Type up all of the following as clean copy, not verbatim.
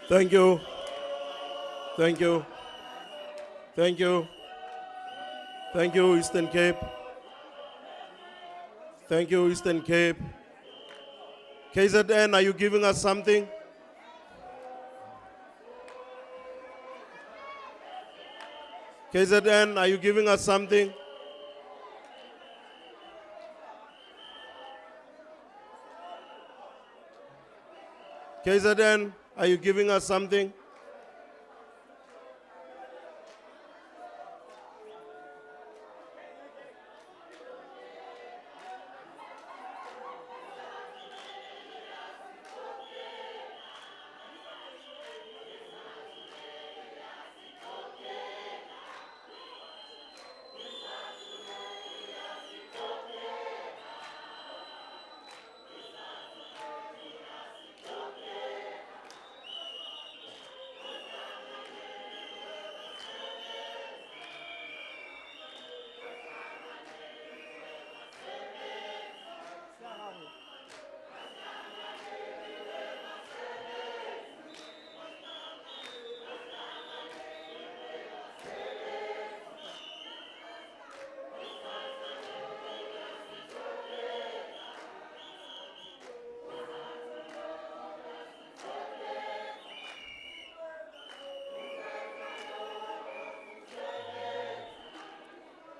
Thank you. Thank you. Thank you. Thank you, Eastern Cape. Thank you, Eastern Cape. KZN, are you giving us something? KZN, are you giving us something? KZN, are you giving us something?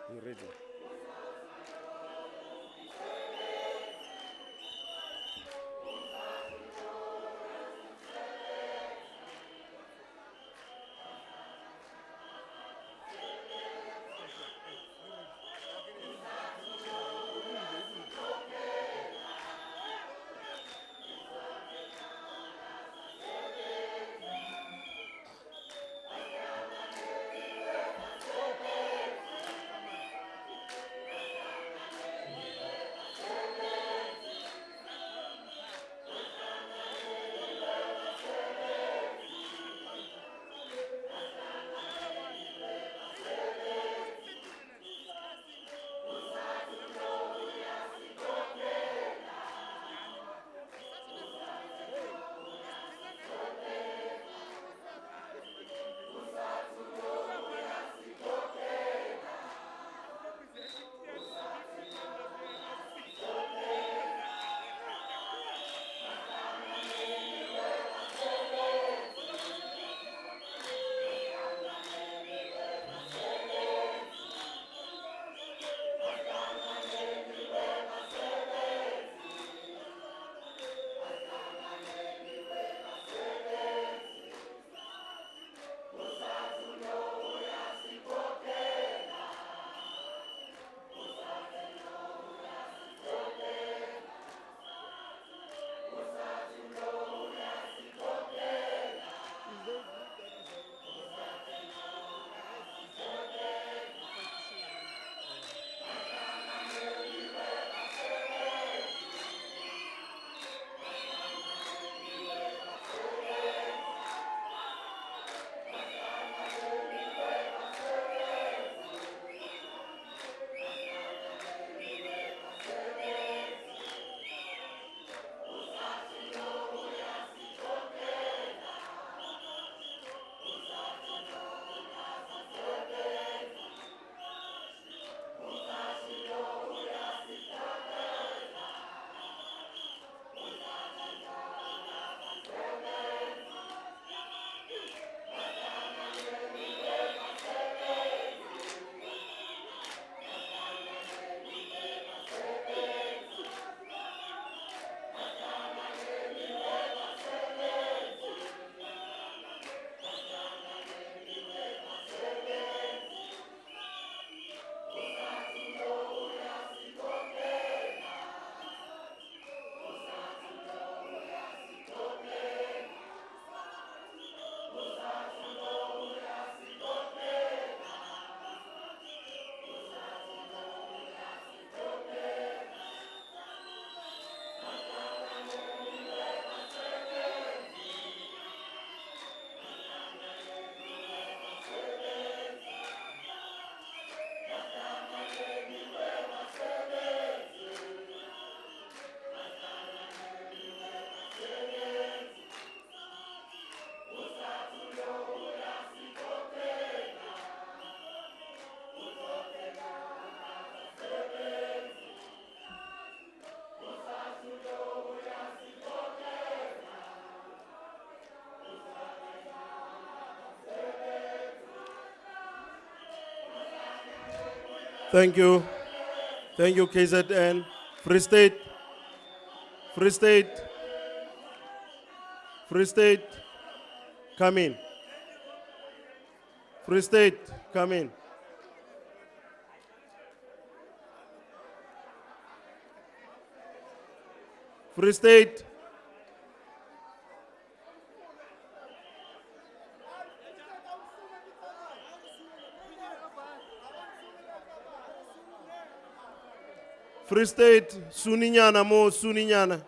You ready? Thank you. Thank you, KZN. Free State. Free State. Free State. Come in. Free State. Come in. Free State. Free State. Suninyana mo, Suninyana.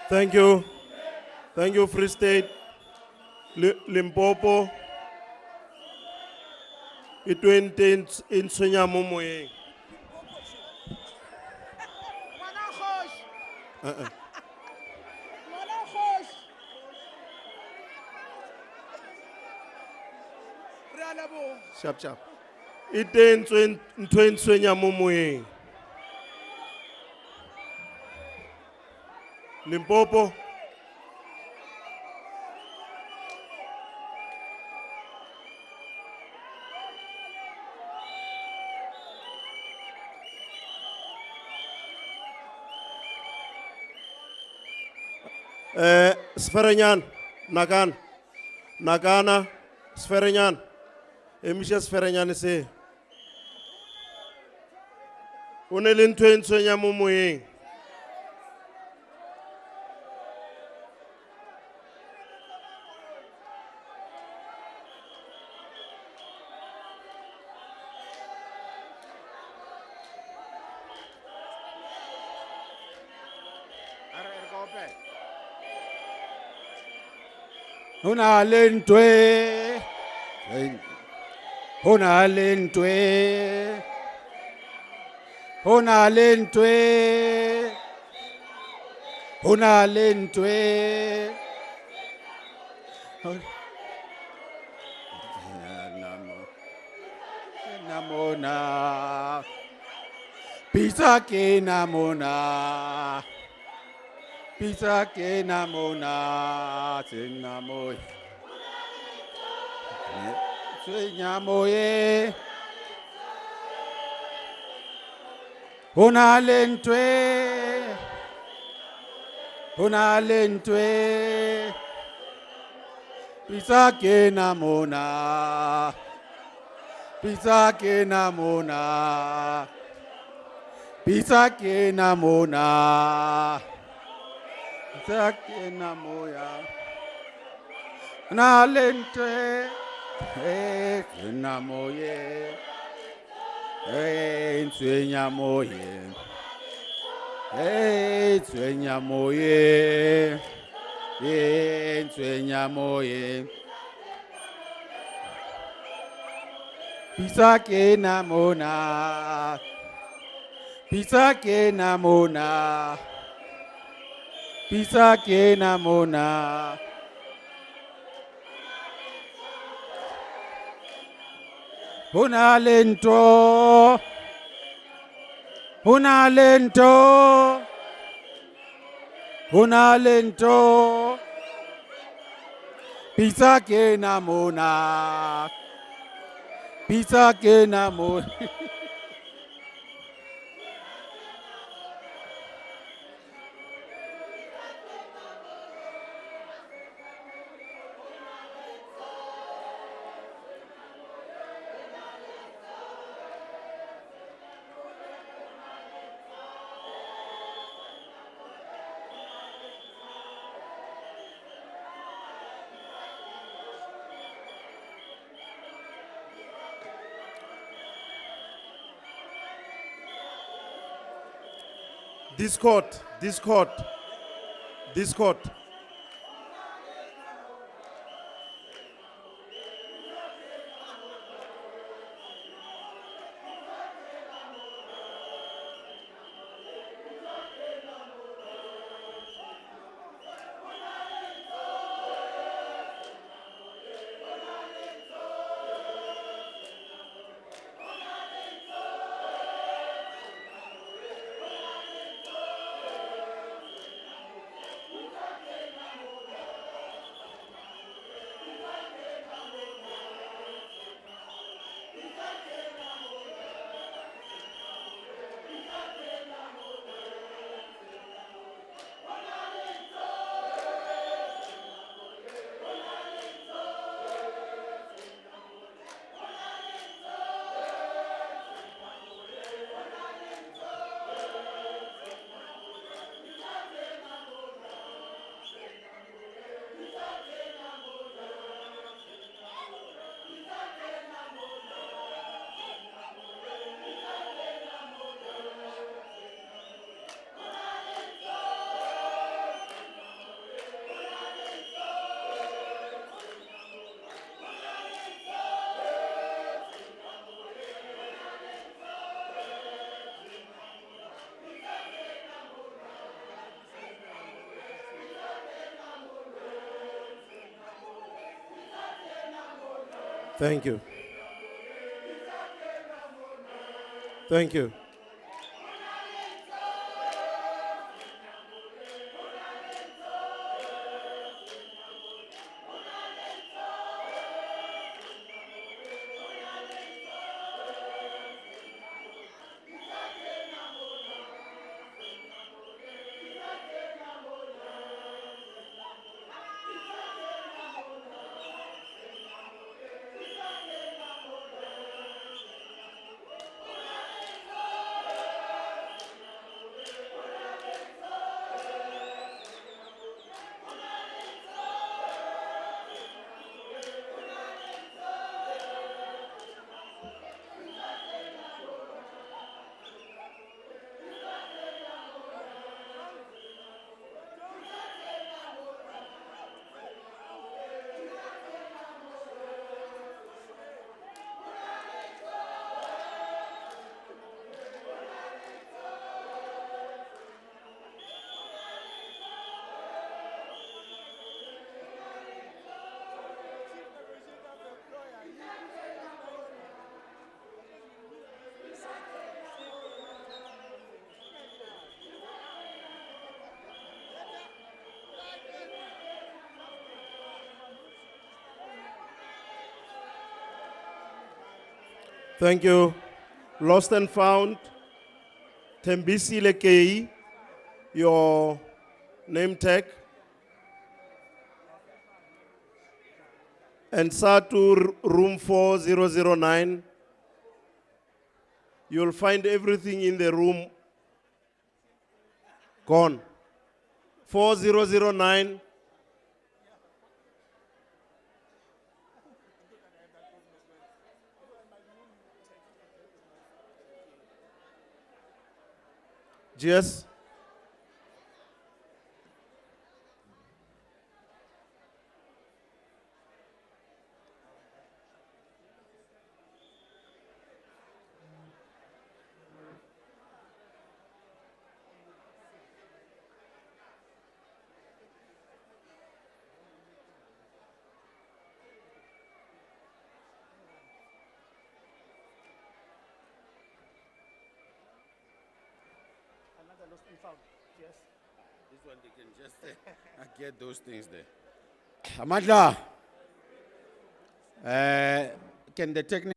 Thank you. Thank you, Free State. Limpopo. It in Sunyamo moyeng. Sharp, sharp. It in Sunyamo moyeng. Limpopo. Sferenyan, Nakana, Sferenyan. Emisha Sferenyan se. Unelin twen sonya mumuing. Hona lentwe, hona lentwe, hona lentwe, hona lentwe. Namona, pizza ke namona. Pizza ke namona, sinamoy. Sinamoye. Hona lentwe. Hona lentwe. Pizza ke namona. Pizza ke namona. Pizza ke namona. Zake na moya na lente na moye nswenya moye nswenya moye nswenya moye Pisake na mona Pisake na mona Pisake na mona Huna lento Huna lento Huna lento Pisake na mona Pisake na mona Discord. Thank you. Thank you. Lost and found, Tembisi Lekei, your name tag. And Sadtu room 4009. You'll find everything in the room gone. 4009. Yes. This one they can just get those things there. Amadla, can the technical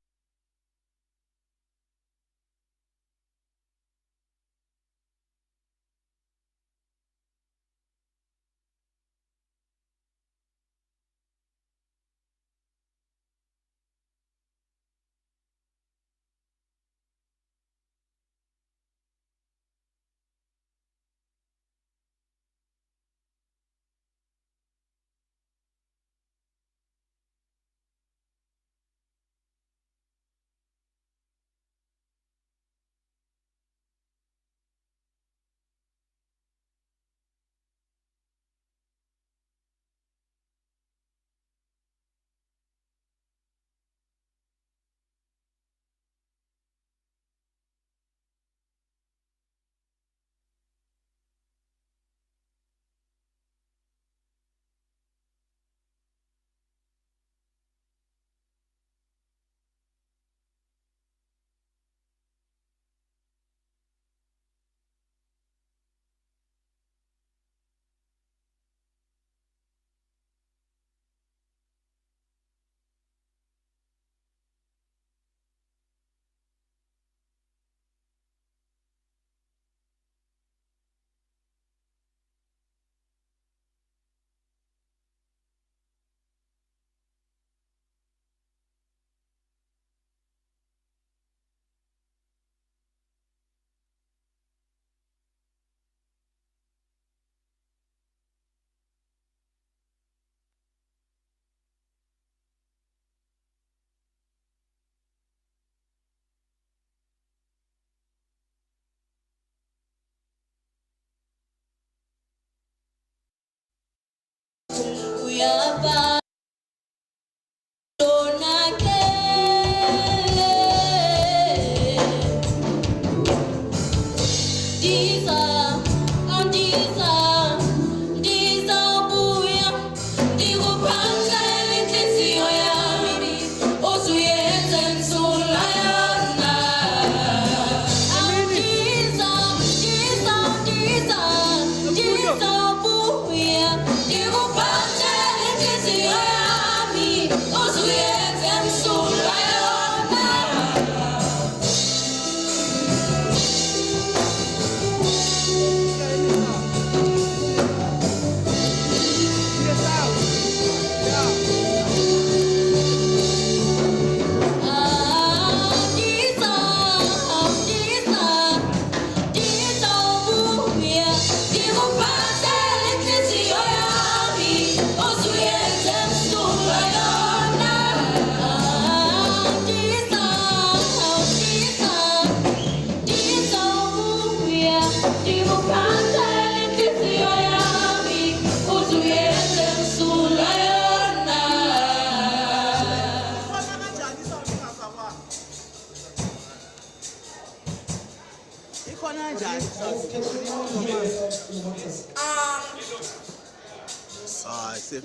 We are back.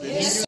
Yes.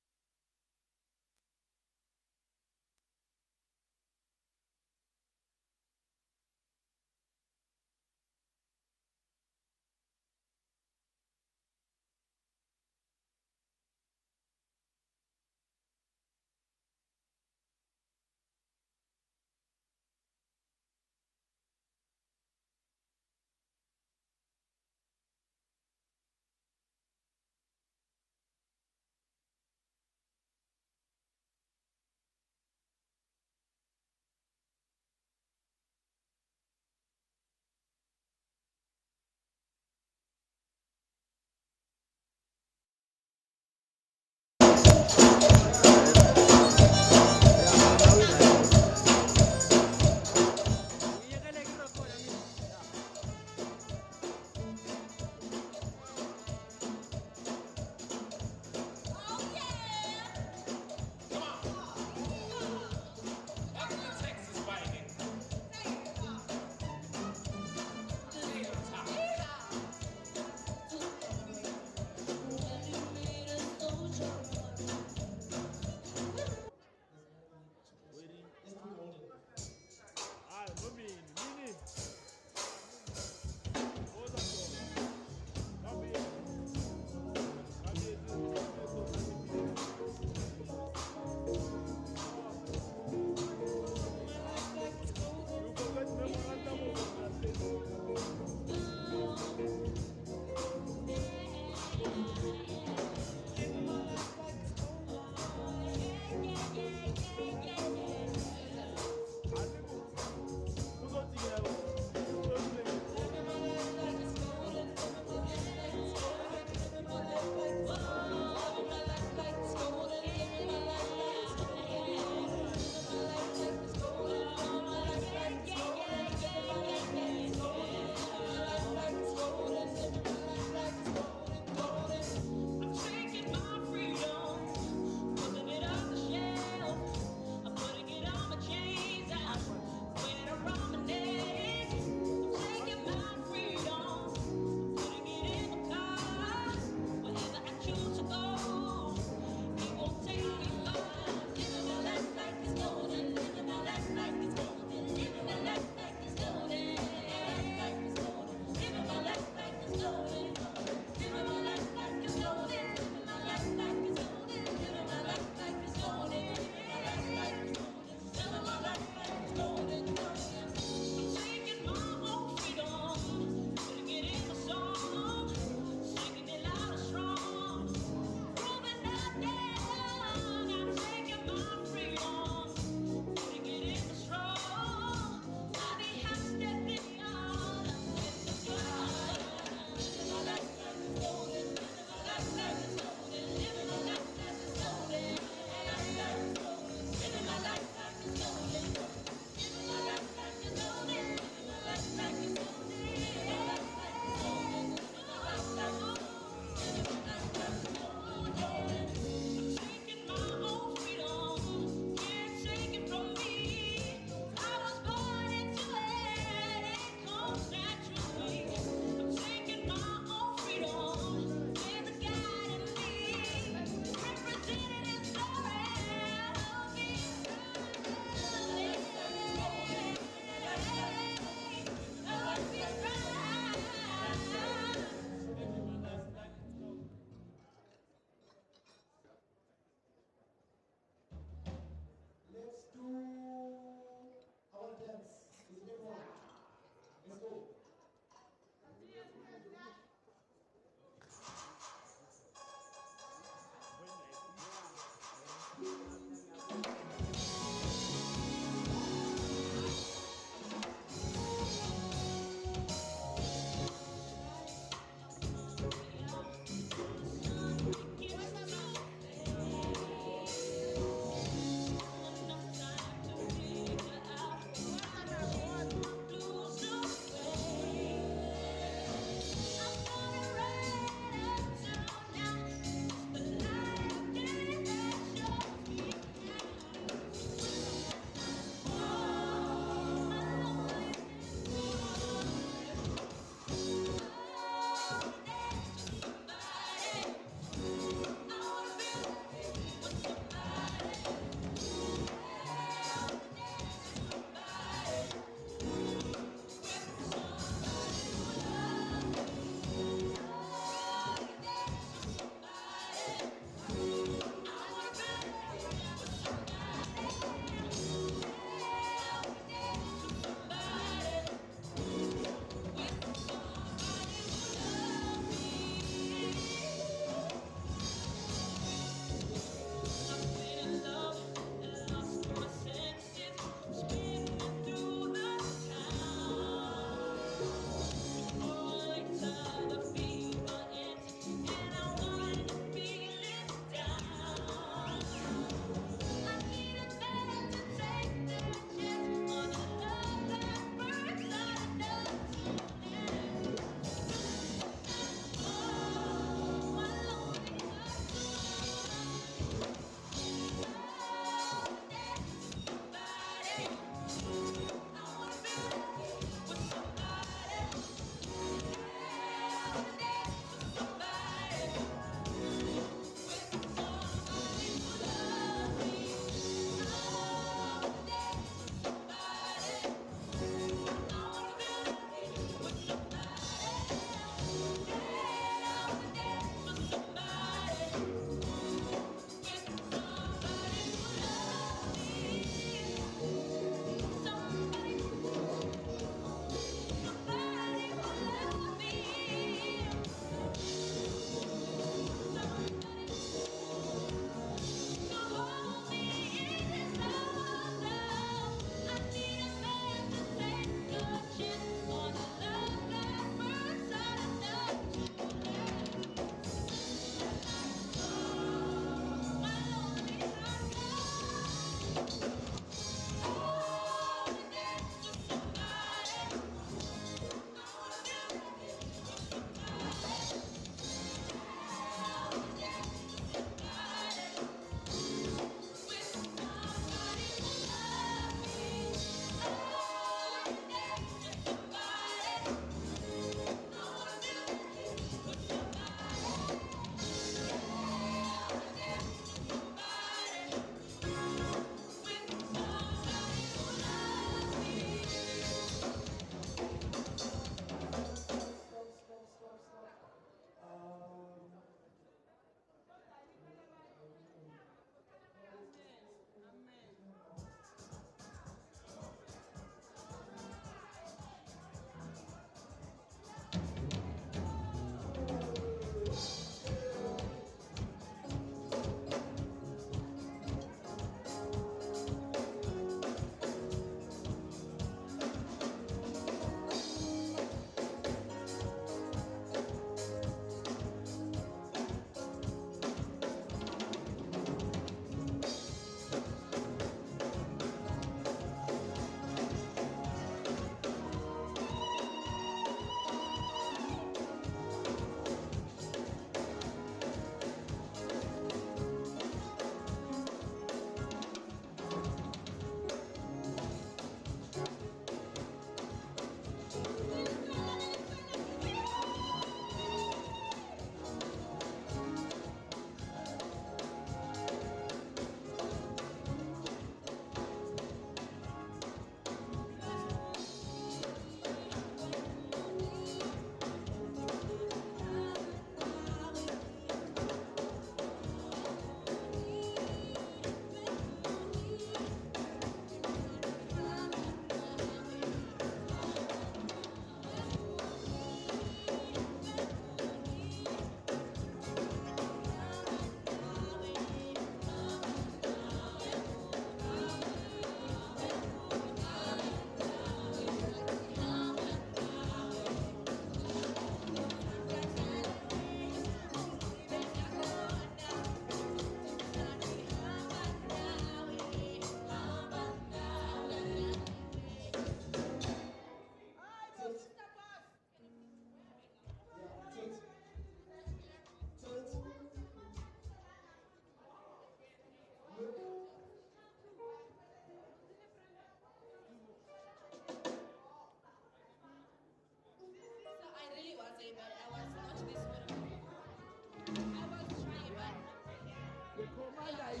Bring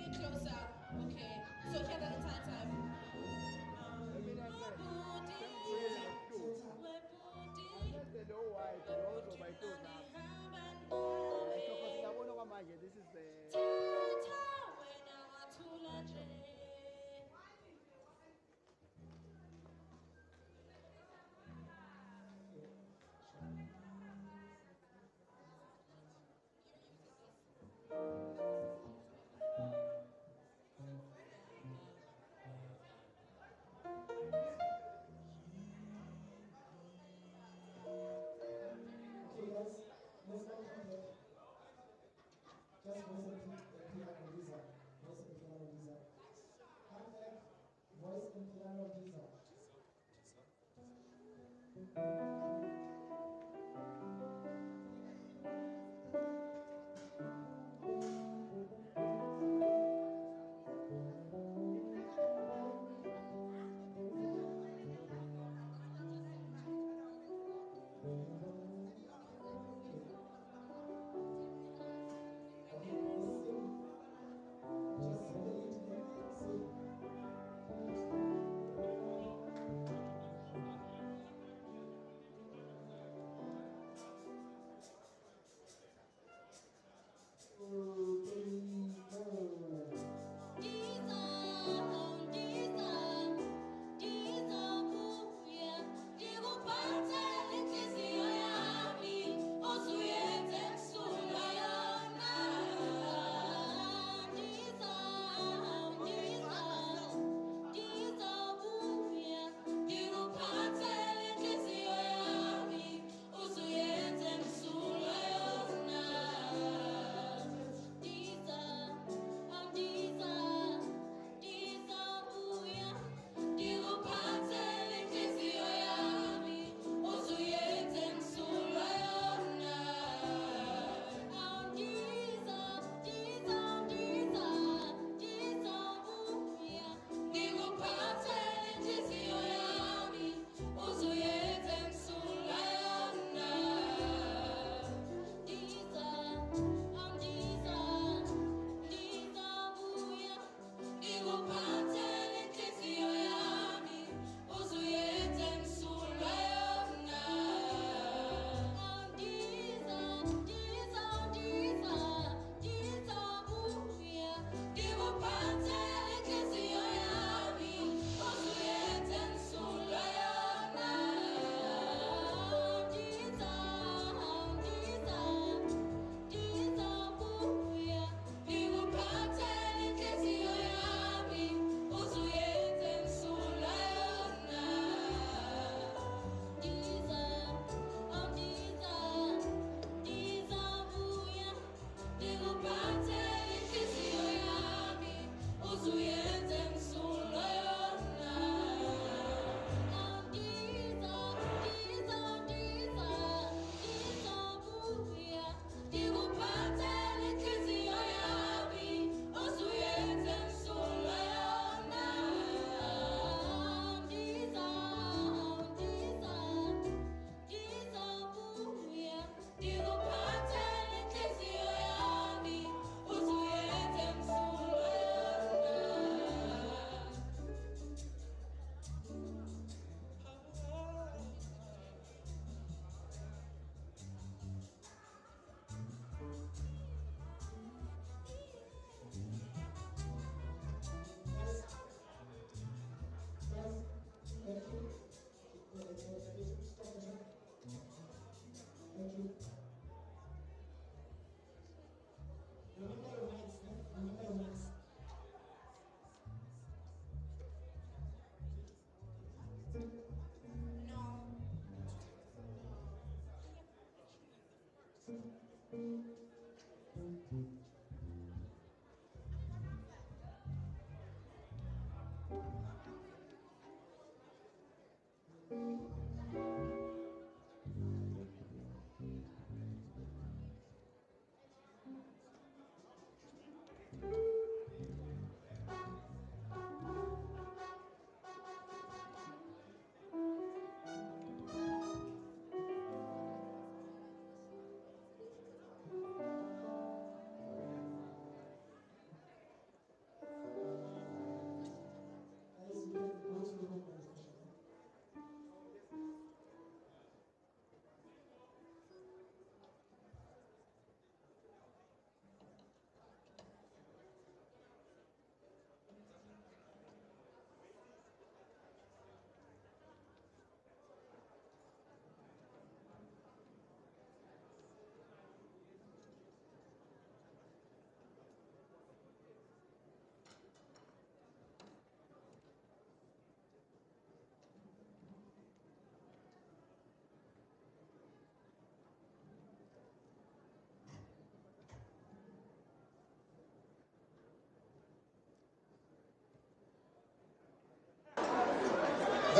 it closer. Okay. So here the entire time. This is the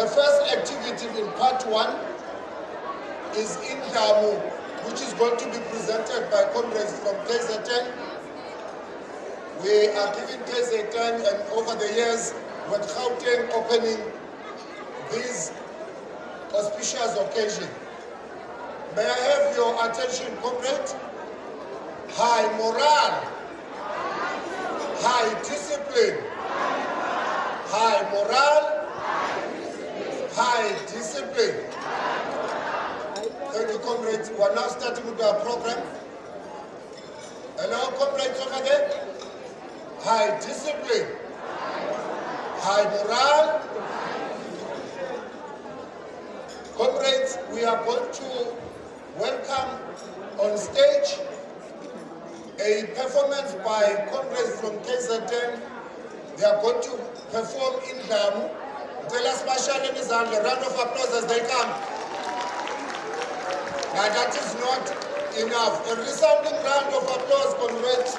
The first activity in part 1 is in Damu, which is going to be presented by comrades from KZN. We are giving KZN, and over the years, with Gauteng opening this auspicious occasion. May I have your attention, comrade? High morale, high discipline, high morale, high discipline. Thank you, comrades. We are now starting with our program. Hello, comrades over there. High discipline, high morale. Comrades, we are going to welcome on stage a performance by comrades from KZN. They are going to perform in Damu. Tell us, Marshall and Izan, a round of applause as they come. Now that is not enough. A resounding round of applause, comrades.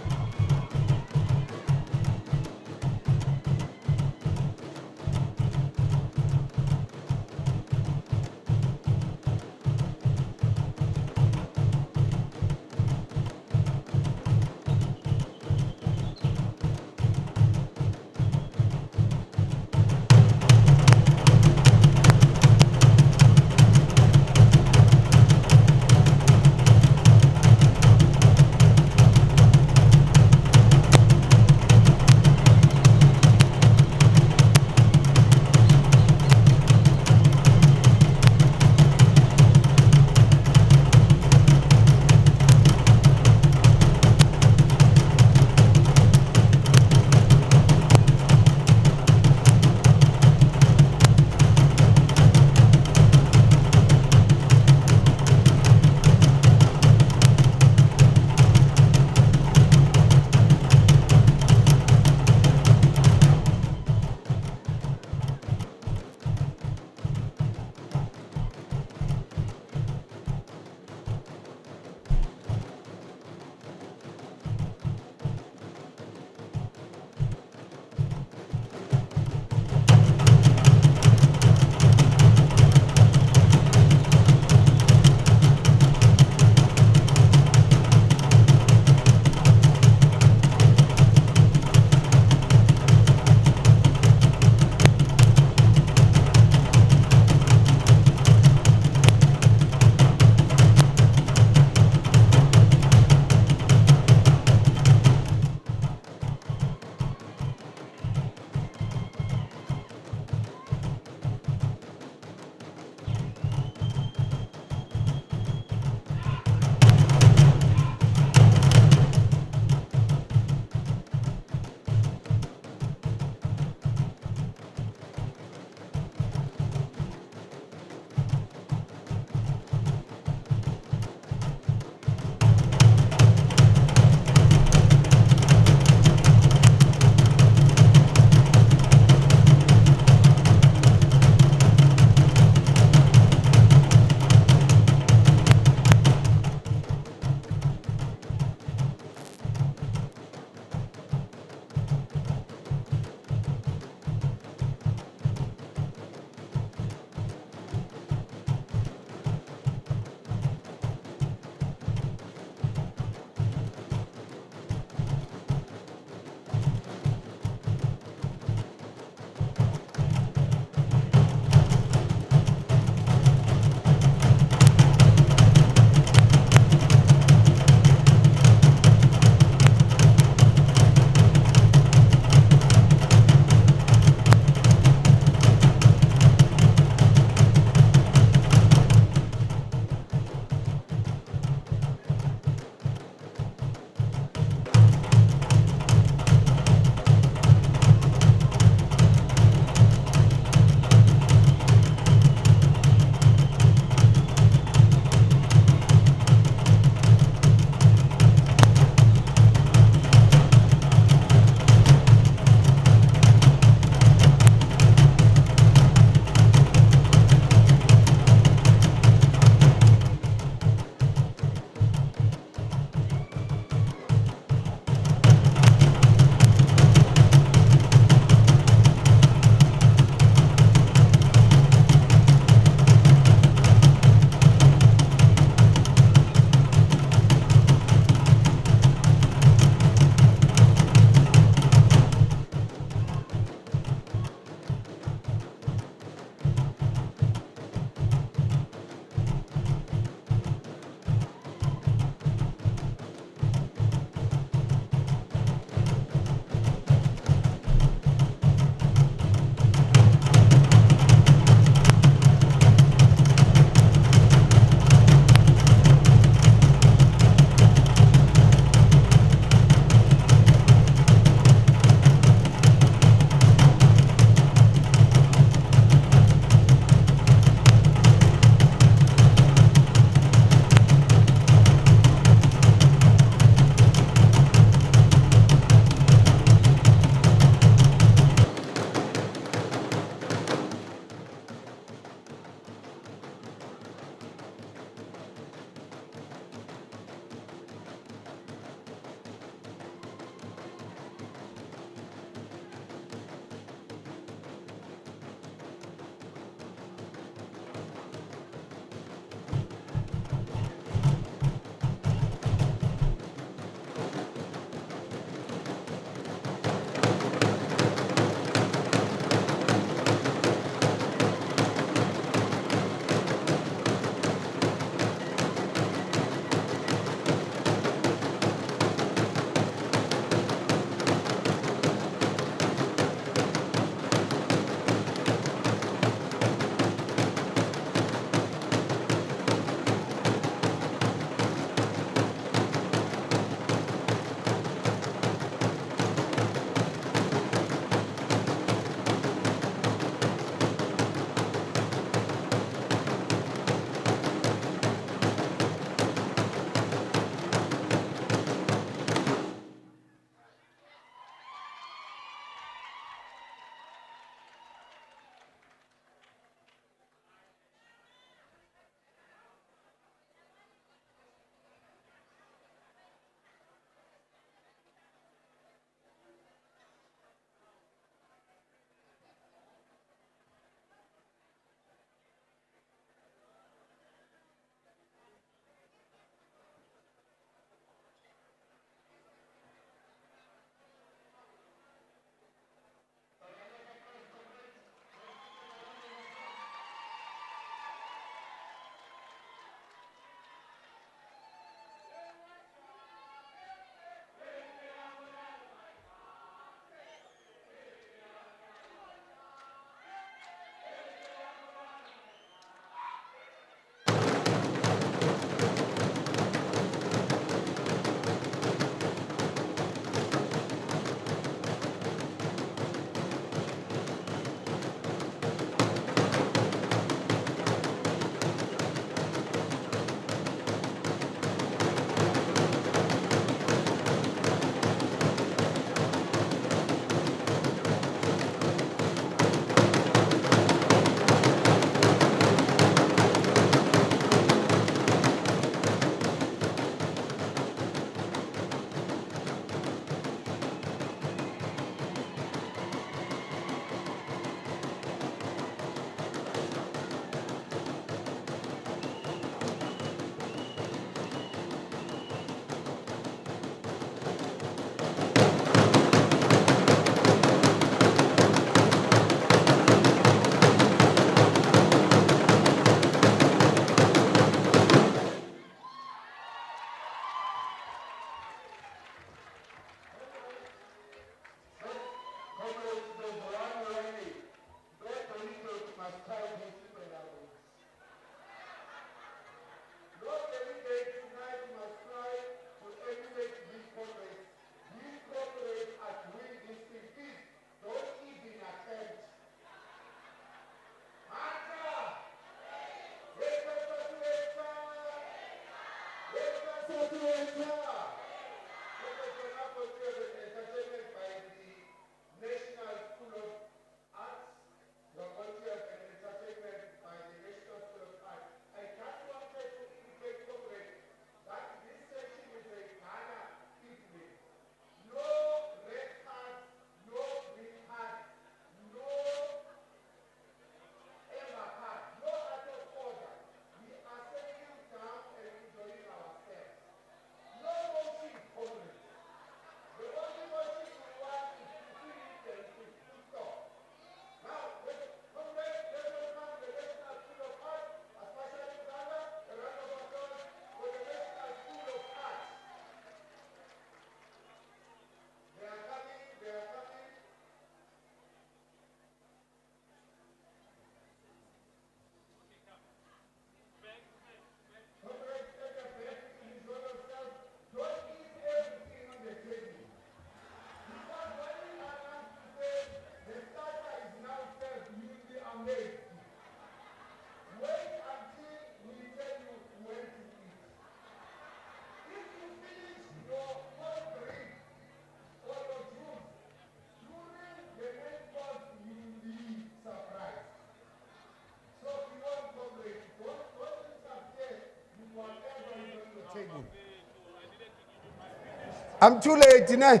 I'm too late, ne?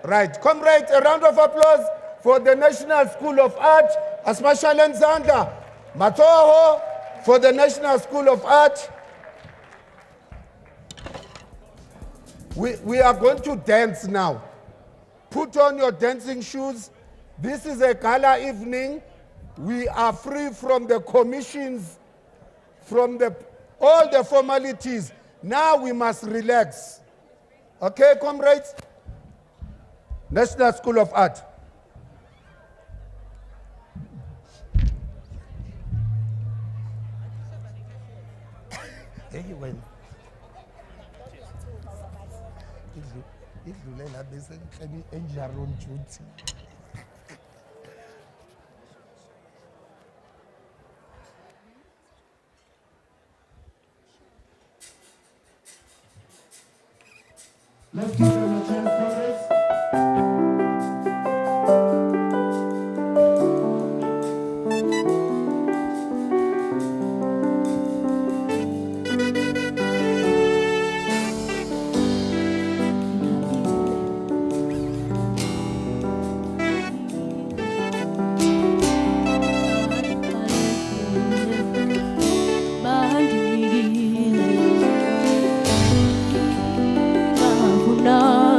Right. Comrades, a round of applause for the National School of Art, especially Zanda. Matoho for the National School of Art. We are going to dance now. Put on your dancing shoes. This is a gala evening. We are free from the commissions, from all the formalities. Now we must relax. Okay, comrades? National School of Art. Anyway. Let's give them a chance, comrades. Nah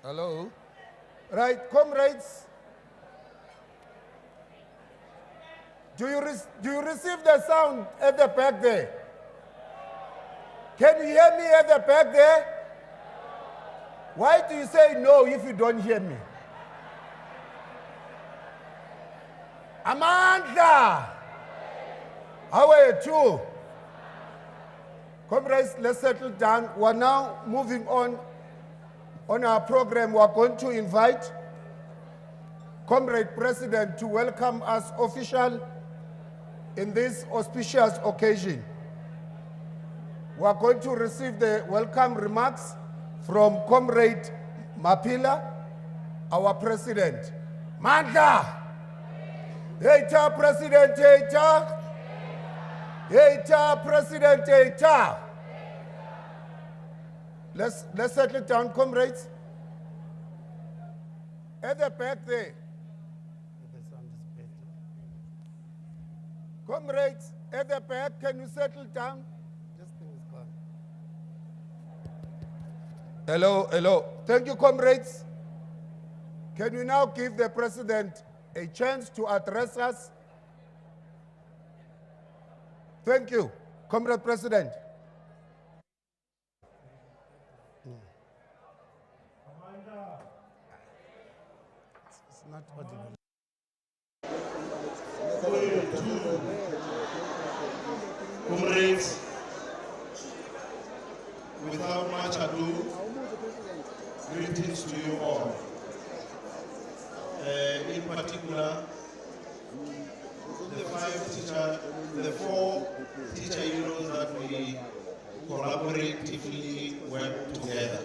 Hello? Right, comrades. Do you receive the sound at the back there? Can you hear me at the back there? Why do you say no if you don't hear me? Amanda! How are you too? Comrades, let's settle down. We're now moving on our program. We're going to invite Comrade President to welcome us official in this auspicious occasion. We are going to receive the welcome remarks from Comrade Mapila, our President. Mandla! Heita, President, heita! Heita, President, heita! Let's settle down, comrades. At the back there. Comrades, at the back, can you settle down? This thing is gone. Hello. Thank you, comrades. Can we now give the President a chance to address us? Thank you, Comrade President. It's not audible. Comrades, without much ado, greetings to you all. In particular, the four teacher unions that we collaboratively work together.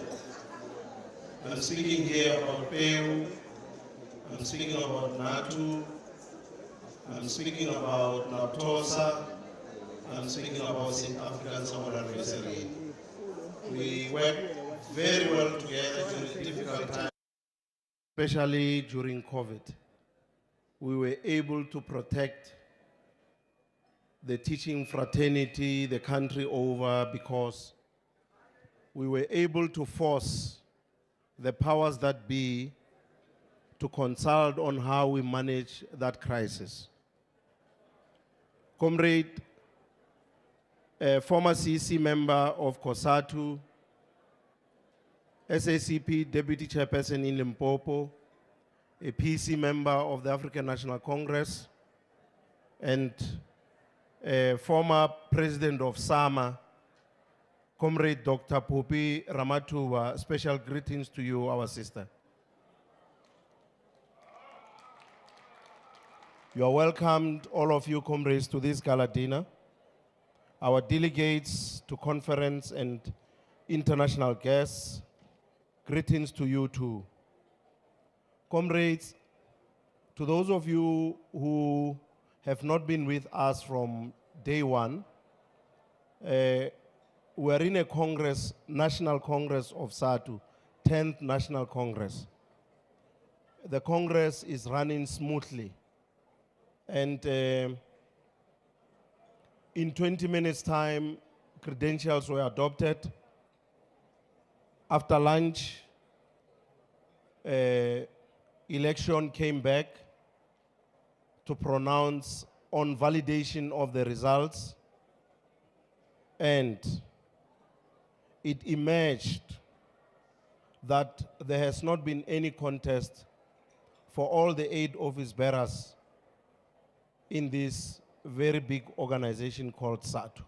I'm speaking here about PEU, I'm speaking about NATU, I'm speaking about NATOSA, I'm speaking about South African Solidarity. We work very well together during difficult times, especially during COVID. We were able to protect the teaching fraternity the country over because we were able to force the powers that be to consult on how we manage that crisis. Comrade, a former CC member of COSATU, SACP Deputy Chairperson in Limpopo, a PC member of the African National Congress, and a former president of SAMA, Comrade Dr. Popi Ramatuba. Special greetings to you, our sister. You are welcomed, all of you comrades, to this gala dinner. Our delegates to conference and international guests, greetings to you too. Comrades, to those of you who have not been with us from day one, we're in a Congress, National Congress of Sadtu, 10th National Congress. The Congress is running smoothly. And in 20 minutes' time, credentials were adopted. After lunch, election came back to pronounce on validation of the results, and it emerged that there has not been any contest for all the 8 office bearers in this very big organization called Sadtu.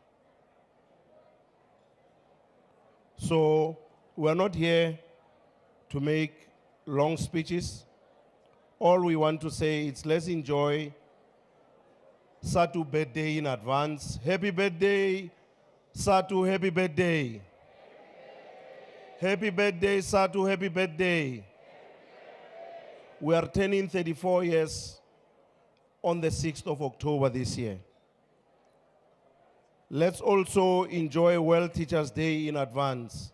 So we're not here to make long speeches. All we want to say is let's enjoy Sadtu birthday in advance. Happy birthday, Sadtu, happy birthday. Happy birthday, Sadtu, happy birthday. We are turning 34 years on the 6th of October this year. Let's also enjoy World Teachers Day in advance.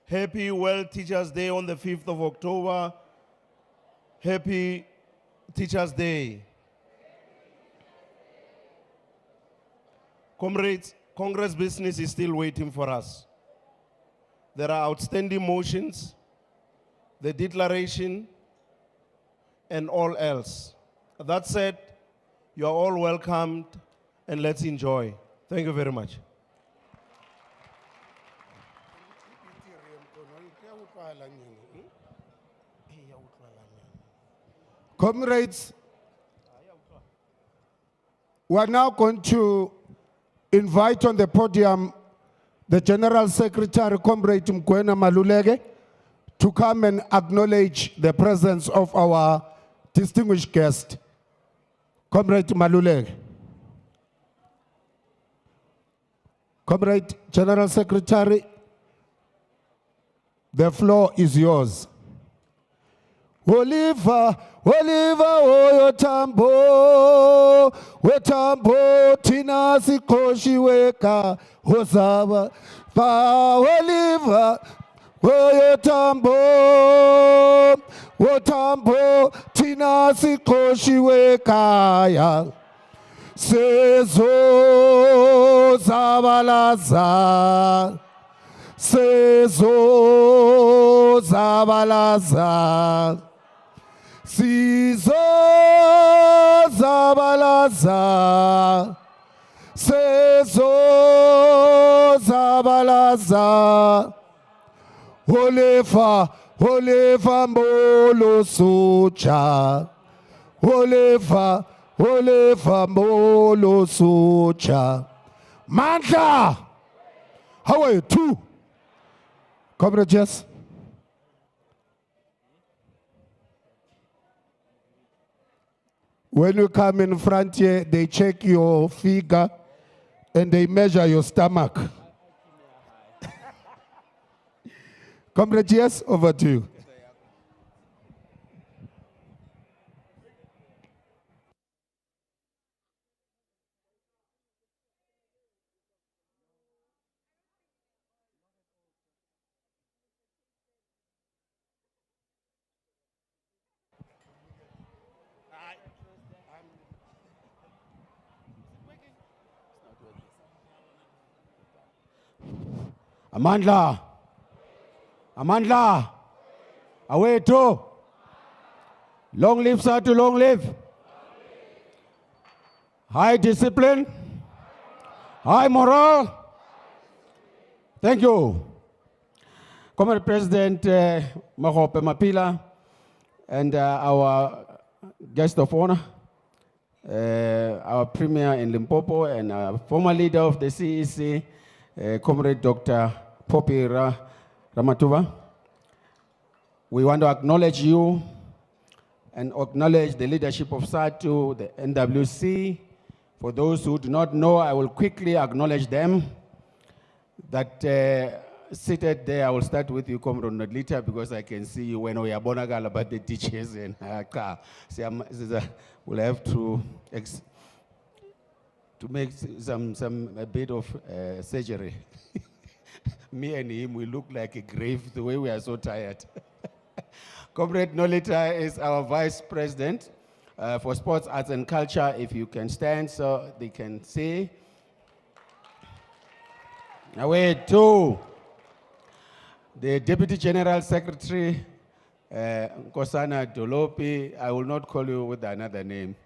Happy World Teachers Day on the 5th of October. Happy Teachers Day. Comrades, Congress business is still waiting for us. There are outstanding motions the declaration, and all else. That said, you are all welcomed, and let's enjoy. Thank you very much. Comrades, we are now going to invite on the podium the General Secretary, Comrade Mkwena Maluleke, to come and acknowledge the presence of our distinguished guest. Comrade Maluleke. Comrade General Secretary, the floor is yours. Oliver, oyo tambo, wetambo tina sikoshi weka, hosaba, pa Oliver, oyo tambo tina sikoshi weka ya. Sezo zabalaza, Sezo zabalaza. Sizo zabalaza, Sezo zabalaza, Olefa mbolo sucha, Olefa mbolo sucha. Mandla, how are you? Two. Comrade Jess. When you come in front here, they check your figure and they measure your stomach. Comrade, yes, over to you. Amandla, away to. Long live Sadtu, long live. High discipline, high morale. Thank you. Comrade President Mahope Mapila and our guest of honor, our Premier in Limpopo and our former leader of the CEC, Comrade Dr. Poppy Ramatuva. We want to acknowledge you and acknowledge the leadership of Sadtu, the NWC. For those who do not know, I will quickly acknowledge them. That seated there, I will start with you, Comrade Nodlita, because I can see you when we are bonagal about the teachers and we'll have to make a bit of surgery. Me and him, we look like a grave the way we are so tired. Comrade Nolita is our Vice President for Sports, Arts and Culture. If you can stand so they can see. Away to the Deputy General Secretary, Nkosana Dolopi. I will not call you with another name.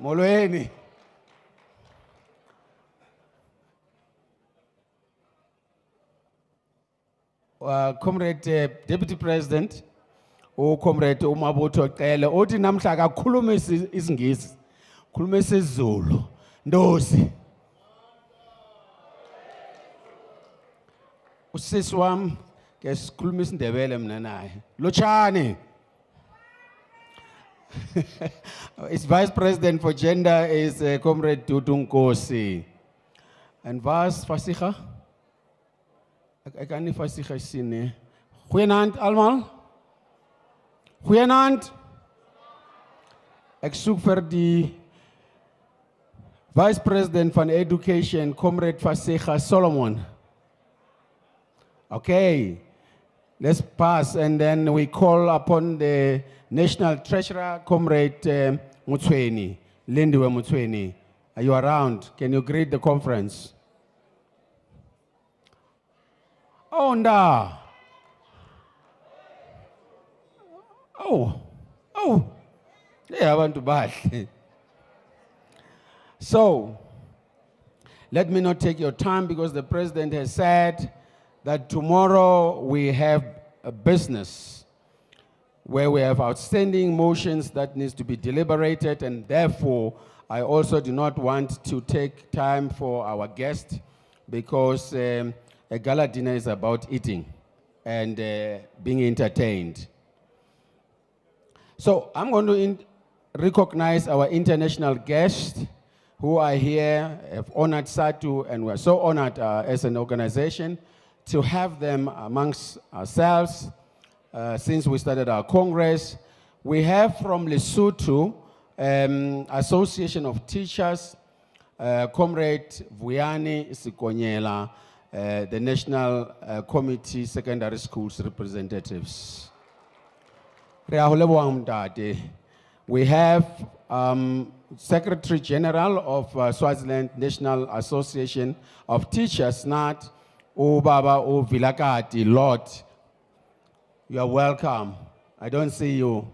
Molweni. Comrade Deputy President, Comrade Umabuto Kele, Oti namhla kakhuluma isingisi, khuluma isiZulu, Ndosi. Usisi wami ke sikhuluma isiNdebele mina naye. Lotshani. His Vice President for Gender is Comrade Dudu Nkosi. And Vas Fasicha? I can't Fasicha sine. Goeienaand allemaal. Goeienaand. Ek soek vir die Vice President van Education, Comrade Fasicha Solomon. Okay, let's pass and then we call upon the National Treasurer, Comrade Mutsweni, Lindiwe Mutsweni. Are you around? Can you greet the conference? Oh, no. Oh. Yeah, I want to buy. So, let me not take your time because the president has said that tomorrow we have a business where we have outstanding motions that needs to be deliberated, and therefore I also do not want to take time for our guest because a gala dinner is about eating and being entertained. So I'm going to recognize our international guests who are here, have honored Sadtu, and we're so honored as an organization to have them amongst ourselves since we started our Congress. We have from Lesotho, Association of Teachers, Comrade Vuyani Sikonyela, the National Committee Secondary Schools Representatives. We have Secretary General of Swaziland National Association of Teachers, SNAT, Ubaba Vilakati, Lord. You are welcome. I don't see you.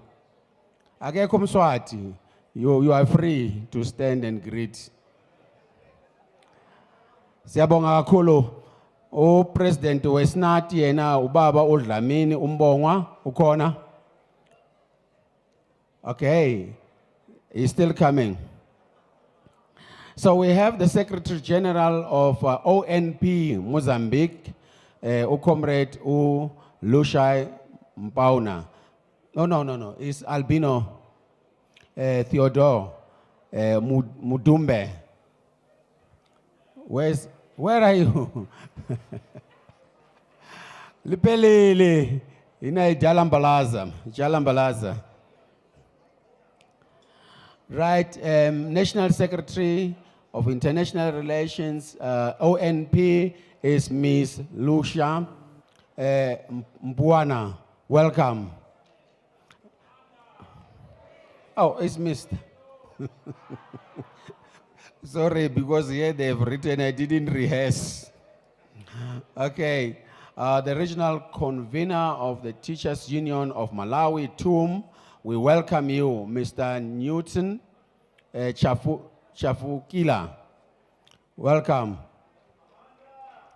Agekum Swati, you are free to stand and greet. Siyabonga kakhulu. President weSNAT yena ubaba uDlamini umbongwa ukhona. Okay. He's still coming. So we have the Secretary General of ONP Mozambique, Comrade Lushai Mpauna. No. It's Albino Theodore Mudumbe. Where are you? Lipelele. Ina Jalambalaza. Right, National Secretary of International Relations, ONP, is Ms. Lucia Mbuana. Welcome. Oh, it's missed. Sorry, because here they've written, I didn't rehearse. Okay, the regional convener of the Teachers Union of Malawi, TUM, we welcome you, Mr. Newton Chafukila. Welcome.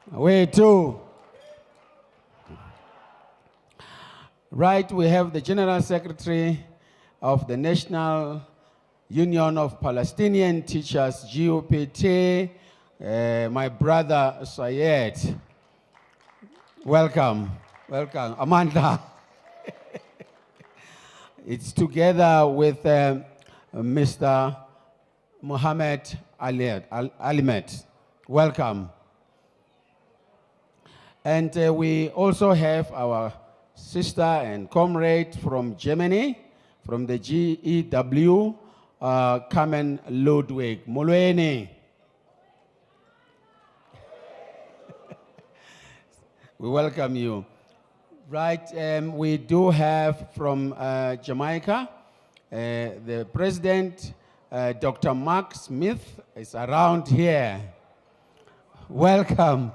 Wait, too. Right, we have the General Secretary of the National Union of Palestinian Teachers, GUPT, my brother Sayed. Welcome. Amanda. It's together with Mr. Mohammed Alimet. Welcome. And we also have our sister and comrade from Germany, from the GEW, Carmen Ludwig. Mulweni. We welcome you. Right, we do have from Jamaica, the president, Dr. Mark Smith, is around here. Welcome.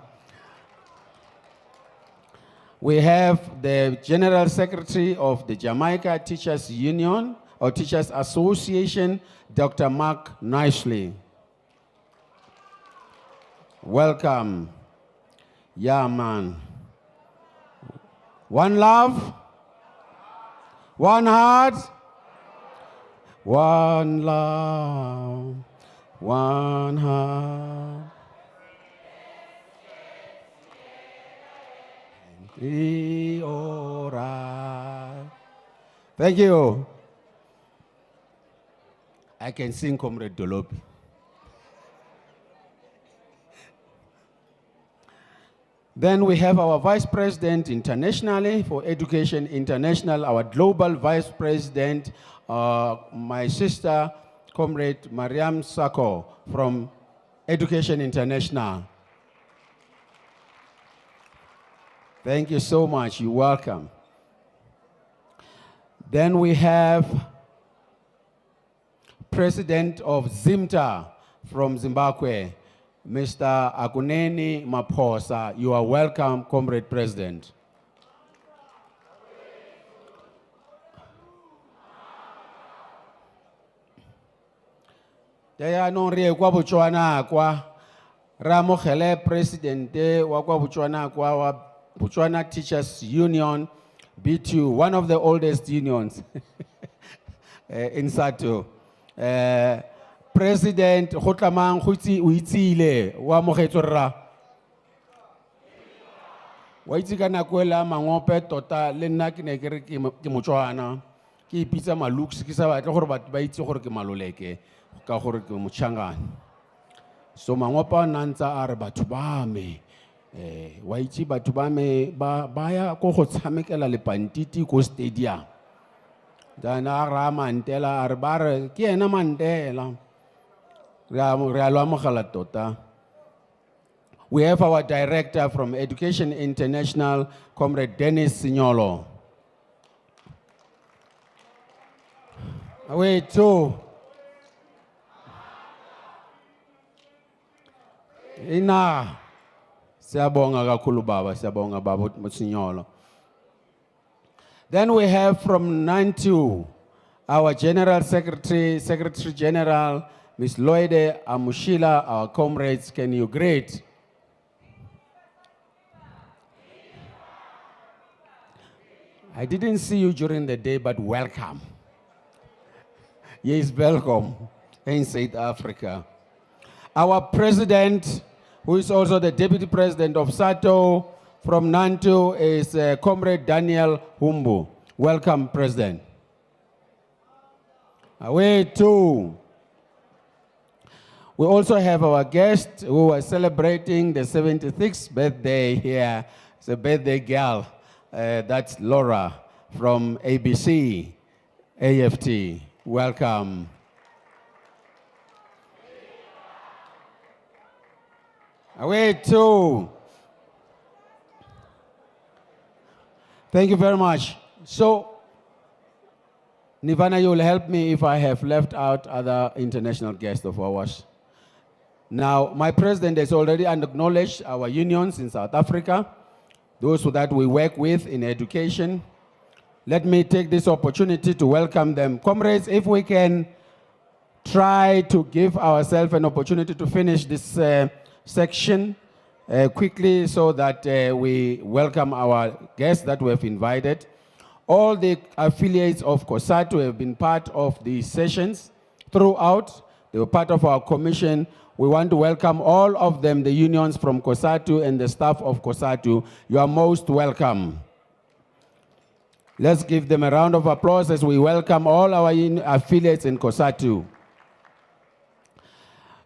We have the General Secretary of the Jamaica Teachers Union, or Teachers Association, Dr. Mark Nicely. Welcome. Yeah, man. One love, one heart, one love, one heart. Be all right. Thank you. I can sing Comrade Dolopi. Then we have our Vice President internationally for Education International, our Global Vice President, my sister, Comrade Mariam Sako from Education International. Thank you so much. You're welcome. Then we have President of ZIMTA from Zimbabwe, Mr. Akuneni Maphosa. You are welcome, Comrade President. Daya non rie kwa Botswana kwa Ramogele President wa kwa Botswana kwa wa Botswana Teachers Union B2, one of the oldest unions in Sadtu. President Khotlamang Khutsi Uitsile wa Mogetsorra. Wa itse ka nako ela mangope tota le nna ke ne ke re ke Motswana. Ke ipitsa Malux ke sa batla gore batho ba itse gore ke Maloleke ka gore ke Motshangane. So mangopa nantsa a re batho ba me wa itse batho ba me ba ya go go tshamekela le pantiti ko stadium. Dana ra Mandela a re ba re ke ena Mandela. Tota. We have our director from Education International, Comrade Dennis Signolo. Wait, too. Ina. Siyabonga kakhulu baba, siyabonga baba Signolo. Then we have from Nantu, our General Secretary General, Ms. Loide Amushila, our comrades, can you greet? I didn't see you during the day, but welcome. Yes, welcome in South Africa. Our president, who is also the deputy president of Sadtu from Nantu, is Comrade Daniel Humbu. Welcome, President. Away too. We also have our guest who are celebrating the 76th birthday here. It's a birthday girl. That's Laura from ABC, AFT. Welcome. Away too. Thank you very much. So, Nivana, you will help me if I have left out other international guests of ours. Now, my president has already acknowledged our unions in South Africa, those that we work with in education. Let me take this opportunity to welcome them. Comrades, if we can try to give ourselves an opportunity to finish this section quickly so that we welcome our guests that we have invited. All the affiliates of COSATU have been part of these sessions throughout. They were part of our commission. We want to welcome all of them, the unions from COSATU and the staff of COSATU. You are most welcome. Let's give them a round of applause as we welcome all our affiliates in COSATU.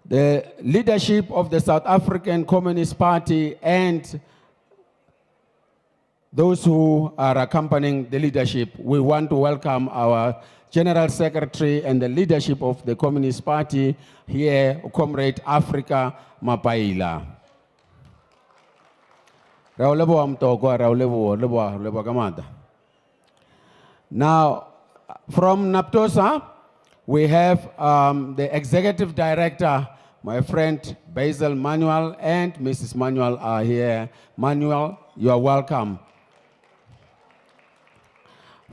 The leadership of the South African Communist Party and those who are accompanying the leadership, we want to welcome our General Secretary and the leadership of the Communist Party here, Comrade Africa Mapaila. Now, from NAPTOSA, we have the Executive Director, my friend Basil Manuel and Mrs. Manuel are here. Manuel, you are welcome.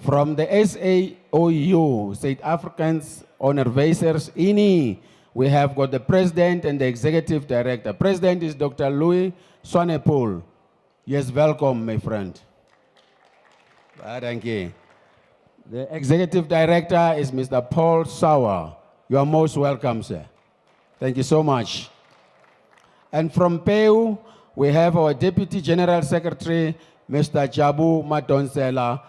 From the SAOU, South Africans Onderwysers Unie, we have got the President and the Executive Director. President is Dr. Louis Swanepoel. Yes, welcome, my friend. Thank you. The Executive Director is Mr. Paul Sauer. You are most welcome, sir. Thank you so much. And from PEU, we have our Deputy General Secretary, Mr. Jabu Madonsela.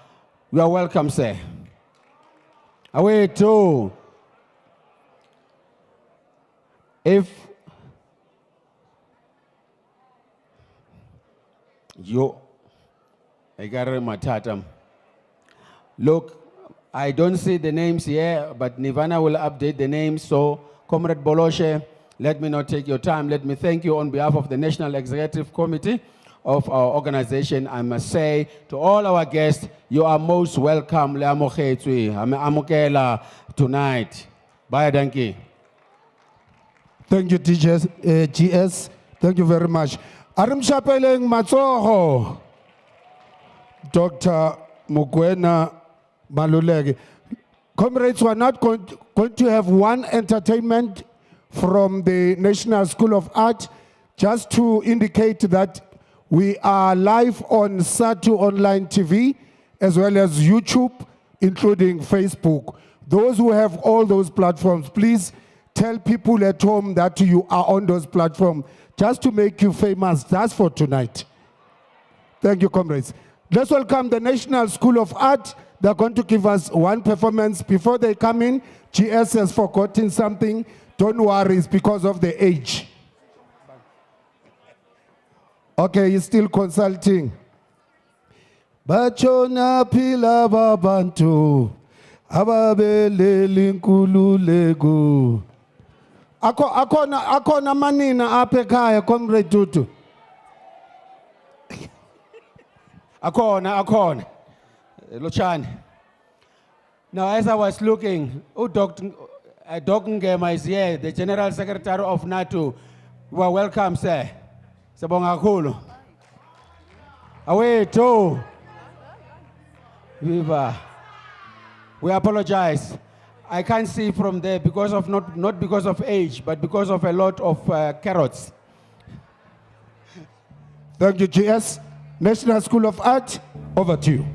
You are welcome, sir. Away too. If you, I got my tatam. Look, I don't see the names here, but Nivana will update the names. So, Comrade Boloshe, let me not take your time. Let me thank you on behalf of the National Executive Committee of our organization. I must say to all our guests, you are most welcome. Le amukela tonight. Bye, thank you. Thank you, GS. Thank you very much. Arim Shapeleng Matsoho. Dr. Mugwena Malulege. Comrades, we're not going to have one entertainment from the National School of Art, just to indicate that we are live on Sadtu Online TV, as well as YouTube, including Facebook. Those who have all those platforms, please tell people at home that you are on those platforms, just to make you famous. That's for tonight. Thank you, comrades. Let's welcome the National School of Art. They're going to give us one performance. Before they come in, GS has forgotten something. Don't worry, it's because of the age. Okay, he's still consulting. Bachona pila babantu, ababele linkululego. Akona manina apekaya comrade Tutu. Akona. Lochani. Now, as I was looking, Dr. Ngema is here, the General Secretary of NATO. Well, welcome, sir. Sabonga Kulu. Away, too. Viva. We apologize. I can't see from there because of not because of age, but because of a lot of carrots. Thank you, GS. National School of Art, over to you.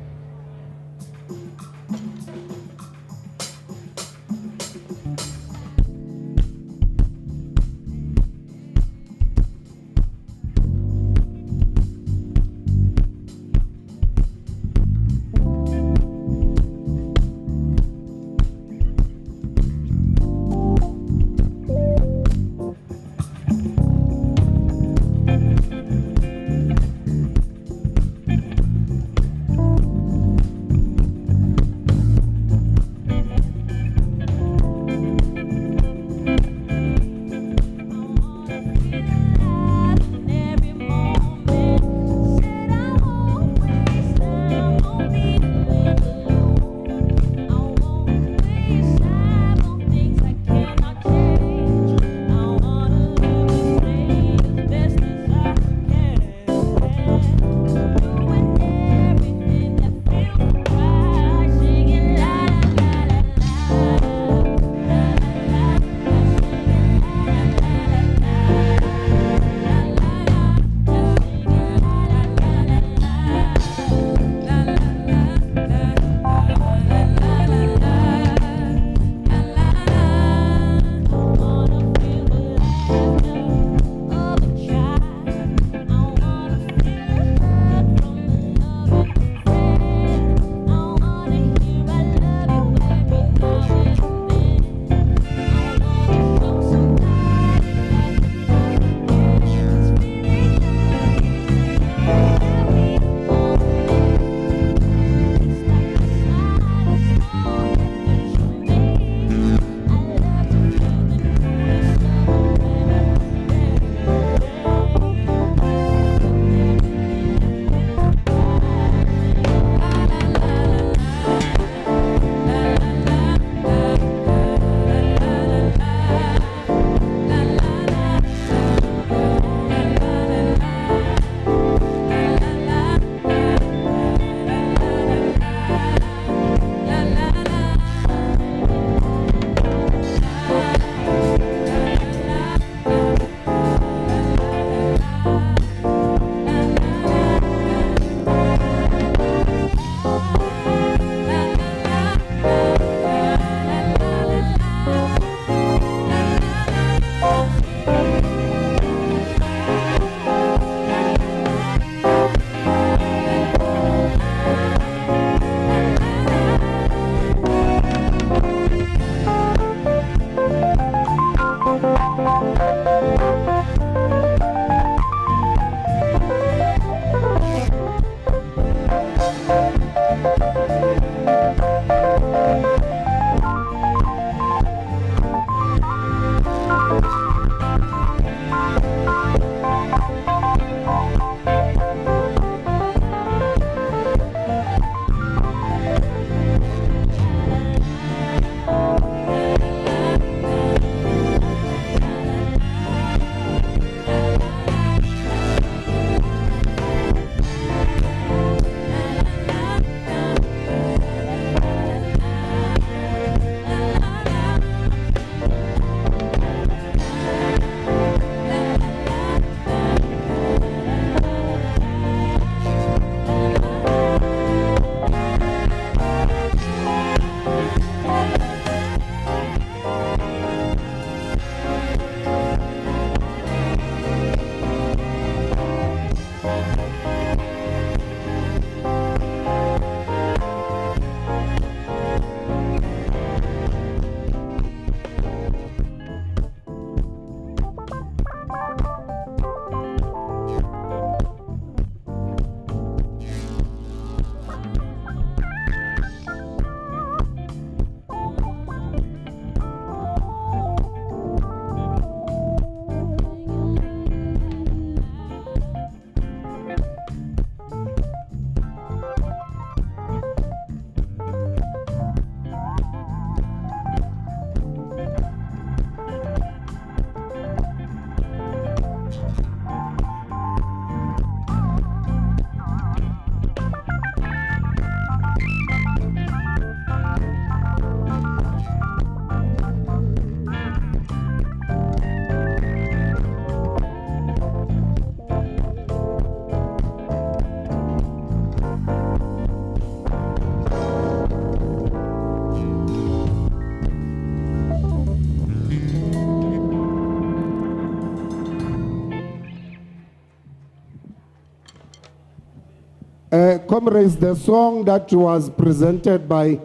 Comrades, the song that was presented by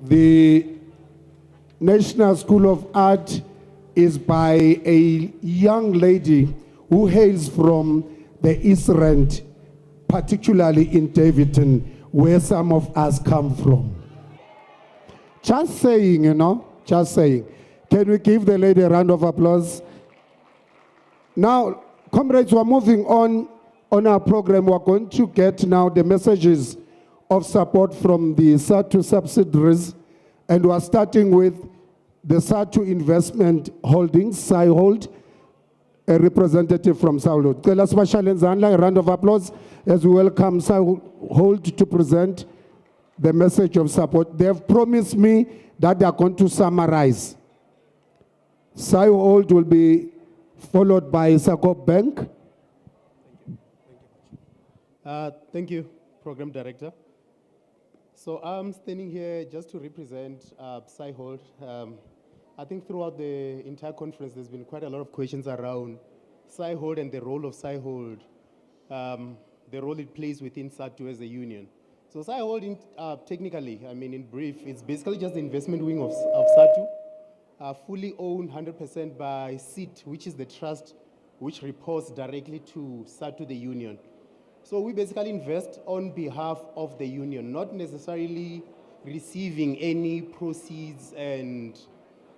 the National School of Art is by a young lady who hails from the East Rand, particularly in Davidton, where some of us come from. Just saying, you know, just saying. Can we give the lady a round of applause? Now, comrades, we're moving on our program. We're going to get now the messages of support from the Sadtu subsidiaries, and we're starting with the Sadtu Investment Holdings, SAIHold, a representative from SAIHold. A round of applause as we welcome SAIHold to present the message of support. They have promised me that they are going to summarize. SAIHold will be followed by Sako Bank. Thank you, Program Director. So I'm standing here just to represent SAIHold. I think throughout the entire conference, there's been quite a lot of questions around SAIHold and the role of SAIHold, the role it plays within Sadtu as a union. So SAIHold, technically, I mean, in brief, it's basically just the investment wing of Sadtu, fully owned 100% by SIT, which is the trust which reports directly to Sadtu, the union. So we basically invest on behalf of the union, not necessarily receiving any proceeds and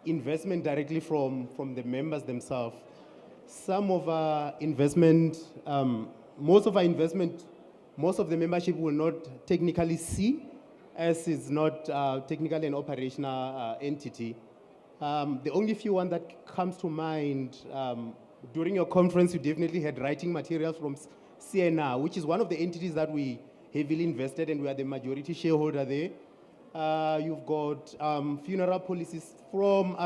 investment directly from the members themselves. Some of our investment, most of the membership will not technically see, as it's not technically an operational entity. The only few one that comes to mind, during your conference, you definitely had writing materials from CNR, which is one of the entities that we heavily invested and we are the majority shareholder there. You've got funeral policies from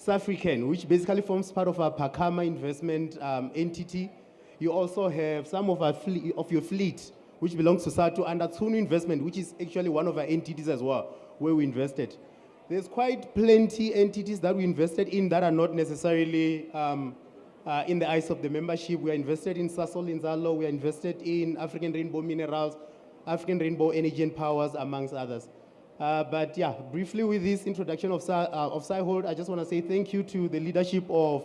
Safrican, which basically forms part of our Pakama investment entity. You also have some of your fleet, which belongs to Sadtu, and Tsunu Investment, which is actually one of our entities as well, where we invested. There's quite plenty entities that we invested in that are not necessarily in the eyes of the membership. We are invested in Sasol Inzalo, we are invested in African Rainbow Minerals, African Rainbow Energy and Powers, amongst others. But yeah, briefly with this introduction of SAIHold, I just want to say thank you to the leadership of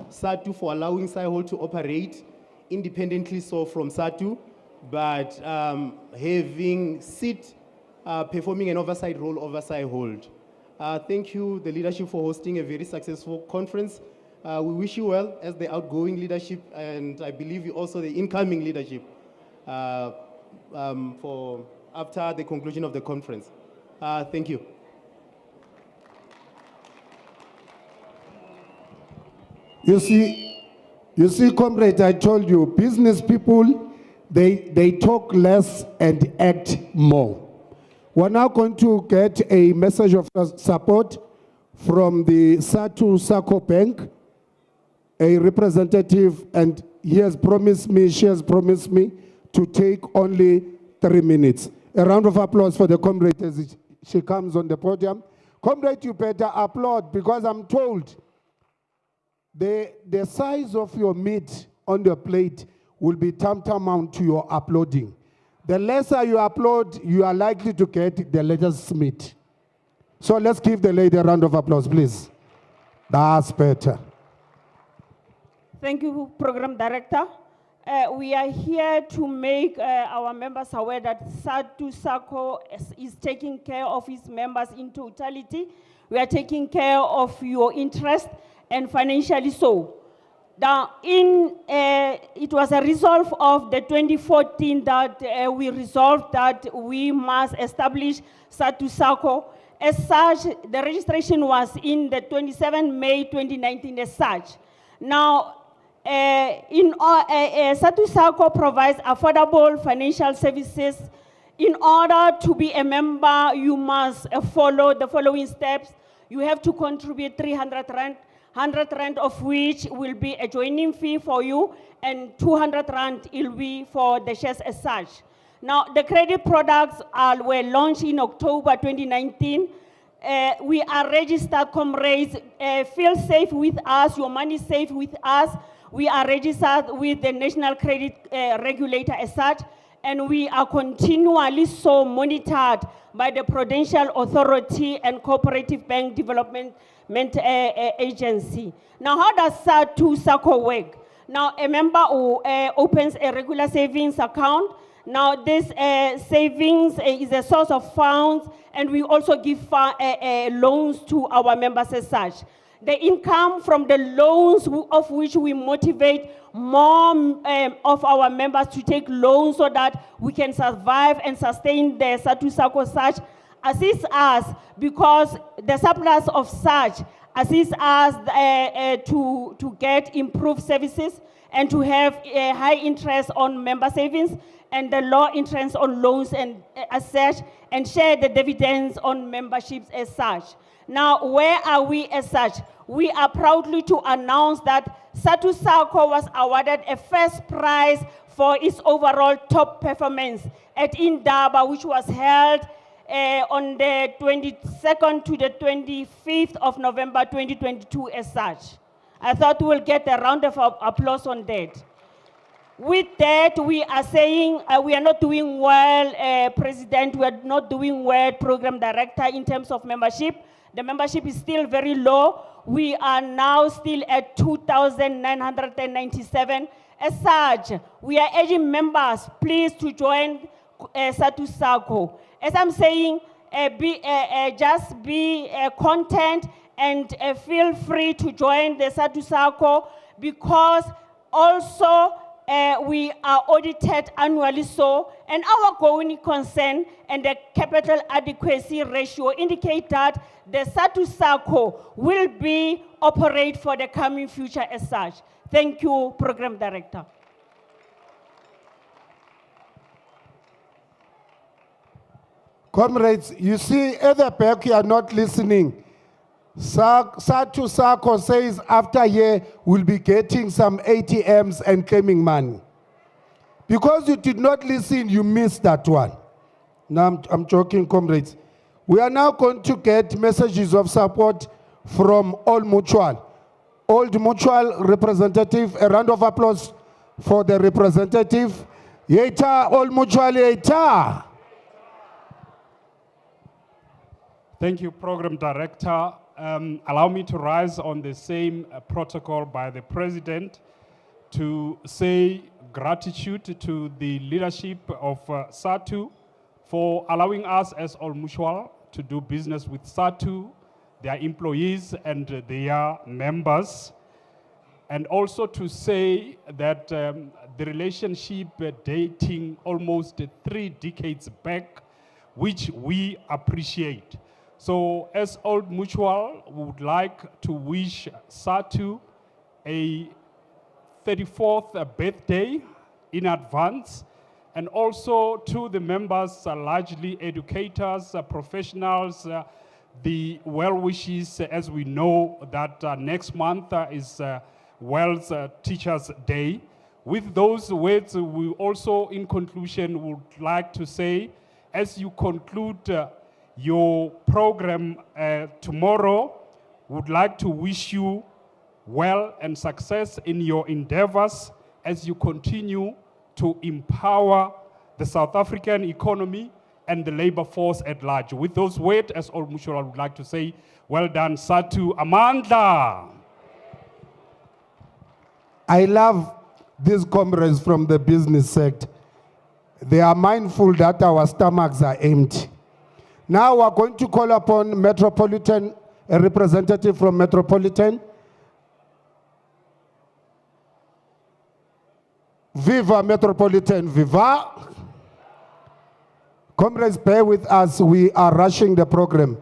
Sadtu for allowing SAIHold to operate independently so from Sadtu, but having SIT performing an oversight role over SAIHold. Thank you, the leadership, for hosting a very successful conference. We wish you well as the outgoing leadership, and I believe you also the incoming leadership for after the conclusion of the conference. Thank you. You see, comrade, I told you, business people, they talk less and act more. We're now going to get a message of support from the Sadtu Sako Bank, a representative, and she has promised me to take only 3 minutes. A round of applause for the comrade as she comes on the podium. Comrade, you better applaud, because I'm told the size of your meat on the plate will be tantamount to your uploading. The lesser you upload, you are likely to get the less meat. So let's give the lady a round of applause, please. That's better. Thank you, Program Director. We are here to make our members aware that Sadtu Sako is taking care of its members in totality. We are taking care of your interest, and financially so. It was a resolve of the 2014 that we resolved that we must establish Sadtu Sako. As such, the registration was in the 27 May 2019 as such. Now, Sadtu Sako provides affordable financial services. In order to be a member, you must follow the following steps. You have to contribute 300 Rand, 100 Rand of which will be a joining fee for you, and 200 Rand will be for the shares as such. Now, the credit products were launched in October 2019. We are registered comrades. Feel safe with us, your money is safe with us. We are registered with the National Credit Regulator as such, and we are continually so monitored by the Prudential Authority and Cooperative Bank Development Agency. Now, how does Sadtu SACCO work? Now, a member who opens a regular savings account. Now, this savings is a source of funds, and we also give loans to our members as such. The income from the loans of which we motivate more of our members to take loans so that we can survive and sustain the Sadtu SACCO such, assists us because the surplus of such assists us to get improved services and to have a high interest on member savings and the low interest on loans and as such, and share the dividends on memberships as such. Now, where are we as such? We are proudly to announce that Sadtu SACCO was awarded a first prize for its overall top performance at Indaba, which was held on the 22nd to the 25th of November 2022 as such. I thought we'll get a round of applause on that. With that, we are saying we are not doing well, President, we are not doing well, Program Director, in terms of membership. The membership is still very low. We are now still at 2,997. As such, we are urging members, please, to join Sadtu SACCO. As I'm saying, just be content and feel free to join the Sadtu SACCO, because also we are audited annually and our going concern and the capital adequacy ratio indicate that the Sadtu SACCO will be operate for the coming future as such. Thank you, Program Director. Comrades, you see, at the back, you are not listening. Sadtu SACCO says after a year, we'll be getting some ATMs and claiming money. Because you did not listen, you missed that one. Now, I'm joking, comrades. We are now going to get messages of support from Old Mutual. Old Mutual representative, a round of applause for the representative. Yeta, Old Mutual, Yeta. Thank you, Program Director. Allow me to rise on the same protocol by the President to say gratitude to the leadership of Sadtu for allowing us as All Mutual to do business with Sadtu, their employees and their members. And also to say that the relationship dating almost 3 decades back, which we appreciate. So as Old Mutual, we would like to wish Sadtu a 34th birthday in advance, and also to the members, largely educators, professionals, the well-wishes, as we know that next month is World Teachers' Day. With those words, we also, in conclusion, would like to say, as you conclude your program tomorrow, would like to wish you well and success in your endeavors as you continue to empower the South African economy and the labor force at large. With those words, as All Mutual, I would like to say, well done, Sadtu. Amanda. I love these comrades from the business sector. They are mindful that our stomachs are empty. Now we're going to call upon Metropolitan, a representative from Metropolitan. Viva Metropolitan, viva. Comrades, bear with us. We are rushing the program.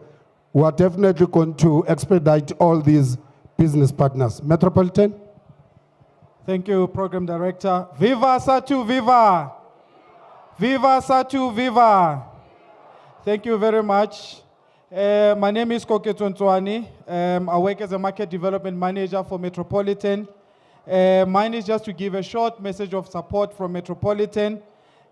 We are definitely going to expedite all these business partners. Metropolitan. Thank you, Program Director. Viva Sadtu, viva. Viva Sadtu, viva. Thank you very much. My name is Koketo Ntwani. I work as a Market Development Manager for Metropolitan. Mine is just to give a short message of support from Metropolitan.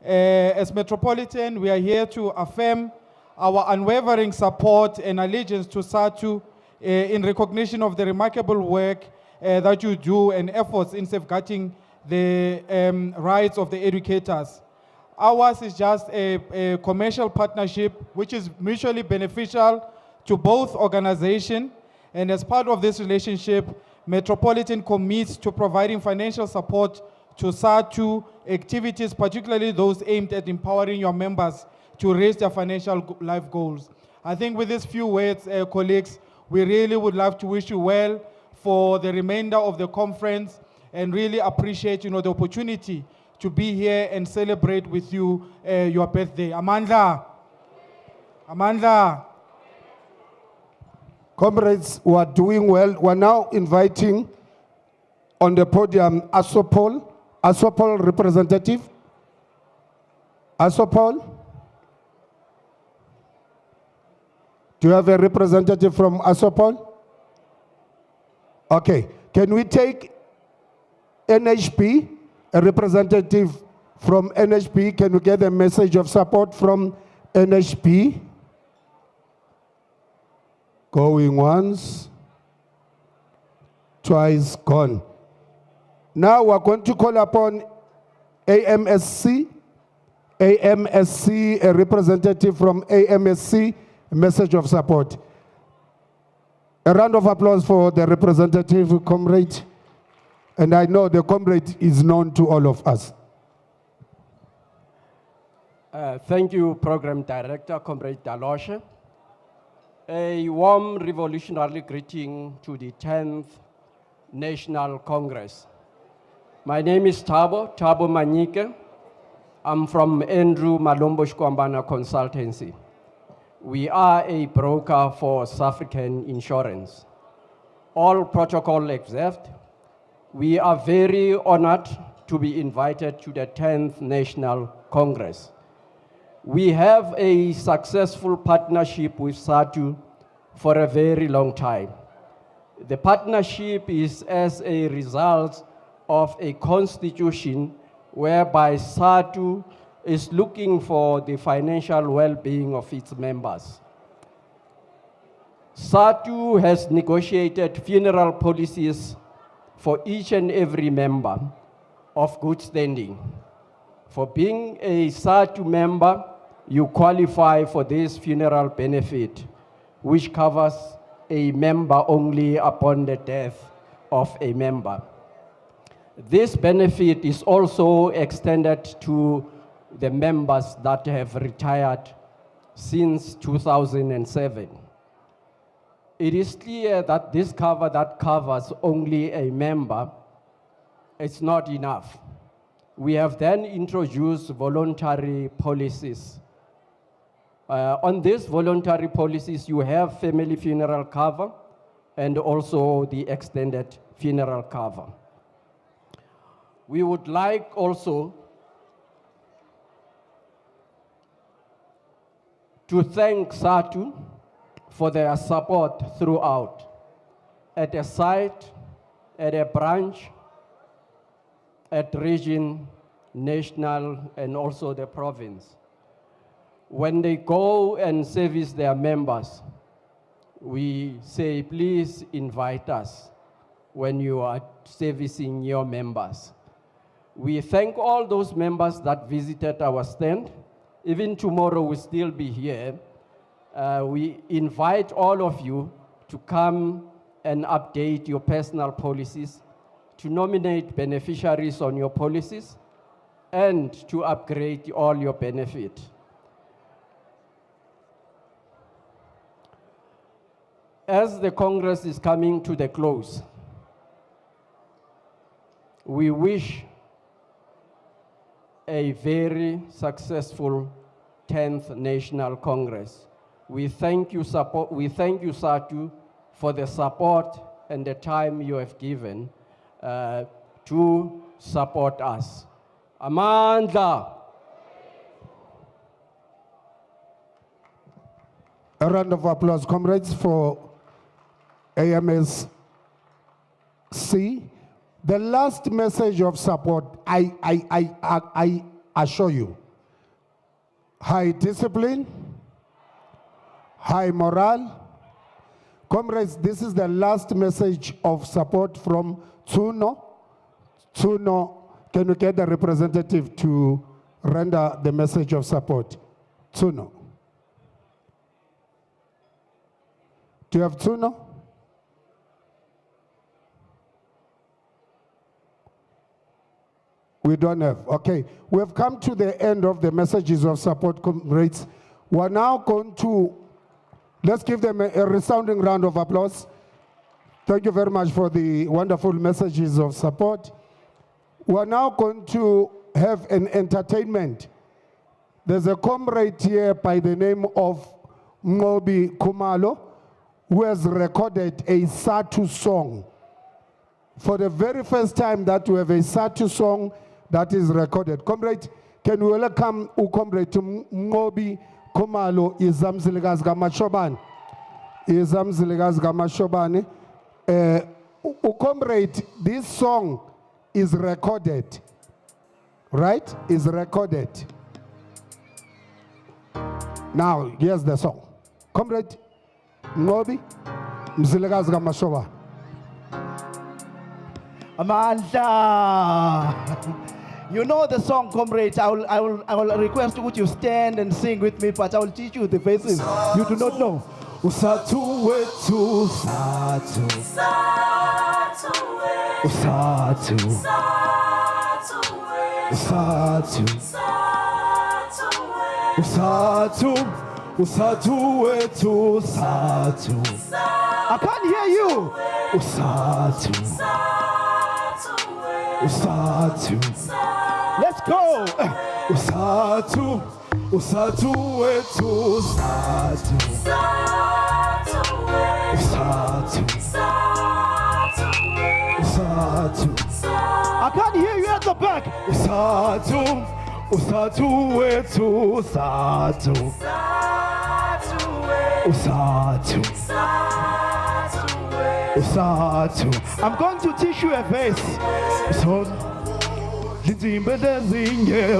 As Metropolitan, we are here to affirm our unwavering support and allegiance to Sadtu in recognition of the remarkable work that you do and efforts in safeguarding the rights of the educators. Ours is just a commercial partnership which is mutually beneficial to both organizations. And as part of this relationship, Metropolitan commits to providing financial support to SADTU activities, particularly those aimed at empowering your members to raise their financial life goals. I think with these few words, colleagues, we really would love to wish you well for the remainder of the conference and really appreciate, the opportunity to be here and celebrate with you your birthday. Amandla. Amandla. Comrades who are doing well, we're now inviting on the podium Asopol representative. Asopol? Do you have a representative from Asopol? Okay, can we take NHP, a representative from NHP? Can we get a message of support from NHP? Going once, twice, gone. Now we're going to call upon AMSC. AMSC, a representative from AMSC, a message of support. A round of applause for the representative, comrade. And I know the comrade is known to all of us. Thank you, Program Director, Comrade Daloshe. A warm revolutionary greeting to the 10th National Congress. My name is Thabo Manyike. I'm from Andrew Malombo Shkwambana Consultancy. We are a broker for South African insurance. All protocol observed, we are very honored to be invited to the 10th National Congress. We have a successful partnership with SADTU for a very long time. The partnership is as a result of a constitution whereby SADTU is looking for the financial well-being of its members. SADTU has negotiated funeral policies for each and every member of good standing. For being a SADTU member, you qualify for this funeral benefit, which covers a member only upon the death of a member. This benefit is also extended to the members that have retired since 2007. It is clear that this cover that covers only a member, it's not enough. We have then introduced voluntary policies. On these voluntary policies, you have family funeral cover and also the extended funeral cover. We would like also to thank SADTU for their support throughout, at a site, at a branch, at region, national, and also the province. When they go and service their members, we say, please invite us when you are servicing your members. We thank all those members that visited our stand. Even tomorrow we'll still be here. We invite all of you to come and update your personal policies, to nominate beneficiaries on your policies, and to upgrade all your benefit. As the Congress is coming to the close, we wish a very successful 10th National Congress. We thank you, SADTU, for the support and the time you have given to support us. Amandla. A round of applause, comrades, for AMSC. The last message of support, I assure you, high discipline, high morale, Comrades, this is the last message of support from Tsuno. Tsuno, can you get the representative to render the message of support? Tsuno. Do you have Tsuno? We don't have. Okay. We have come to the end of the messages of support, comrades. We're now going to, let's give them a resounding round of applause. Thank you very much for the wonderful messages of support. We're now going to have an entertainment. There's a comrade here by the name of Ngobi Kumalo, who has recorded a Sadtu song. For the very first time that we have a Sadtu song that is recorded. Comrade, can we welcome Comrade Ngobi Kumalo, Izamziligas Gamashobani. Izamziligas Gamashobani. Comrade, this song is recorded, right? Is recorded. Now, here's the song. Comrade Ngobi, Mziligas Gamashoba. Amanda, you know the song, comrades. I will request you to stand and sing with me, but I will teach you the verses you do not know. Usatu wetu satu, usatu, usatu, usatu, usatu wetu satu. I can't hear you. Usatu, usatu. Let's go. Usatu, usatu wetu satu. Usatu, usatu. I can't hear you at the back. Usatu, usatu wetu satu. Usatu, usatu. I'm going to teach you a verse. So,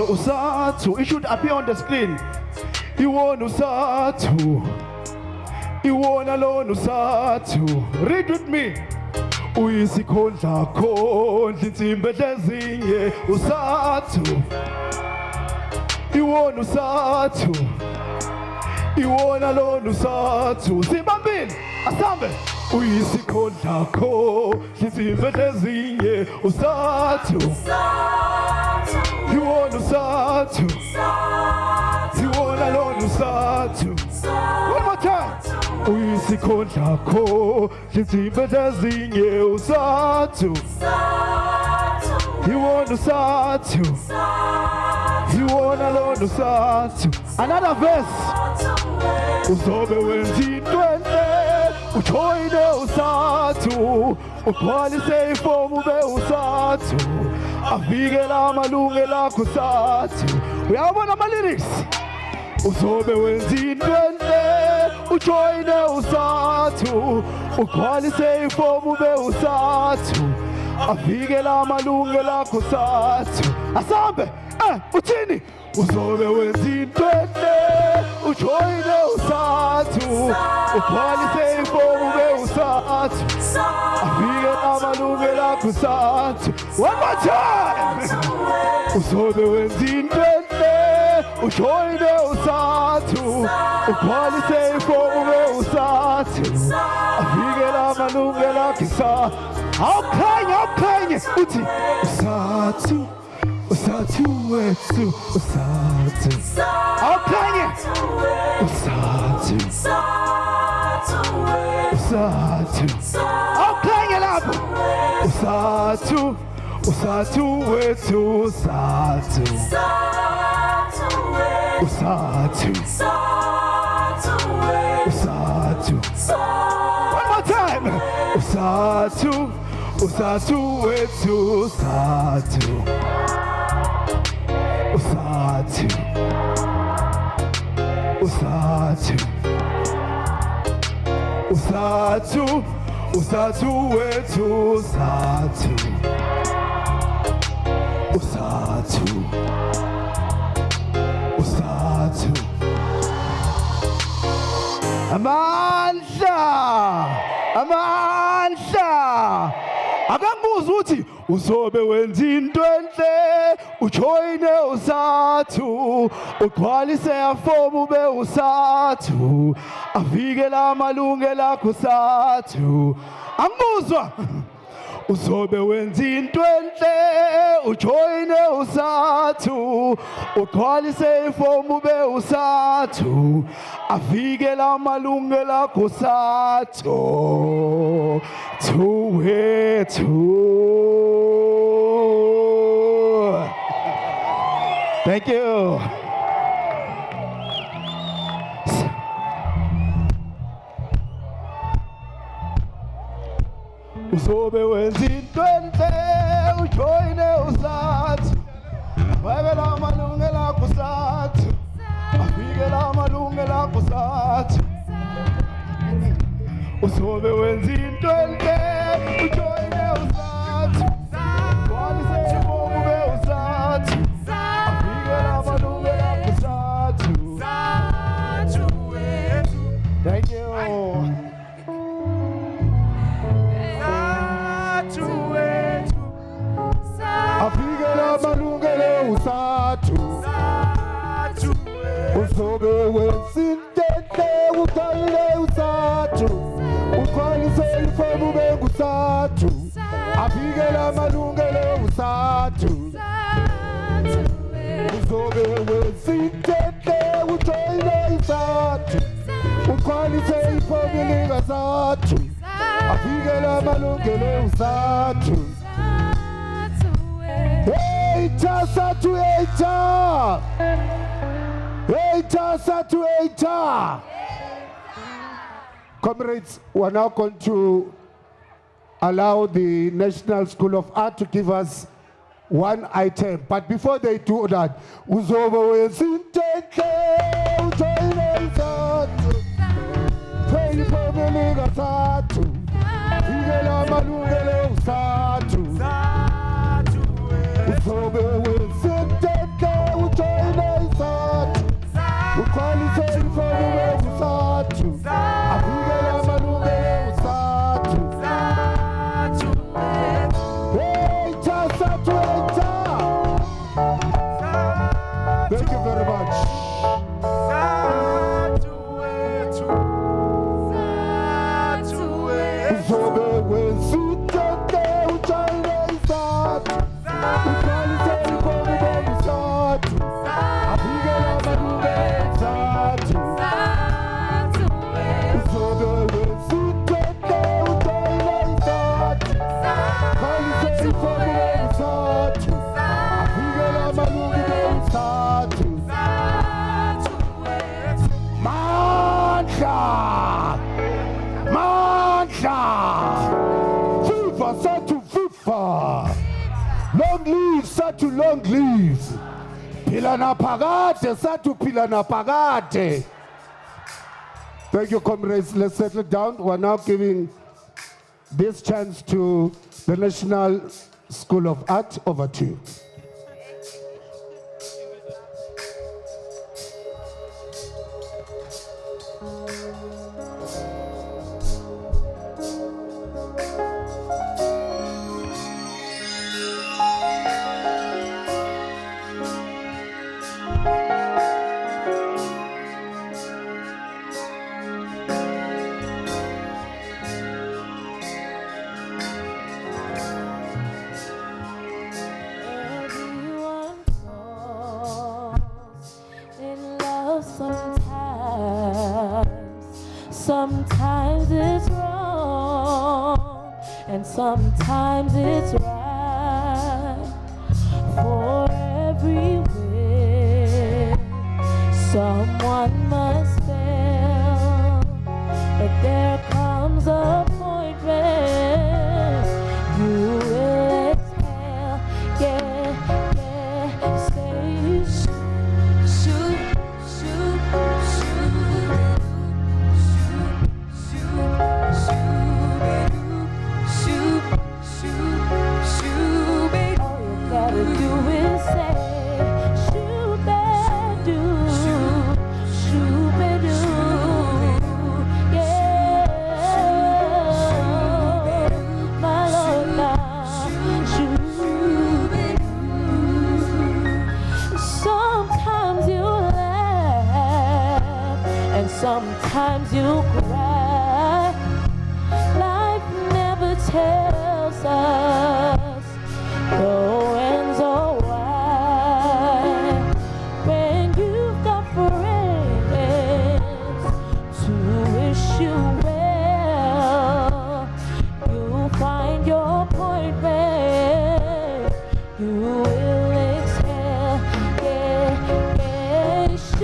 usatu. It should appear on the screen. You want usatu. You want alone usatu. Read with me. Uyisikhondla khondla insimbi lezinye usatu. You want usatu. You want alone usatu. Simbambini asambe. Uyisikhondla khondla insimbi lezinye usatu. You want usatu. You want alone usatu. One more time. Uyisikhondla khondla insimbi lezinye usatu. You want usatu. You want alone usatu. Another verse. Uzobe wenzintwente ujoyine usatu. Ugcwalise ifomu ube usatu. Avikela amalungelo akho usatu. Uyabona ama lyrics? Uzobe wenzintwente ujoyine usatu. Ugcwalise ifomu ube usatu. Avikela amalungelo akho usatu. Asambe uthini? Uzobe wenzintwente ujoyine usatu. Ugcwalise ifomu ube usatu. Avikela amalungelo akho usatu. One more time. Uzobe wenzintwente ujoyine usatu. Ugcwalise ifomu ube usatu. Avikela amalungelo akho usatu. Awukhanye uthi usatu. Usatu wetu usatu. Awukhanye usatu. Usatu. Awukhanye lapho. Usatu. Usatu wetu usatu. Usatu. Usatu. One more time. Usatu. Usatu wetu usatu. Usatu. Usatu. Usatu. Usatu wetu usatu. Usatu. Usatu. Amanda! amandla akangibuza ukuthi uzobe wenza into enhle ujoyine uSathu ugcwalise afomu ube uSathu avikele amalungelo akho uSathu angibuzwa uzobe wenza into enhle ujoyine uSathu ugcwalise ifomu ube uSathu avikele amalungelo akho uSathu wethu. Thank you. Uzobe wenza into enhle ujoyine uSathu avikele amalungelo akho uSathu avikele amalungelo akho uSathu uzobe wenza into enhle ujoyine uSathu ugcwalise ifomu ube uSathu avikele amalungelo akho uSathu. Thank you. Avikele amalungelo uSathu uzobe wenza into enhle ujoyine uSathu ugcwalise ifomu ube uSathu avikele amalungelo uSathu uzobe wenza into enhle ujoyine uSathu ugcwalise ifomu uSathu avikele amalungelo uSathu. Sadtu 10th. Comrades, we're now going to allow the National School of Art to give us one item. But before they do that, uzobe wenza into enhle ujoyine uSathu ifomu uSathu avikele amalungelo uSathu uzobe wenza into enhle ujoyine uSathu ugcwalise ifomu ube uSathu avikele amalungelo uSathu. Sadtu 10th. Thank you very much. Uzobe wenza into enhle ujoyine uSathu ugcwalise ifomu ube uSathu avikele amalungelo uSathu uzobe wenza into enhle ujoyine uSathu ugcwalise ifomu ube uSathu avikele amalungelo uSathu. Mandla Viva Sadtu viva. Long live Sadtu, long live. Phila naphakade Sadtu, phila naphakade. Thank you, comrades. Let's settle down. We're now giving this chance to the National School of Art. Over to you. Sometimes it's wrong, and sometimes it's right. For every win, someone must fail. But there comes a point when you will exhale. Say shoot. Shoot. sometimes you cry. Life never tells us the ends or why. When you've got friends to wish you well, you'll find your point where you will exhale. Yeah, yeah, say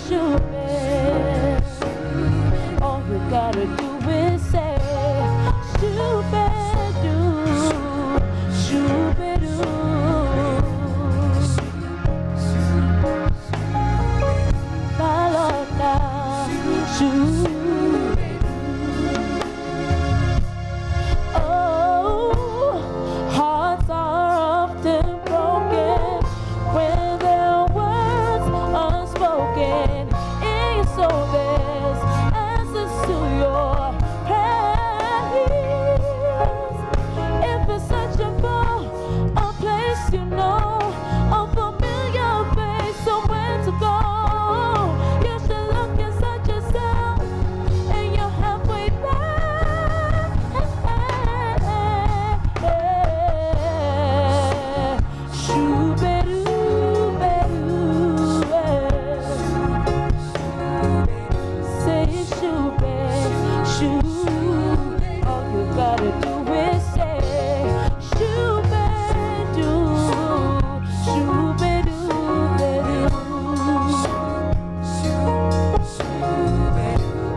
shoo-be. All you gotta do is say shoo-be-doo, shoo-be-doo. My Lord, now, shoo. Oh, hearts are often broken when their words unspoken. In your soul there's answers to your prayers. If it's searching for a place you know, a familiar face, somewhere to go, you should look inside yourself and you're halfway there. Say shoo-be, shoo. All you gotta do is say shoo-be-doo, shoo-be-doo-be-doo.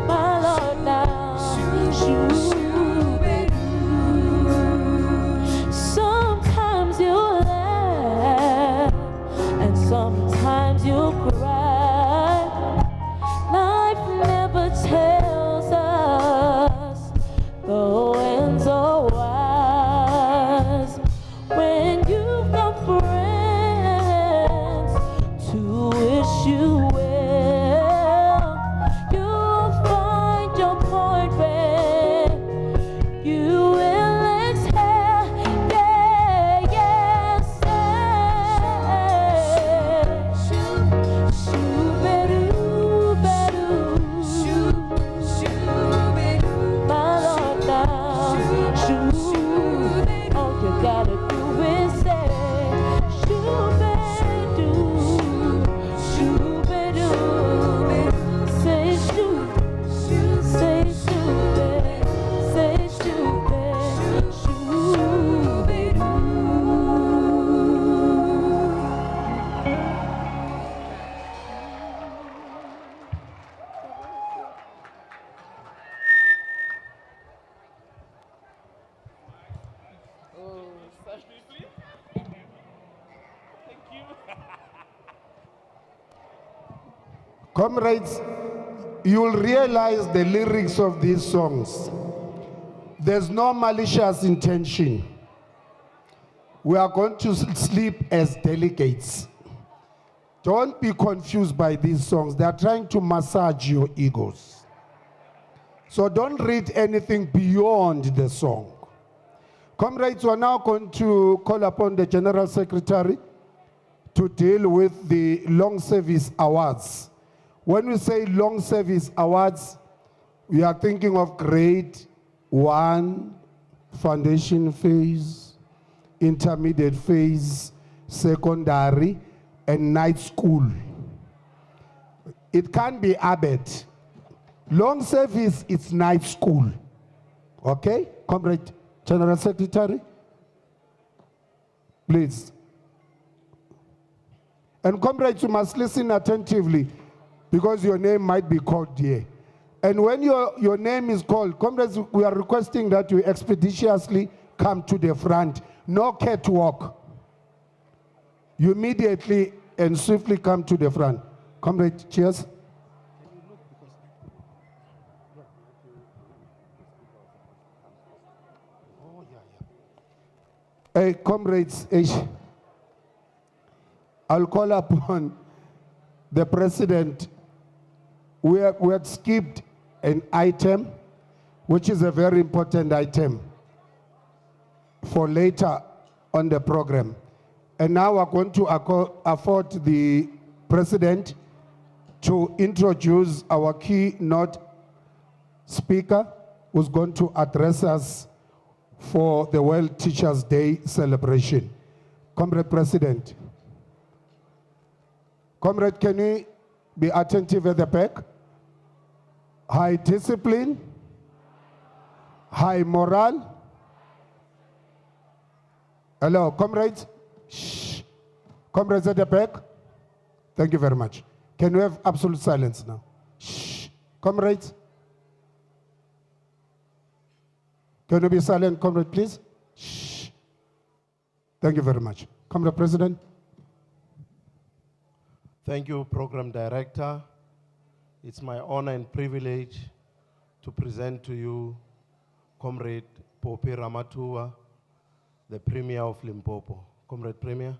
My Lord, now, shoo-be-doo. Sometimes you laugh and sometimes you cry. Life never tells us the ends or whys. When you've got friends to wish you well, you'll find your point where you will exhale. Yeah, yeah, say shoo-be-doo, my Lord, now, shoo. All you gotta do is say shoo-be-doo, shoo-be-doo. Say shoo, say shoo-be, say shoo-be, shoo-be-doo. Comrades, you'll realize the lyrics of these songs. There's no malicious intention. We are going to sleep as delegates. Don't be confused by these songs. They are trying to massage your egos. So don't read anything beyond the song. Comrades, we are now going to call upon the General Secretary to deal with the long service awards. When we say long service awards, we are thinking of grade 1, foundation phase, intermediate phase, secondary, and night school. It can be ABET. Long service is night school. Okay? Comrade General Secretary, please. And comrades, you must listen attentively, because your name might be called here. And when your name is called, comrades, we are requesting that you expeditiously come to the front. No catwalk. You immediately and swiftly come to the front. Comrade, cheers. Hey, comrades, I'll call upon the president. We had skipped an item, which is a very important item. for later on the program. And now we're going to afford the President to introduce our keynote speaker, who's going to address us for the World Teachers' Day celebration. Comrade President. Comrade, can you be attentive at the back? High discipline, high morale. Hello, comrades? Shh. Comrades at the back? Thank you very much. Can we have absolute silence now? Shh. Comrades? Can you be silent, comrade, please? Shh. Thank you very much. Comrade President. Thank you, Program Director. It's my honor and privilege to present to you Comrade Pope Ramatua, the Premier of Limpopo. Comrade Premier.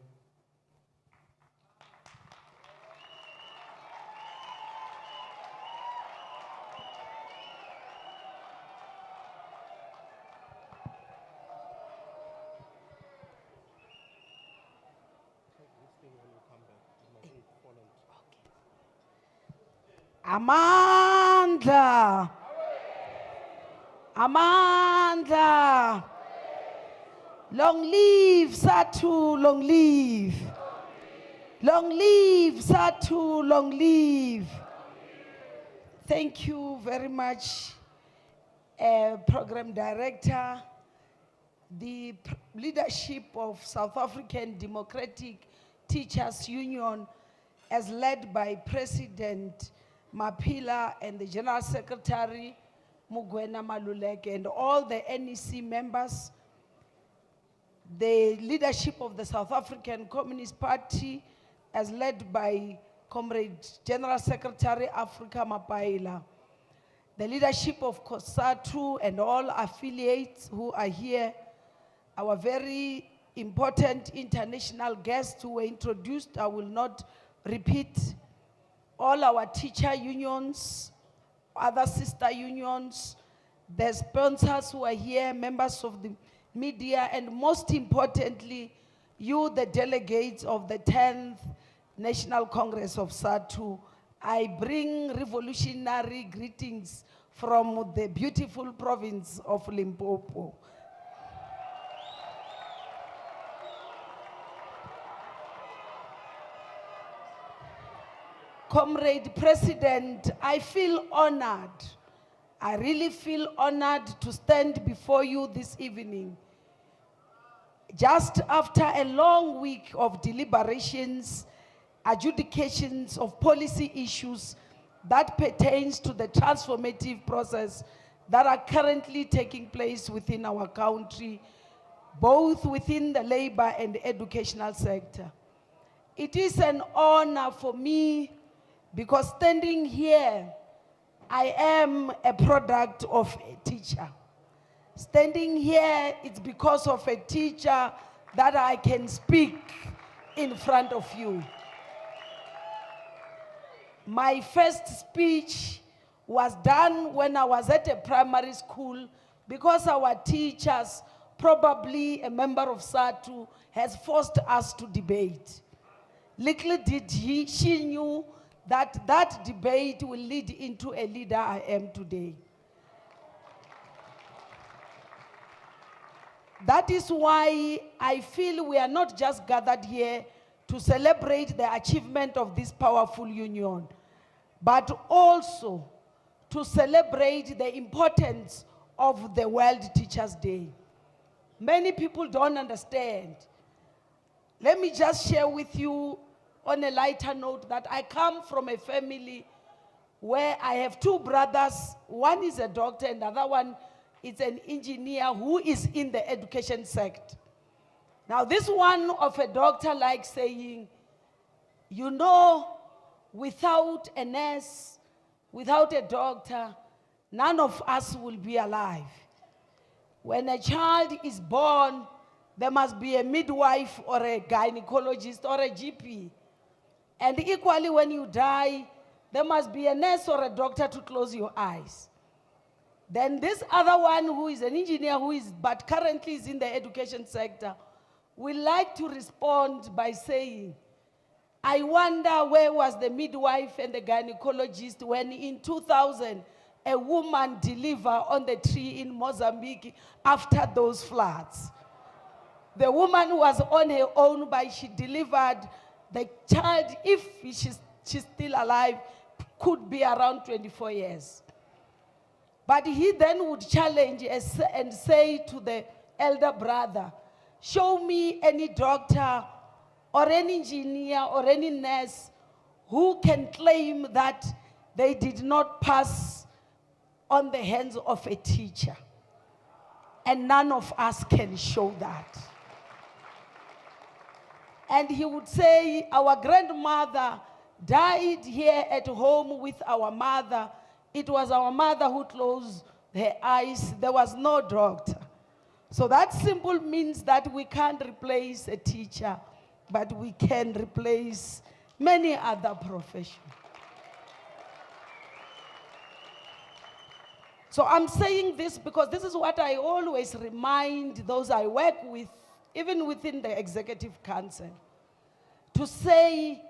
Amandla. Amandla. Long live Sadtu, long live. Long live Sadtu, long live. Thank you very much, Program Director. The leadership of South African Democratic Teachers Union, as led by President Mapila and the General Secretary Mugwena Maluleke and all the NEC members, the leadership of the South African Communist Party, as led by Comrade General Secretary Africa Mapaila, the leadership of COSATU and all affiliates who are here, our very important international guests who were introduced, I will not repeat, all our teacher unions, other sister unions, the sponsors who are here, members of the media, and most importantly, you, the delegates of the 10th National Congress of Sadtu. I bring revolutionary greetings from the beautiful province of Limpopo. Comrade President, I feel honored. I really feel honored to stand before you this evening. Just after a long week of deliberations, adjudications of policy issues that pertains to the transformative process that are currently taking place within our country, both within the labor and the educational sector. It is an honor for me because standing here, I am a product of a teacher. Standing here, it's because of a teacher that I can speak in front of you. My first speech was done when I was at a primary school because our teachers, probably a member of Sadtu, has forced us to debate. Little did she knew that that debate will lead into a leader I am today. That is why I feel we are not just gathered here to celebrate the achievement of this powerful union, but also to celebrate the importance of the World Teachers' Day. Many people don't understand. Let me just share with you on a lighter note that I come from a family where I have two brothers. One is a doctor and the other one is an engineer who is in the education sector. Now this one of a doctor likes saying, you know, without a nurse, without a doctor, none of us will be alive. When a child is born, there must be a midwife or a gynecologist or a GP. And equally when you die, there must be a nurse or a doctor to close your eyes. Then this other one who is an engineer but currently is in the education sector, we like to respond by saying, I wonder where was the midwife and the gynecologist when in 2000, a woman delivered on the tree in Mozambique after those floods. The woman was on her own, but she delivered the child, if she's still alive, could be around 24 years. But he then would challenge and say to the elder brother, show me any doctor or any engineer or any nurse who can claim that they did not pass on the hands of a teacher. And none of us can show that. And he would say, our grandmother died here at home with our mother. It was our mother who closed her eyes. There was no doctor. So that simple means that we can't replace a teacher, but we can replace many other professions. So I'm saying this because this is what I always remind those I work with, even within the Executive Council, to say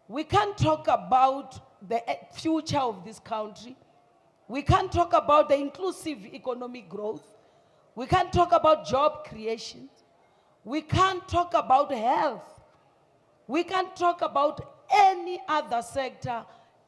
we can't talk about the future of this country. We can't talk about the inclusive economic growth. We can't talk about job creation. We can't talk about health. We can't talk about any other sector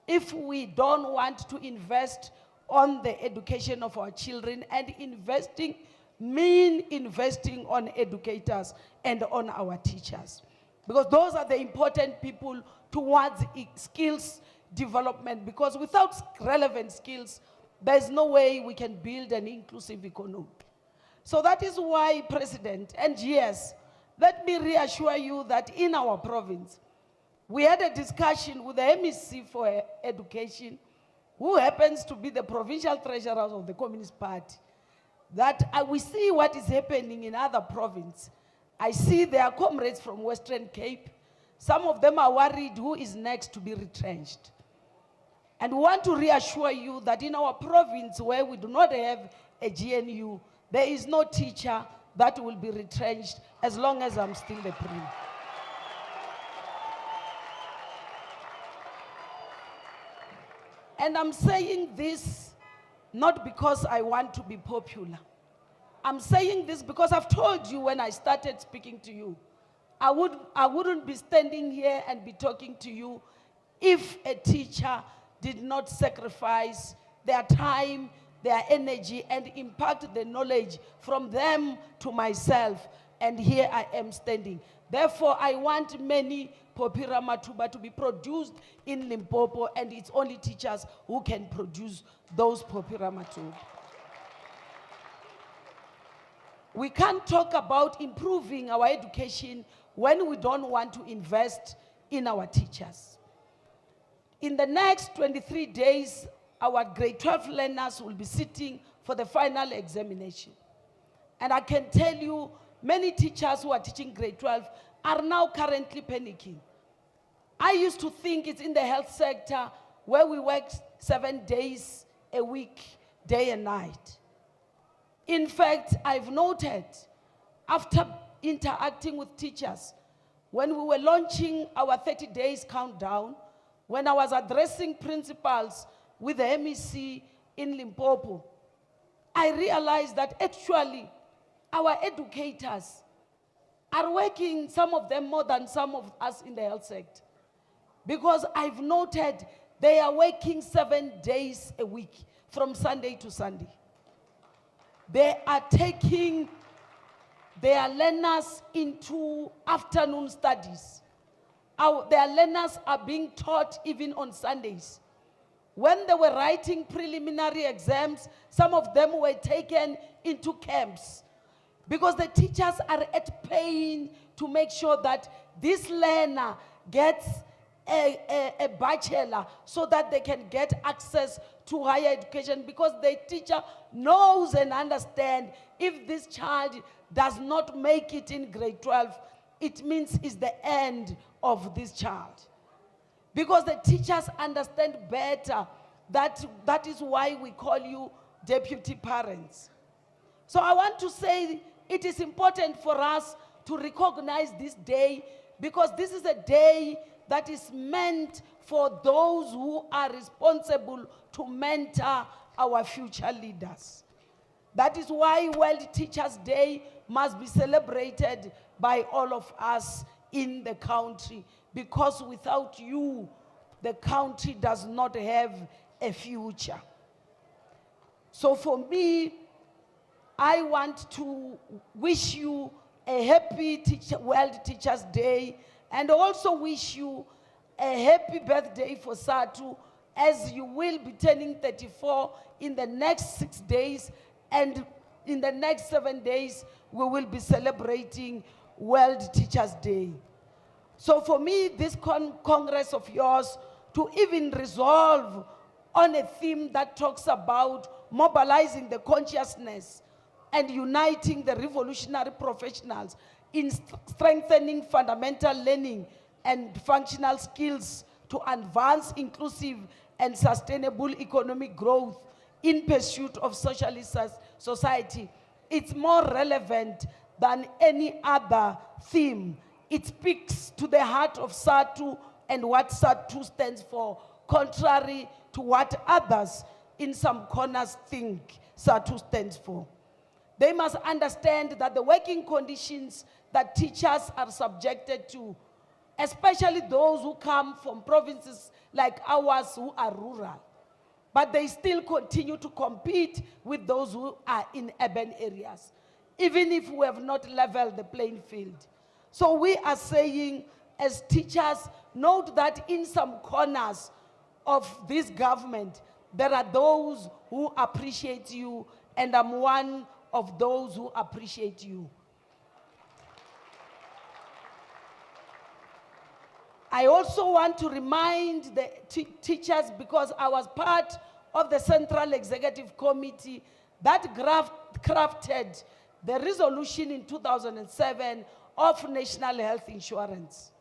if we don't want to invest on the education of our children, and investing on educators and on our teachers. Because those are the important people towards skills development, because without relevant skills, there's no way we can build an inclusive economy. So that is why, President, and yes, let me reassure you that in our province, we had a discussion with the MEC for Education, who happens to be the provincial treasurer of the Communist Party, that we see what is happening in other provinces. I see their comrades from Western Cape. Some of them are worried who is next to be retrenched. And we want to reassure you that in our province, where we do not have a GNU, there is no teacher that will be retrenched as long as I'm still the Premier. And I'm saying this not because I want to be popular. I'm saying this because I've told you when I started speaking to you, I wouldn't be standing here and be talking to you if a teacher did not sacrifice their time, their energy, and impact the knowledge from them to myself. And here I am standing. Therefore, I want many Popira Matuba to be produced in Limpopo, and it's only teachers who can produce those Popira Matuba. We can't talk about improving our education when we don't want to invest in our teachers. In the next 23 days, our grade 12 learners will be sitting for the final examination. And I can tell you, many teachers who are teaching grade 12 are now currently panicking. I used to think it's in the health sector where we work 7 days a week, day and night. In fact, I've noted, after interacting with teachers, when we were launching our 30 days countdown, when I was addressing principals with the MEC in Limpopo, I realized that actually our educators are working, some of them more than some of us in the health sector. Because I've noted they are working 7 days a week, from Sunday to Sunday. They are taking their learners into afternoon studies. Their learners are being taught even on Sundays. When they were writing preliminary exams, some of them were taken into camps, because the teachers are at pain to make sure that this learner gets a bachelor so that they can get access to higher education, because the teacher knows and understands if this child does not make it in grade 12, it means it's the end of this child. Because the teachers understand better that is why we call you deputy parents. So I want to say it is important for us to recognize this day, because this is a day that is meant for those who are responsible to mentor our future leaders. That is why World Teachers Day must be celebrated by all of us in the country, because without you, the country does not have a future. So for me, I want to wish you a happy World Teachers Day, and also wish you a happy birthday for Sadtu, as you will be turning 34 in the next 6 days, and in the next 7 days, we will be celebrating World Teachers Day. So for me, this Congress of yours, to even resolve on a theme that talks about mobilizing the consciousness and uniting the revolutionary professionals in strengthening fundamental learning and functional skills to advance inclusive and sustainable economic growth in pursuit of socialist society, it's more relevant than any other theme. It speaks to the heart of Sadtu and what Sadtu stands for, contrary to what others in some corners think Sadtu stands for. They must understand that the working conditions that teachers are subjected to, especially those who come from provinces like ours who are rural, but they still continue to compete with those who are in urban areas, even if we have not leveled the playing field. So we are saying, as teachers, note that in some corners of this government, there are those who appreciate you, and I'm one of those who appreciate you. I also want to remind the teachers, because I was part of the Central Executive Committee that crafted the resolution in 2007 of national health insurance.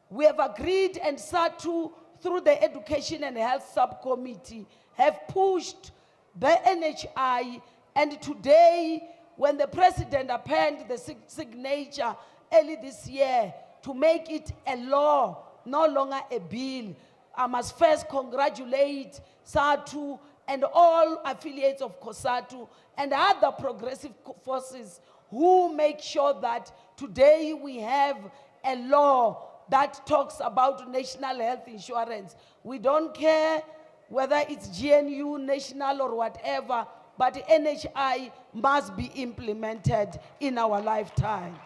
We have agreed, and Sadtu, through the Education and Health Subcommittee, have pushed the NHI, and today, when the President appended the signature early this year to make it a law, no longer a bill, I must first congratulate Sadtu and all affiliates of COSATU and other progressive forces who make sure that today we have a law that talks about national health insurance. We don't care whether it's GNU, national, or whatever, but NHI must be implemented in our lifetime.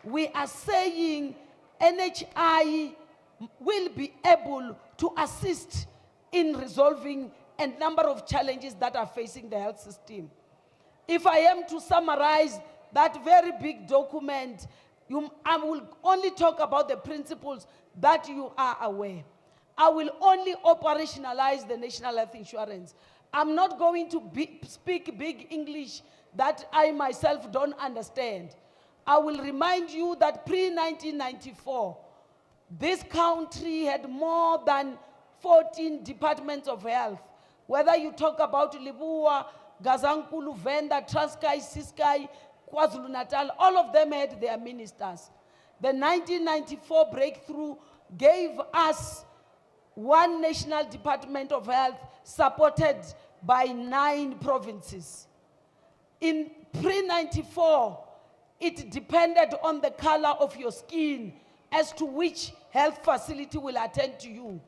We are saying NHI will be able to assist in resolving a number of challenges that are facing the health system. If I am to summarize that very big document, I will only talk about the principles that you are aware. I will only operationalize the national health insurance. I'm not going to speak big English that I myself don't understand. I will remind you that pre-1994, this country had more than 14 departments of health. Whether you talk about Libua, Gazankulu, Venda, Transkei, Ciskei, KwaZulu-Natal, all of them had their ministers. The 1994 breakthrough gave us one national department of health supported by 9 provinces. In pre-94, it depended on the color of your skin as to which health facility will attend to you.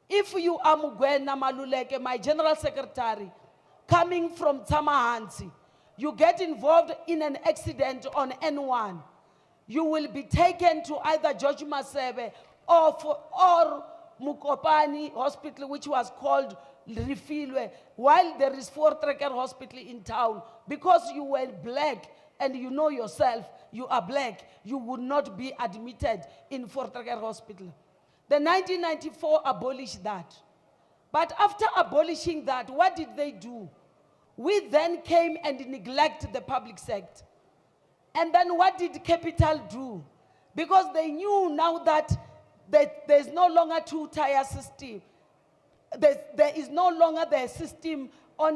If you are Mugwena Maluleke, my general secretary, coming from Tamahansi, you get involved in an accident on N1, you will be taken to either George Masebe or Mukopani Hospital, which was called Rifilwe, while there is Voortrekker Hospital in town. Because you were black and you know yourself, you are black, you would not be admitted in Voortrekker Hospital. The 1994 abolished that. But after abolishing that, what did they do? We then came and neglected the public sector. And then what did Capital do? Because they knew now that there's no longer 2-tier system. there is no longer the system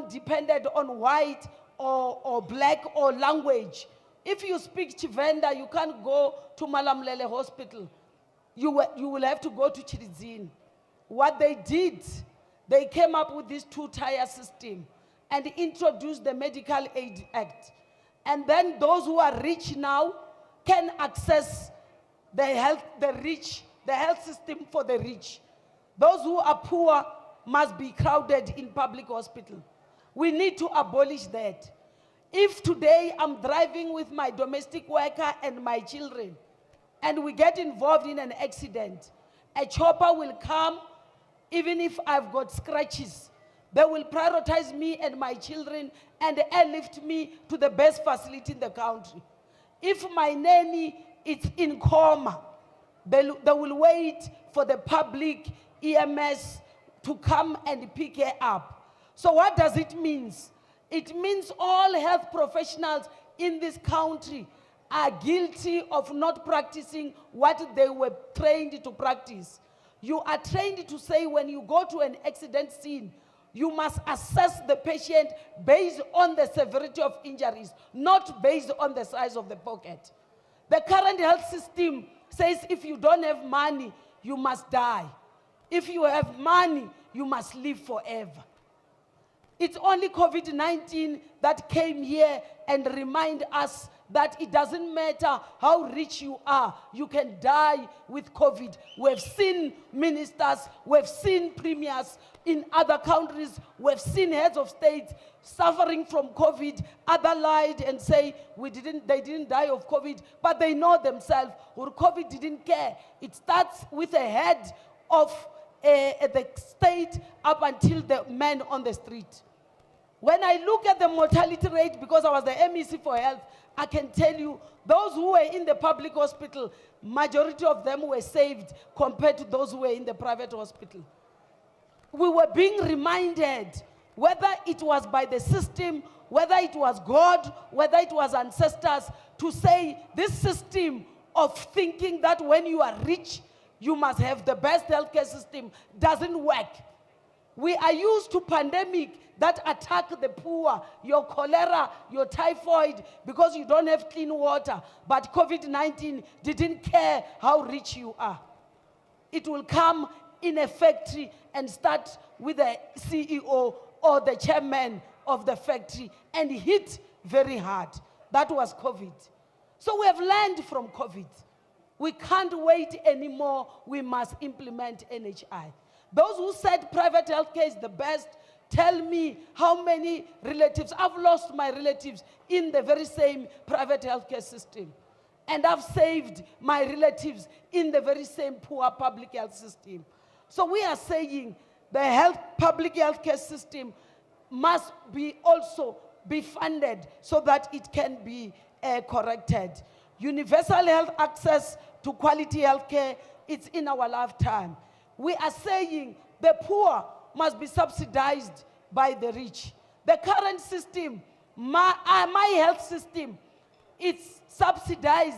dependent on white or black or language. If you speak Chivenda, you can't go to Malamlele Hospital. You will have to go to Chirizini. What they did, they came up with this two-tier system and introduced the Medical Aid Act. And then those who are rich now can access the health system for the rich. Those who are poor must be crowded in public hospital. We need to abolish that. If today I'm driving with my domestic worker and my children, and we get involved in an accident, a chopper will come, even if I've got scratches. They will prioritize me and my children and airlift me to the best facility in the country. If my nanny is in coma, they will wait for the public EMS to come and pick her up. So what does it mean? It means all health professionals in this country are guilty of not practicing what they were trained to practice. You are trained to say when you go to an accident scene, you must assess the patient based on the severity of injuries, not based on the size of the pocket. The current health system says if you don't have money, you must die. If you have money, you must live forever. It's only COVID-19 that came here and remind us that it doesn't matter how rich you are, you can die with COVID. We've seen ministers, we've seen premiers in other countries, we've seen heads of state suffering from COVID. Others lied and say they didn't die of COVID, but they know themselves, or COVID didn't care. It starts with the head of the state up until the man on the street. When I look at the mortality rate, because I was the MEC for health, I can tell you, those who were in the public hospital, majority of them were saved compared to those who were in the private hospital. We were being reminded, whether it was by the system, whether it was God, whether it was ancestors, to say this system of thinking that when you are rich, you must have the best healthcare system doesn't work. We are used to pandemic that attack the poor, your cholera, your typhoid, because you don't have clean water. But COVID-19 didn't care how rich you are. It will come in a factory and start with the CEO or the chairman of the factory and hit very hard. That was COVID. So we have learned from COVID. We can't wait anymore. We must implement NHI. Those who said private healthcare is the best, tell me how many relatives. I've lost my relatives in the very same private healthcare system. And I've saved my relatives in the very same poor public health system. So we are saying the public healthcare system must also be funded so that it can be corrected. Universal health access to quality healthcare, it's in our lifetime. We are saying the poor must be subsidized by the rich. The current system, my health system, it's subsidized.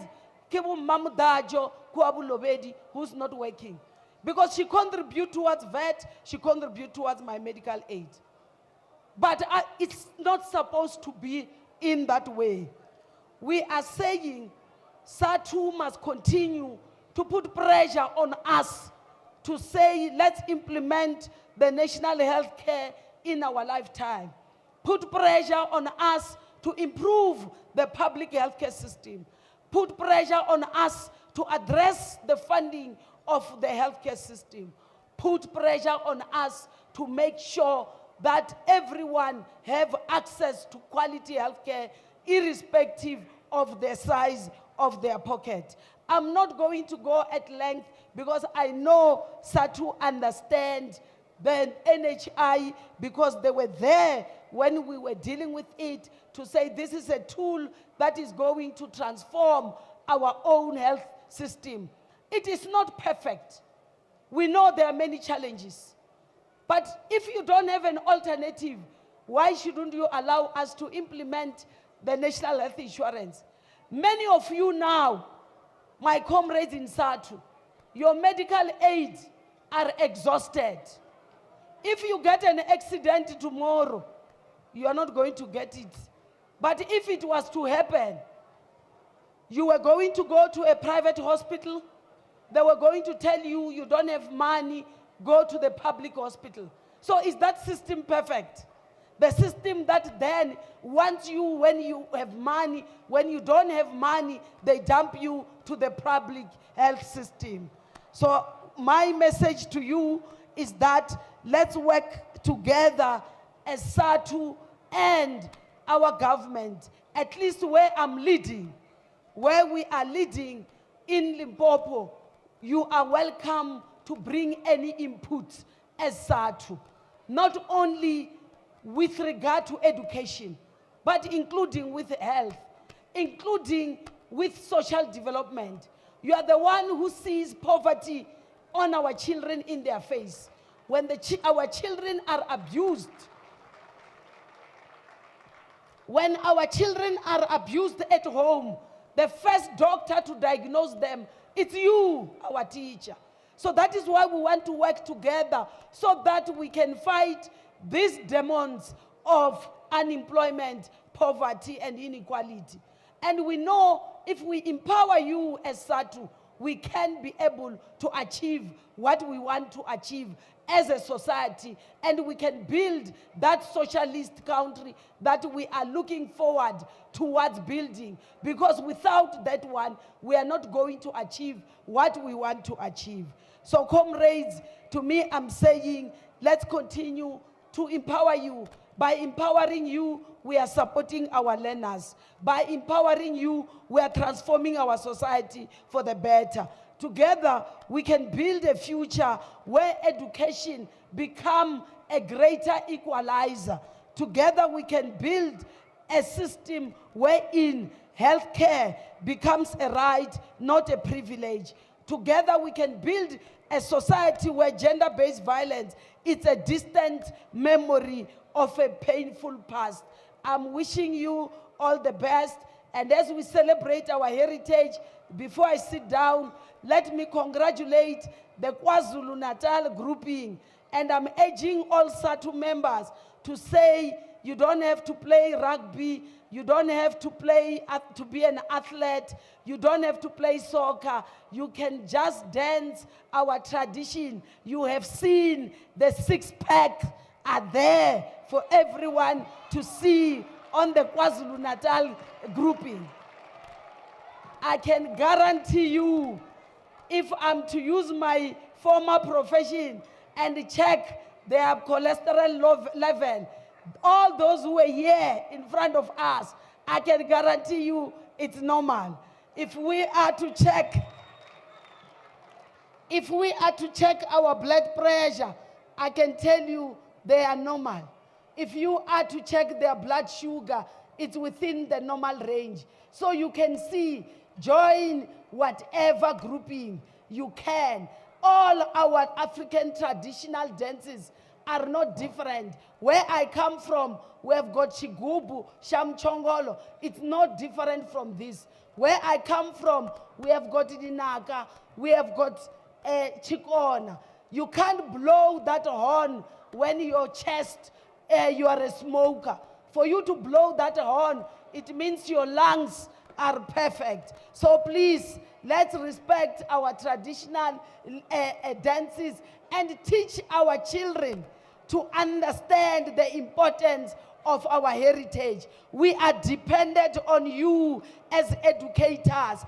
Who's not working. Because she contributes towards VAT, she contributes towards my medical aid. But it's not supposed to be in that way. We are saying SATU must continue to put pressure on us to say, let's implement the national health care in our lifetime. Put pressure on us to improve the public healthcare system. Put pressure on us to address the funding of the healthcare system. Put pressure on us to make sure that everyone have access to quality healthcare, irrespective of the size of their pocket. I'm not going to go at length because I know SATU understand the NHI because they were there when we were dealing with it to say this is a tool that is going to transform our own health system. It is not perfect. We know there are many challenges. But if you don't have an alternative, why shouldn't you allow us to implement the national health insurance? Many of you now, my comrades in SATU, your medical aids are exhausted. if you get an accident tomorrow, you are not going to get it. But if it was to happen, you were going to go to a private hospital, they were going to tell you, you don't have money, go to the public hospital. So is that system perfect? The system that then wants you when you have money, when you don't have money, they dump you to the public health system. So my message to you is that let's work together as SADTU and our government, at least where I'm leading, where we are leading in Limpopo, you are welcome to bring any input as SADTU, not only with regard to education, but including with health, including with social development. You are the one who sees poverty on our children in their face. When our children are abused, when our children are abused at home, the first doctor to diagnose them, it's you, our teacher. So that is why we want to work together so that we can fight these demons of unemployment, poverty, and inequality. And we know if we empower you as SADTU, we can be able to achieve what we want to achieve as a society, and we can build that socialist country that we are looking forward towards building. Because without that one, we are not going to achieve what we want to achieve. So comrades, to me, I'm saying, let's continue to empower you. By empowering you, we are supporting our learners. By empowering you, we are transforming our society for the better. Together, we can build a future where education becomes a greater equalizer. Together, we can build a system wherein healthcare becomes a right, not a privilege. Together, we can build a society where gender-based violence is a distant memory of a painful past. I'm wishing you all the best. And as we celebrate our heritage, before I sit down, let me congratulate the KwaZulu-Natal grouping. And I'm urging all SADTU members to say, you don't have to play rugby, you don't have to play to be an athlete, you don't have to play soccer, you can just dance our tradition. You have seen the six-pack are there for everyone to see on the KwaZulu-Natal grouping. I can guarantee you, if I'm to use my former profession and check their cholesterol level, all those who are here in front of us, I can guarantee you it's normal. If we are to check our blood pressure, I can tell you they are normal. If you are to check their blood sugar, it's within the normal range. So you can see, join whatever grouping you can. All our African traditional dances are not different. Where I come from, we have got Chigubu, Shamchongolo. It's not different from this. Where I come from, we have got Dinaka, we have got Chikona. You can't blow that horn when your chest, you are a smoker. For you to blow that horn, it means your lungs are perfect. So please, let's respect our traditional dances and teach our children to understand the importance of our heritage. We are dependent on you as educators.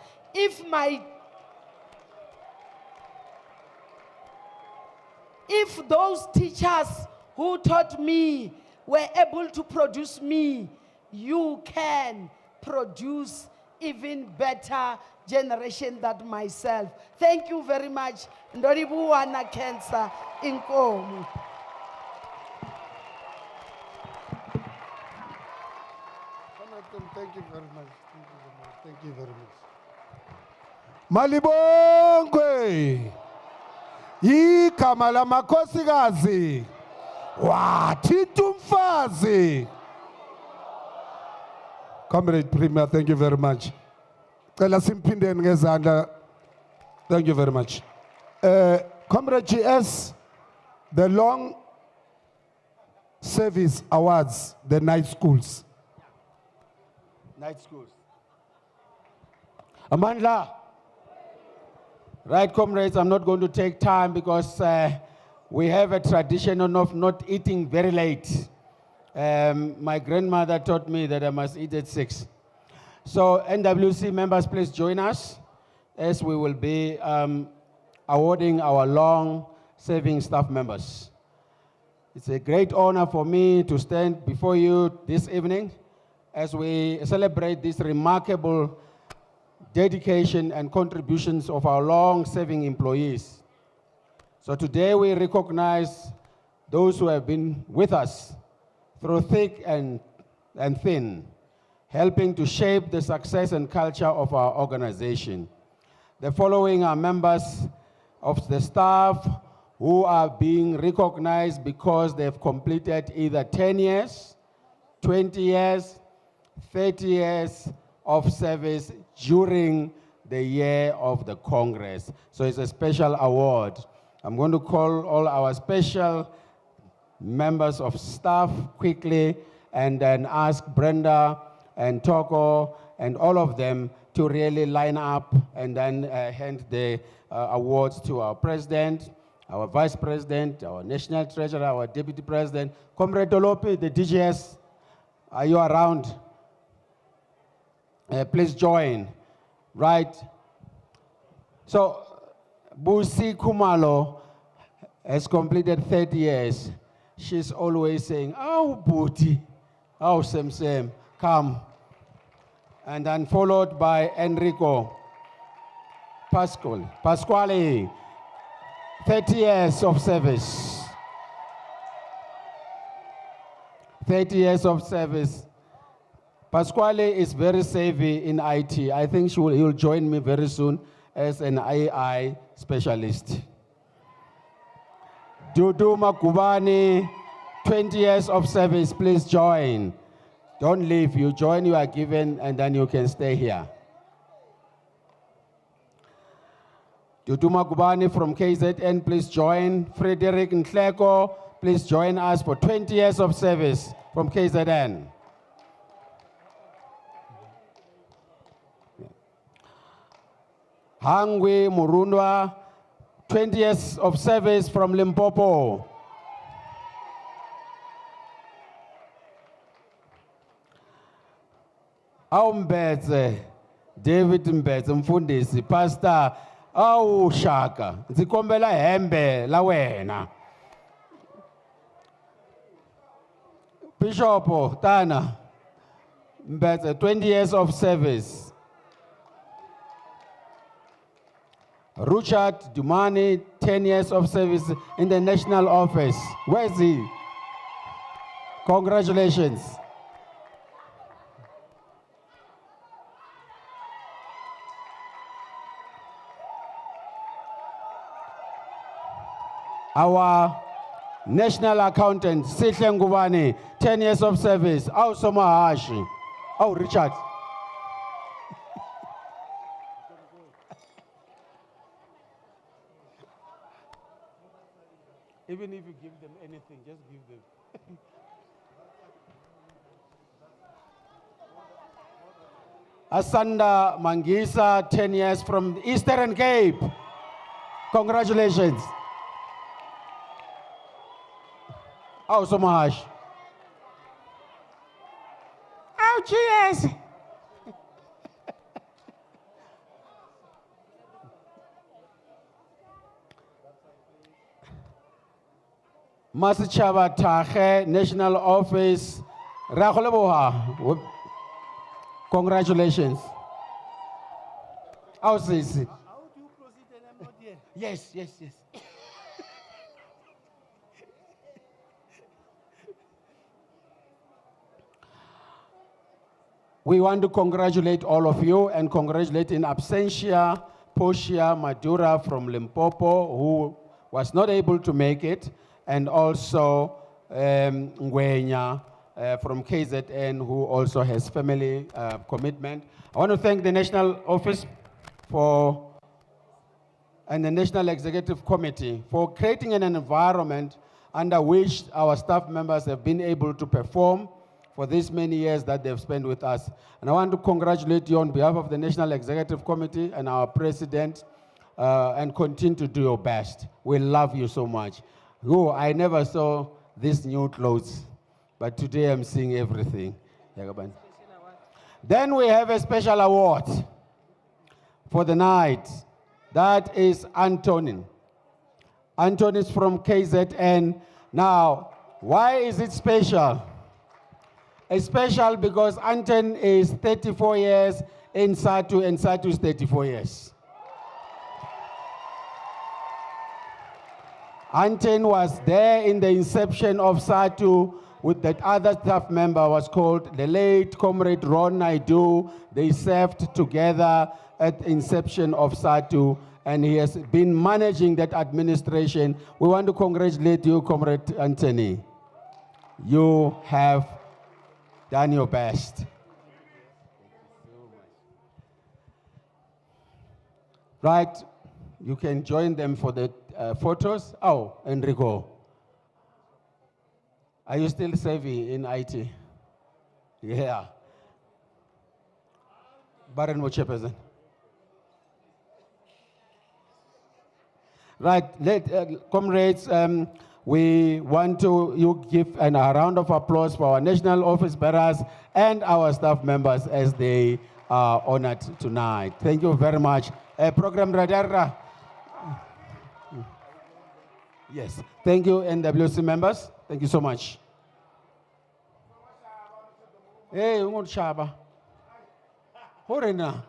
If those teachers who taught me were able to produce me, you can produce even better generation than myself. Thank you very much. Ndoribuwana Cancer Inkomu. Thank you very much. Thank you very much. Malibongwe. Igama lamakhosikazi. Wathitha umfazi. Comrade Premier, thank you very much. Cela simphindeni ngezandla. Thank you very much. Comrade GS, the long Service Awards, the night schools. Night schools. Amandla. Right, comrades, I'm not going to take time because we have a tradition of not eating very late. My grandmother taught me that I must eat at 6. So NWC members, please join us as we will be awarding our long-serving staff members. It's a great honor for me to stand before you this evening as we celebrate this remarkable dedication and contributions of our long-serving employees. So today we recognize those who have been with us through thick and thin, helping to shape the success and culture of our organization. The following are members of the staff who are being recognized because they've completed either 10 years, 20 years, 30 years of service during the year of the Congress. So it's a special award. I'm going to call all our special members of staff quickly and then ask Brenda and Toko and all of them to really line up and then hand the awards to our president, our vice president, our national treasurer, our deputy president. Comrade Dolopi, the DGS, are you around? Please join, right? So, Busi Kumalo has completed 30 years. She's always saying, oh, Buti, oh, Sem, come. And then followed by Enrico Pasquale, 30 years of service. 30 years of service. Pasquale is very savvy in IT. I think he'll join me very soon as an AI specialist. Dudu Makubani, 20 years of service, please join. Don't leave, you join, you are given, and then you can stay here. Dudu Makubani from KZN, please join. Frederick Nhleko, please join us for 20 years of service from KZN. Hangwi Murundwa, 20 years of service from Limpopo. Mbetse, David Mbetse, mfundisi, pastor, Shaka, nzikombela hembe la wena. Bishop Tana Mbetse, 20 years of service. Richard Dumani, 10 years of service in the national office. Where is he? Congratulations. Our national accountant, Sihle Ngubane, 10 years of service. Somahashi. Richard. Even if you give them anything, just give them. Asanda Mangisa, 10 years from the Eastern Cape. Congratulations. Somahash. Cheers. Masichaba Tahe, National Office, Raholeboha. Congratulations. How do you proceed? Yes. We want to congratulate all of you and congratulate in absentia Portia Madura from Limpopo, who was not able to make it, and also Ngwenya from KZN, who also has family commitment. I want to thank the National Office and the National Executive Committee for creating an environment under which our staff members have been able to perform for these many years that they've spent with us. And I want to congratulate you on behalf of the National Executive Committee and our president, and continue to do your best. We love you so much. Oh, I never saw these new clothes, but today I'm seeing everything. Then we have a special award for the night. That is Antonin. Antonin is from KZN. Now, why is it special? It's special because Anton is 34 years in Sadtu, and Sadtu is 34 years. Anton was there in the inception of Sadtu with that other staff member was called the late Comrade Ron Naidu. They served together at the inception of Sadtu, and he has been managing that administration. We want to congratulate you, Comrade Anthony. You have done your best. Right, you can join them for the photos. Oh, Enrico, are you still savvy in IT? Yeah. Baron Mochepezen. Right, comrades, we want you give a round of applause for our national office bearers and our staff members as they are honored tonight. Thank you very much. Program Radar. Yes, thank you, NWC members. Thank you so much. Hey, Shaba. Horena.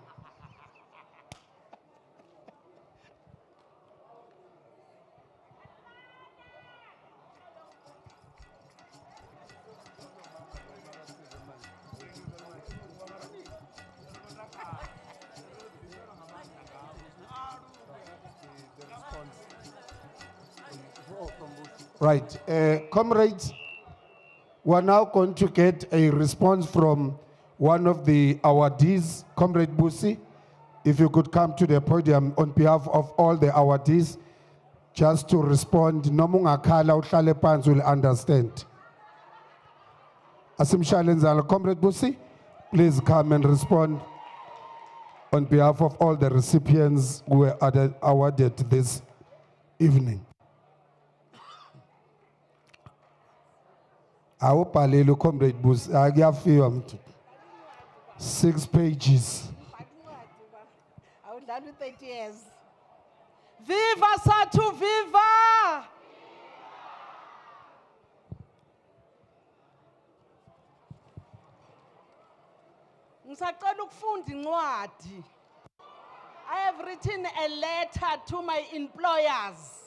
Right, comrades, we're now going to get a response from one of the awardees, Comrade Busi. If you could come to the podium on behalf of all the awardees, just to respond. Nomunga khala uhlale phansi will understand. Asimshalenzala, Comrade Busi, please come and respond on behalf of all the recipients who were awarded this evening. Awubhalele Comrade Busi, akuyafiwa mntu. 6 pages. I would love 30 years. Viva Sadtu, viva! Ngisaqala ukufunda incwadi. I have written a letter to my employers.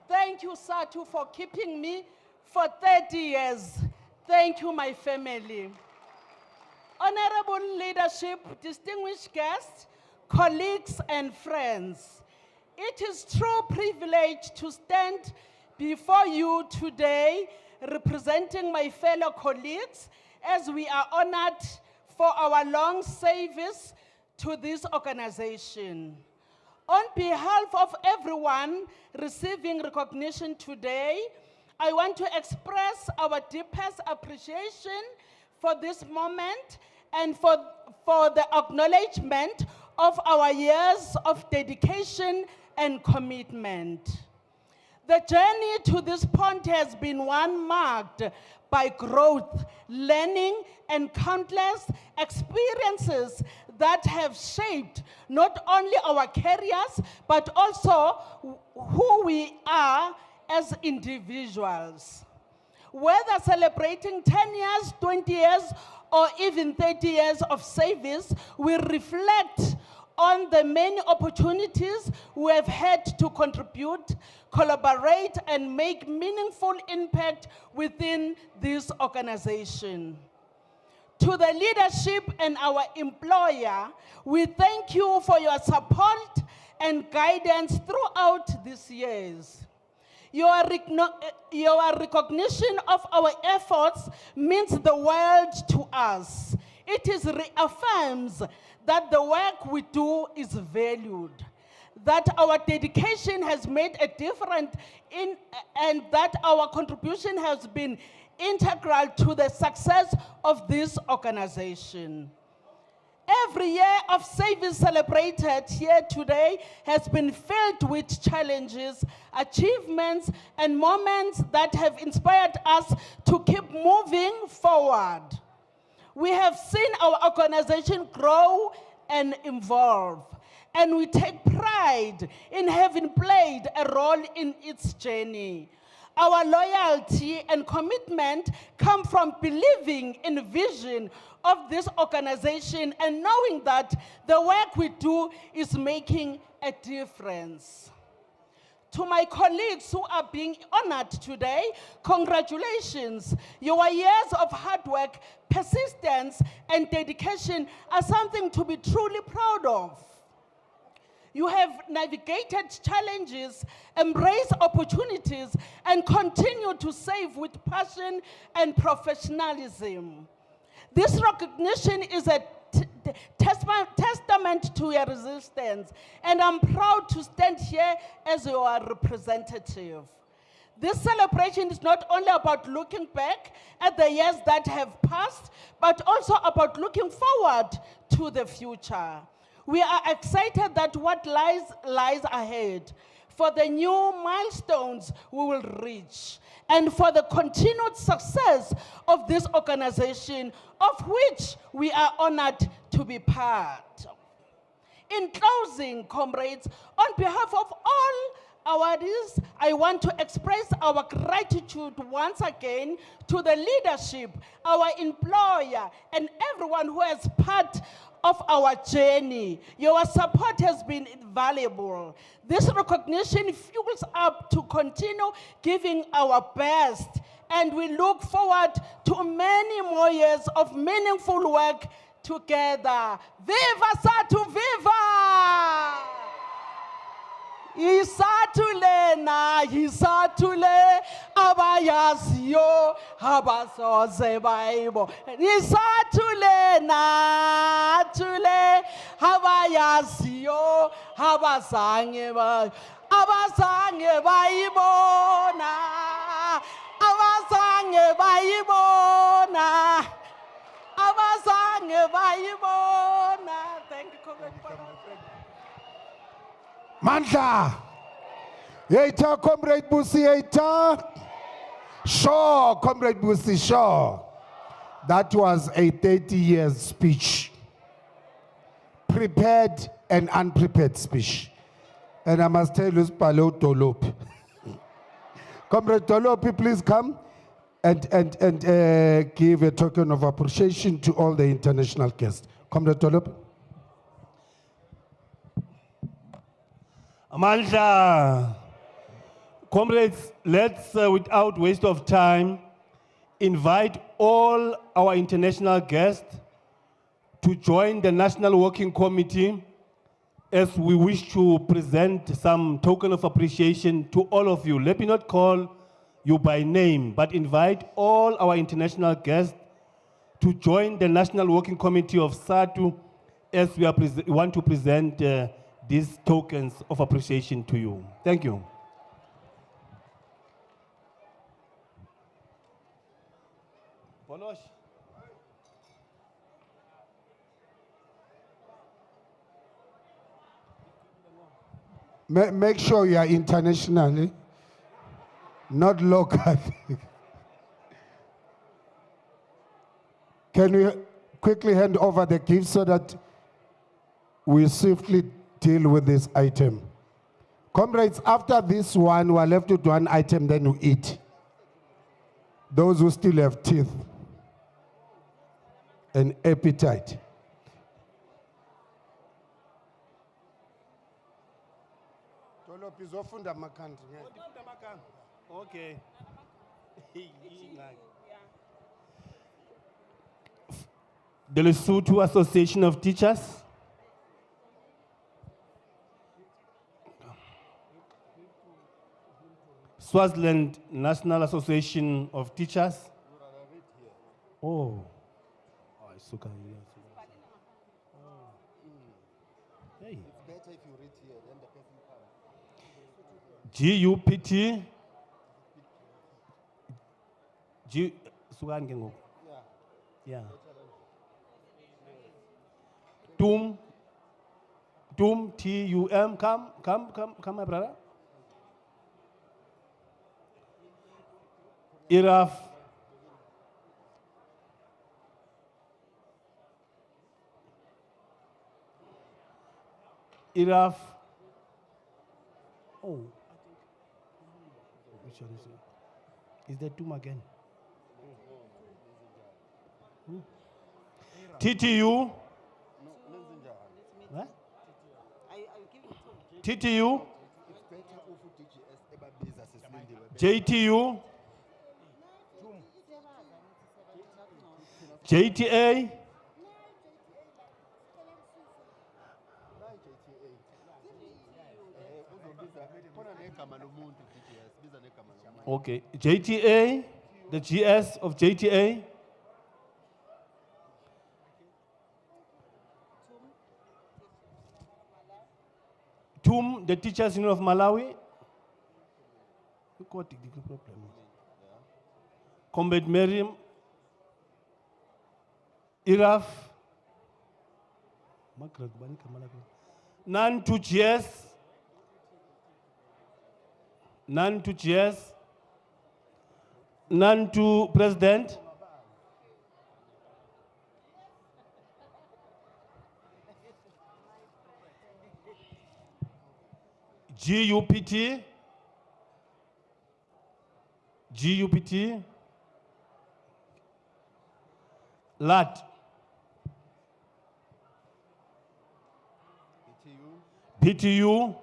Thank you, Sadtu, for keeping me for 30 years. Thank you, my family. Honorable leadership, distinguished guests, colleagues and friends, it is true privilege to stand before you today representing my fellow colleagues as we are honored for our long service to this organization. On behalf of everyone receiving recognition today, I want to express our deepest appreciation for this moment and for the acknowledgement of our years of dedication and commitment. The journey to this point has been one marked by growth, learning, and countless experiences that have shaped not only our careers, but also who we are as individuals. Whether celebrating 10 years, 20 years, or even 30 years of service, we reflect on the many opportunities we have had to contribute, collaborate, and make meaningful impact within this organization. To the leadership and our employer, we thank you for your support and guidance throughout these years. Your recognition of our efforts means the world to us. It reaffirms that the work we do is valued. that our dedication has made a difference and that our contribution has been integral to the success of this organization. Every year of service celebrated here today has been filled with challenges, achievements, and moments that have inspired us to keep moving forward. We have seen our organization grow and evolve, and we take pride in having played a role in its journey. Our loyalty and commitment come from believing in the vision of this organization and knowing that the work we do is making a difference. To my colleagues who are being honored today, congratulations. Your years of hard work, persistence, and dedication are something to be truly proud of. You have navigated challenges, embraced opportunities, and continue to serve with passion and professionalism. This recognition is a testament to your resistance, and I'm proud to stand here as your representative. This celebration is not only about looking back at the years that have passed, but also about looking forward to the future. We are excited that what lies ahead, for the new milestones we will reach, and for the continued success of this organization, of which we are honored to be part. In closing, comrades, on behalf of all awardees, I want to express our gratitude once again to the leadership, our employer, and everyone who has part of our journey. Your support has been invaluable. This recognition fuels up to continue giving our best, and we look forward to many more years of meaningful work together. Viva Sadtu, viva! Isatulena, isatule, abayasiyo, abasoze baibo. Isatulena, tule, abayasiyo, abasange baibo. Abasange baibona, abasange baibona, abasange baibona. Thank you, Comrade. Mandla. Yeita, Comrade Busi, yeita. Sure, Comrade Busi, sure. That was a 30 years speech. Prepared and unprepared speech. And I must tell you, Palo Tolop. Comrade Tolopi, please come and give a token of appreciation to all the international guests. Comrade Tolopi. Amandla, comrades, let's, without waste of time, invite all our international guests to join the National Working Committee as we wish to present some token of appreciation to all of you. Let me not call you by name, but invite all our international guests to join the National Working Committee of Sadtu as we want to present these tokens of appreciation to you. Thank you. Make sure you are internationally, not local. Can we quickly hand over the gifts so that we swiftly deal with this item? Comrades, after this one, we're left with one item, then we eat. Those who still have teeth and appetite. Okay. The Lesotho Association of Teachers. Swaziland National Association of Teachers. Oh. It's okay. Hey. It's better if you read here, then the person GUPT. Sugan ke ngoku? Yeah. TUM, TUM, come, my brother. IRAF, oh, which one is it? Is there TUM again? TTU, what? TTU, JTU, JTA, okay, JTA, the GS of JTA, TUM, the Teachers Union of Malawi. What is the problem? Combat Meriam, IRAF, none to GS, none to GS, none to President. GUPT, LAT, PTU,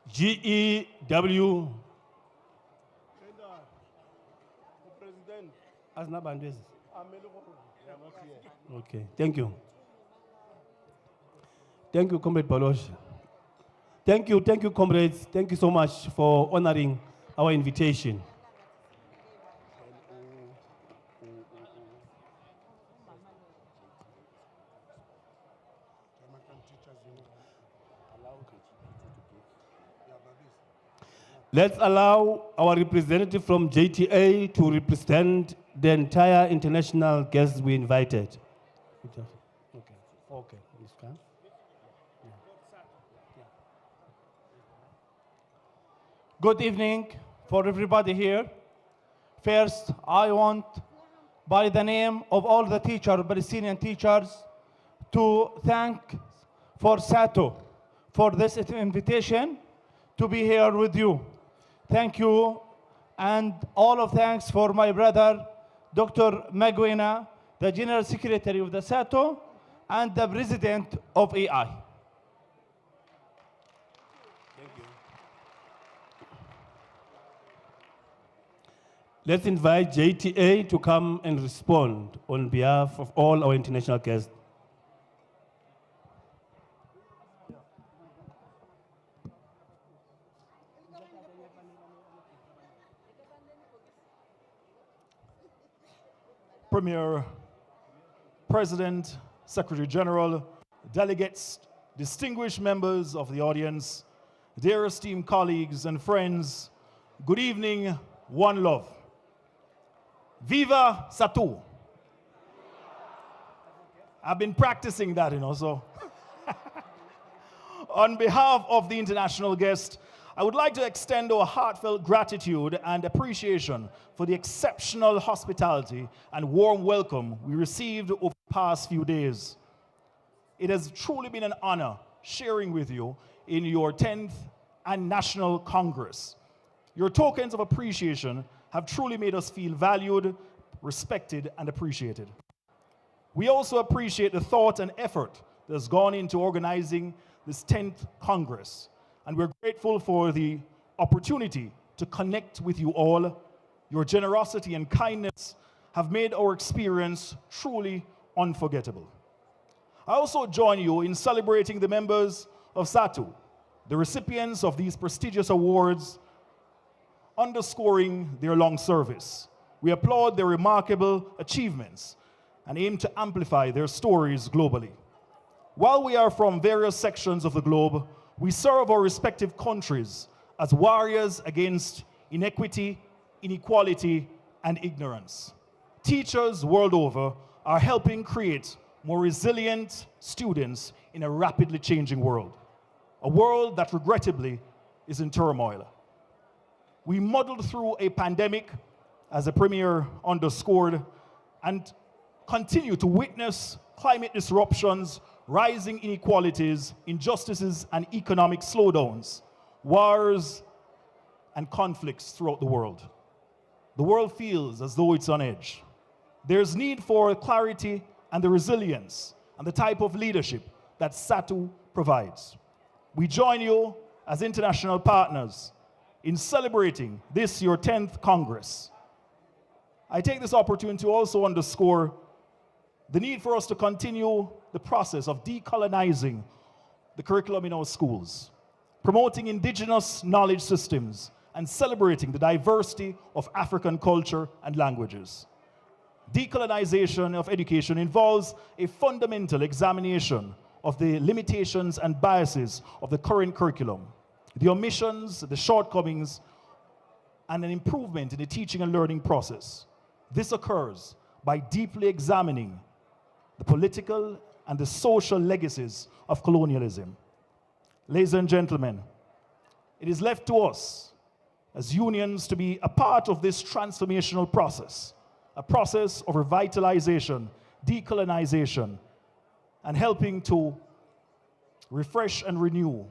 GEW, okay, thank you. Thank you, Comrade Baloch. Thank you, comrades. Thank you so much for honoring our invitation. Let's allow our representative from JTA to represent the entire international guests we invited. Okay. Good evening for everybody here. First, I want, by the name of all the Palestinian teachers, to thank for Sadtu for this invitation to be here with you. Thank you, and all of thanks for my brother, Dr. Magwena, the General Secretary of the Sadtu, and the President of AI. Let's invite JTA to come and respond on behalf of all our international guests. Premier, President, Secretary General, delegates, distinguished members of the audience, dear esteemed colleagues and friends, good evening, one love. Viva Sadtu. I've been practicing that, so. On behalf of the international guest, I would like to extend our heartfelt gratitude and appreciation for the exceptional hospitality and warm welcome we received over the past few days. It has truly been an honor sharing with you in your 10th and National Congress. Your tokens of appreciation have truly made us feel valued, respected, and appreciated. We also appreciate the thought and effort that has gone into organizing this 10th Congress, and we're grateful for the opportunity to connect with you all. Your generosity and kindness have made our experience truly unforgettable. I also join you in celebrating the members of Sadtu, the recipients of these prestigious awards, underscoring their long service. We applaud their remarkable achievements and aim to amplify their stories globally. While we are from various sections of the globe, We serve our respective countries as warriors against inequity, inequality, and ignorance. Teachers world over are helping create more resilient students in a rapidly changing world, a world that regrettably is in turmoil. We muddled through a pandemic, as the Premier underscored, and continue to witness climate disruptions, rising inequalities, injustices, and economic slowdowns, wars, and conflicts throughout the world. The world feels as though it's on edge. There's need for clarity and the resilience and the type of leadership that Sadtu provides. We join you as international partners in celebrating this, your 10th Congress. I take this opportunity to also underscore the need for us to continue the process of decolonizing the curriculum in our schools, promoting indigenous knowledge systems, and celebrating the diversity of African culture and languages. Decolonization of education involves a fundamental examination of the limitations and biases of the current curriculum, the omissions, the shortcomings, and an improvement in the teaching and learning process. This occurs by deeply examining the political and the social legacies of colonialism. Ladies and gentlemen, it is left to us as unions to be a part of this transformational process, a process of revitalization, decolonization, and helping to refresh and renew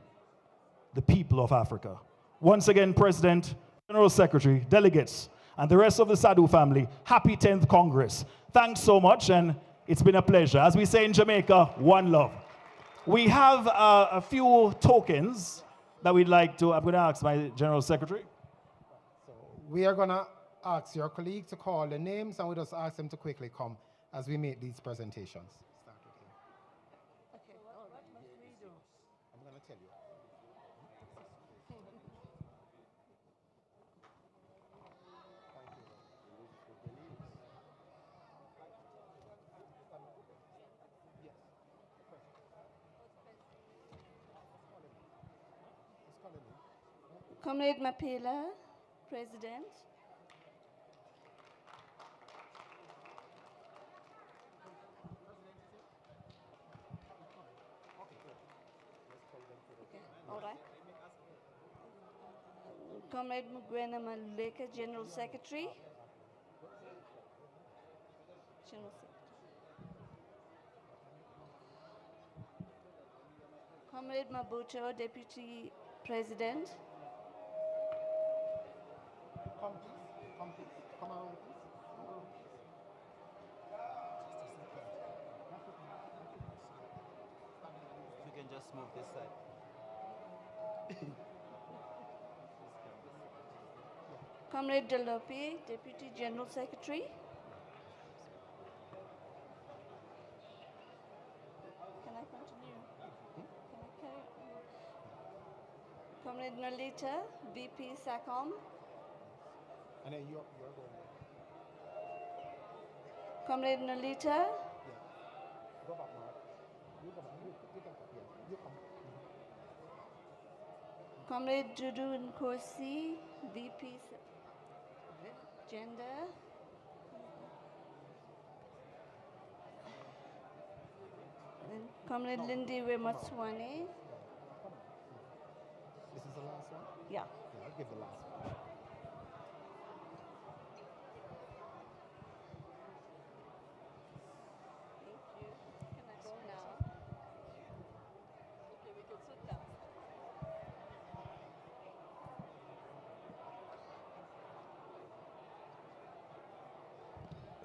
the people of Africa. Once again, President, General Secretary, delegates, and the rest of the Sadtu family, happy 10th Congress. Thanks so much, and it's been a pleasure. As we say in Jamaica, one love. We have a few tokens that we'd like to, I'm going to ask my General Secretary. We are going to ask your colleague to call the names, and we just ask them to quickly come as we make these presentations. Start with you. Okay, what must we do? I'm going to tell you. Comrade Mapela, President. All right. Comrade Mugwena Maluleka, General Secretary. General Secretary. Comrade Mabucho, Deputy President. Come on, please. You can just move this side. Comrade Delope, Deputy General Secretary. Can I continue? Can I carry? Comrade Nolita, VP SACOM. And then you're going. Comrade Nolita. Yeah. Go back, Mark. You go back. You can come. Yeah. You come. Comrade Dudu Nkosi, VP Gender. And Comrade Lindy Wematswane. This is the last one? Yeah. Yeah, I'll give the last one.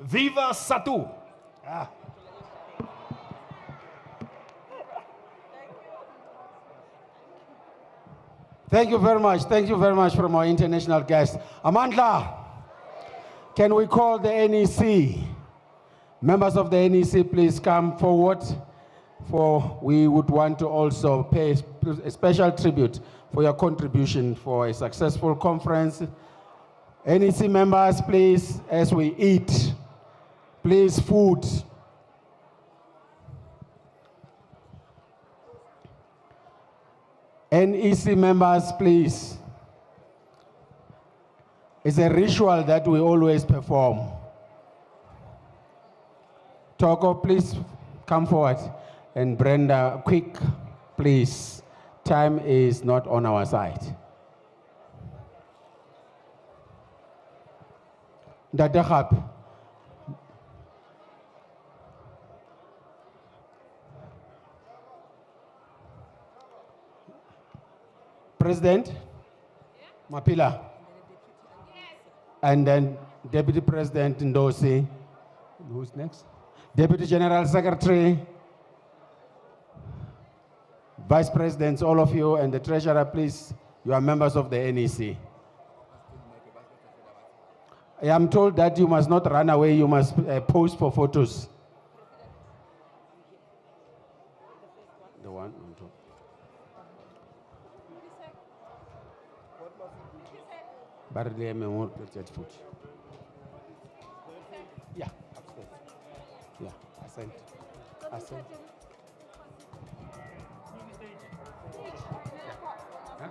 Viva Sadtu! Thank you very much. Thank you very much from our international guests. Amandla, can we call the NEC? Members of the NEC, please come forward, for we would want to also pay a special tribute for your contribution for a successful conference. NEC members, please, as we eat, please, food. NEC members, please. It's a ritual that we always perform. Togo, please come forward. And Brenda, quick, please. Time is not on our side. Dadahab. President Mapila. And then Deputy President Ndosi. Who's next? Deputy General Secretary, Vice Presidents, all of you, and the Treasurer, please, you are members of the NEC. I am told that you must not run away, you must pose for photos. The one on top. Barely more pledged food. Yeah, upstairs. Yeah, ascent. Ascent. Huh?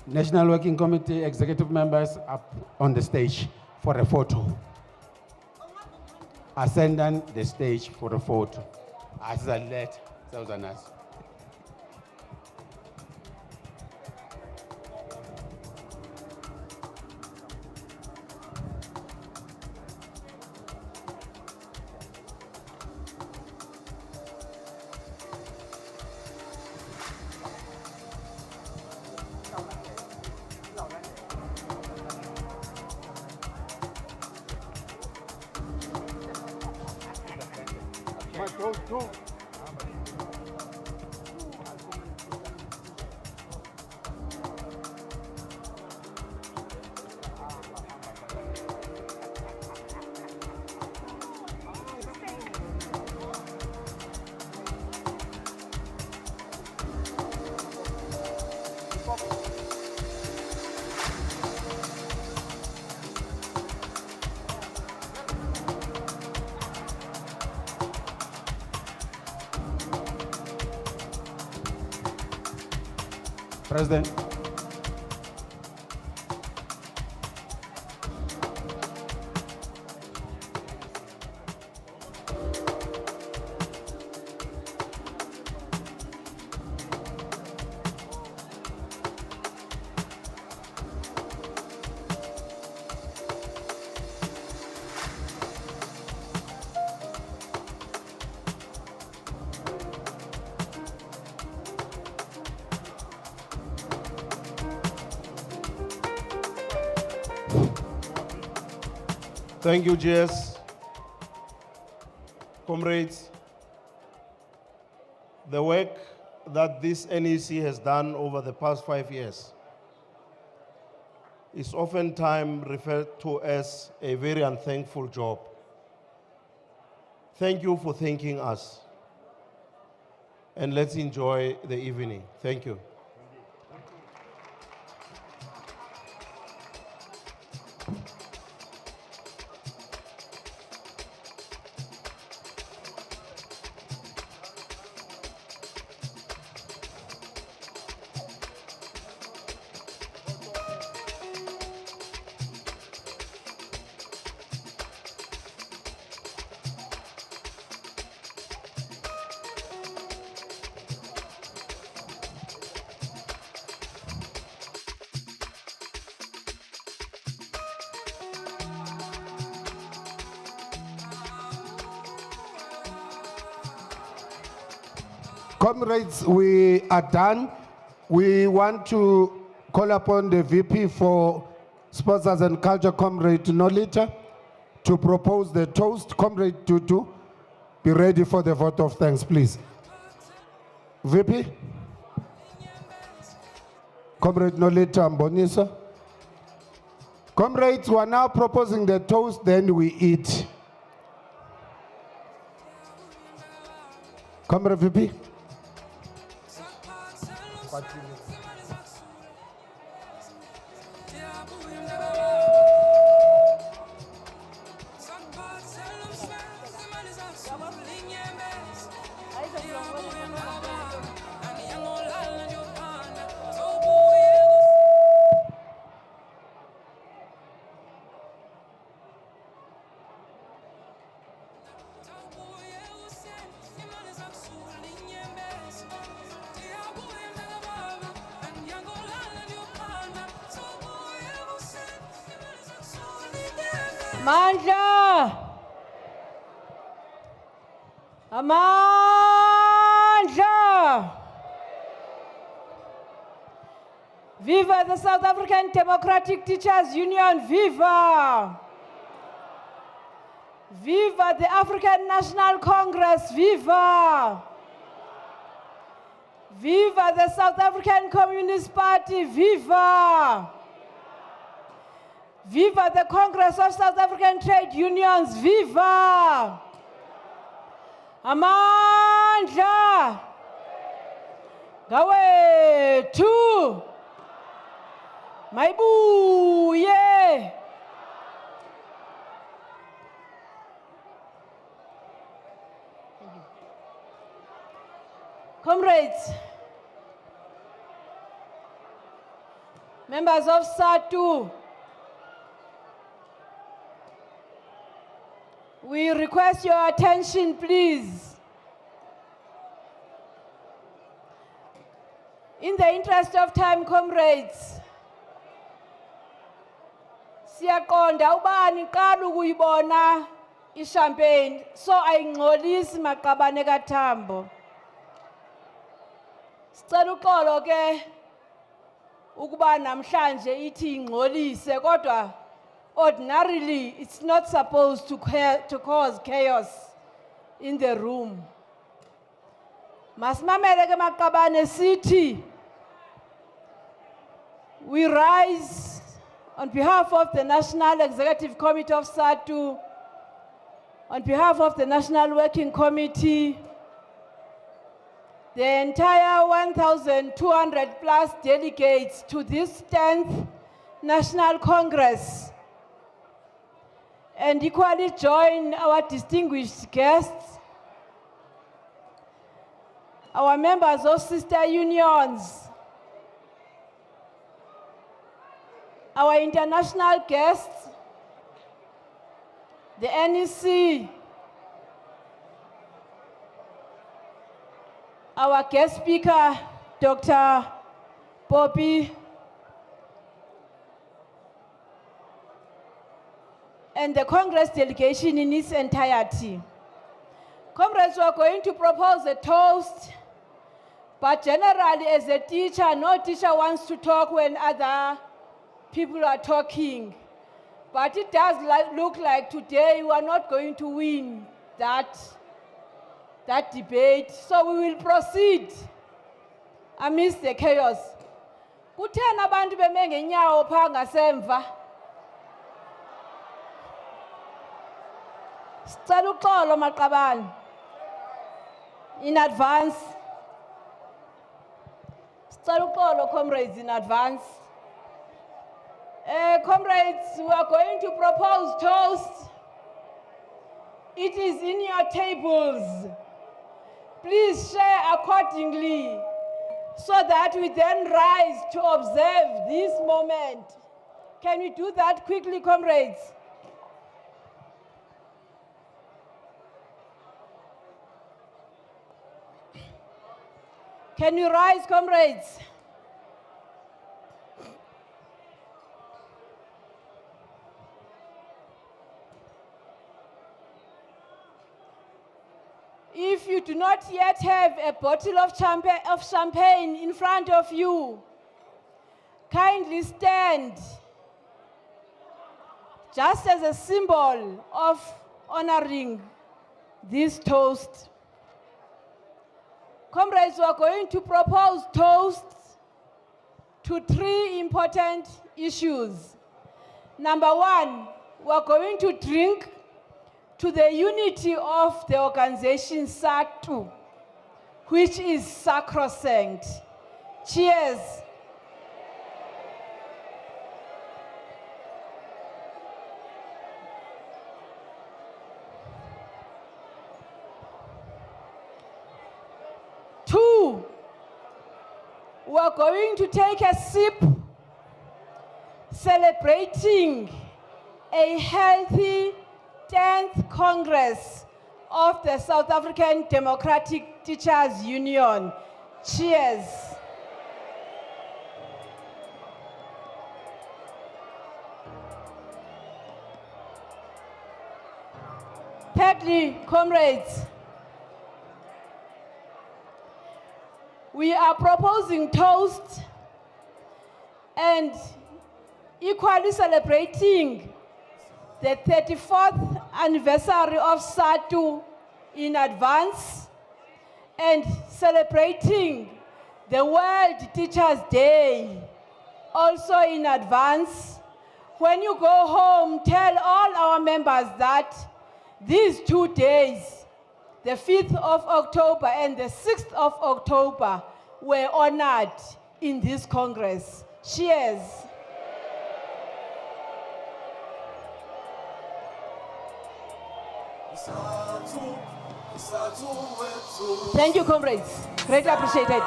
National Working Committee executive members up on the stage for a photo. Ascendant the stage for a photo. As I let Southerners. President. Thank you, JS. Comrades, the work that this NEC has done over the past 5 years is oftentimes referred to as a very unthankful job. Thank you for thanking us. And let's enjoy the evening. Thank you. Comrades, we are done. We want to call upon the VP for Sports and Culture, Comrade Nolita, to propose the toast. Comrade Tutu, be ready for the vote of thanks, please. VP? Comrade Nolita Mbonisa. Comrades, we are now proposing the toast, then we eat. Comrade VP. Mandla! Amandla! Viva the South African Democratic Teachers Union, viva! Viva the African National Congress, viva! Viva the South African Communist Party, viva! Viva the Congress of South African Trade Unions, viva! Amandla! Gawethu! Mayibuye! Comrades, members of Sadtu, we request your attention, please. In the interest of time, comrades, siyaqonda ubani qala ukuyibona ichampagne so ayingcolisi maqabane kaThambo. Sicela uxolo ke ukuba namhlanje ithi ingcolise kodwa ordinarily it's not supposed to cause chaos in the room. Masimamele ke maqabane sithi we rise on behalf of the National Executive Committee of Sadtu, on behalf of the National Working Committee, the entire 1,200 plus delegates to this 10th National Congress, and equally join our distinguished guests, our members of sister unions, our international guests, the NEC, our guest speaker, Dr. Poppy, and the Congress delegation in its entirety. Comrades, we are going to propose a toast, but generally as a teacher, no teacher wants to talk when other people are talking. But it does look like today we are not going to win that debate. So we will proceed amidst the chaos. Kutheni abantu beme ngenyawo pha ngasemva? Sicela uxolo maqabane. In advance. Sicela uxolo comrades in advance. Comrades, we are going to propose toast. It is in your tables. Please share accordingly so that we then rise to observe this moment. Can we do that quickly, comrades? Can you rise, comrades? If you do not yet have a bottle of champagne in front of you, kindly stand just as a symbol of honoring this toast. Comrades, we are going to propose toasts to 3 important issues. Number 1, we're going to drink to the unity of the organization Sadtu, which is sacrosanct. Cheers. Two, we're going to take a sip celebrating a healthy 10th Congress of the South African Democratic Teachers Union. Cheers. Thirdly, comrades, we are proposing toast and equally celebrating the 34th anniversary of Sadtu in advance and celebrating the World Teachers' Day also in advance. When you go home, tell all our members that these 2 days, the 5th of October and the 6th of October, were honored in this Congress. Cheers. Thank you, comrades. Greatly appreciated.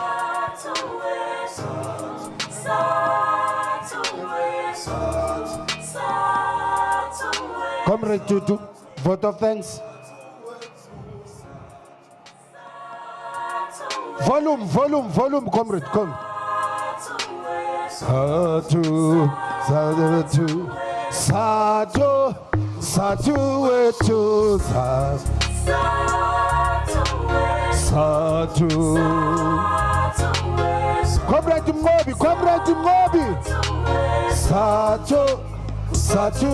Comrade Tutu, vote of thanks. Volume, comrade, come. Sadtu, Sadtu, Sadtu, Sadtu, Sadtu. Comrade Mobi, Sadtu, Sadtu,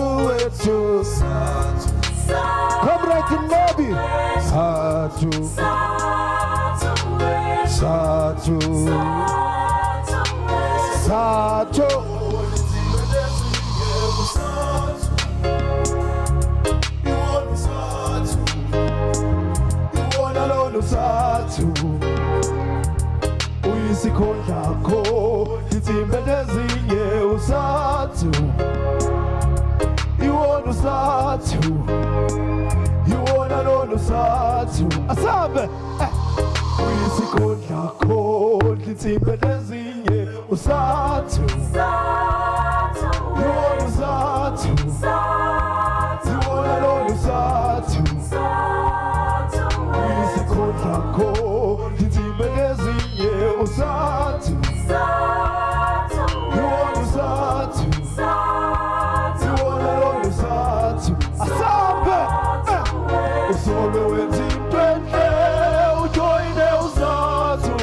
Comrade Mobi, Sadtu, Sadtu, Sadtu. Sadtu, uyisikhondla yakho, izimbe nezinye uSadtu, iwona uSadtu, iwona lona uSadtu, asambe, uyisikhondla yakho, izimbe nezinye uSadtu, iwona uSadtu, iwona lona uSadtu. Yakho izimbe nezinye uSadtu, iwona uSadtu, iwona lona uSadtu, asambe usobe wenza into enhle ujoyine uSadtu,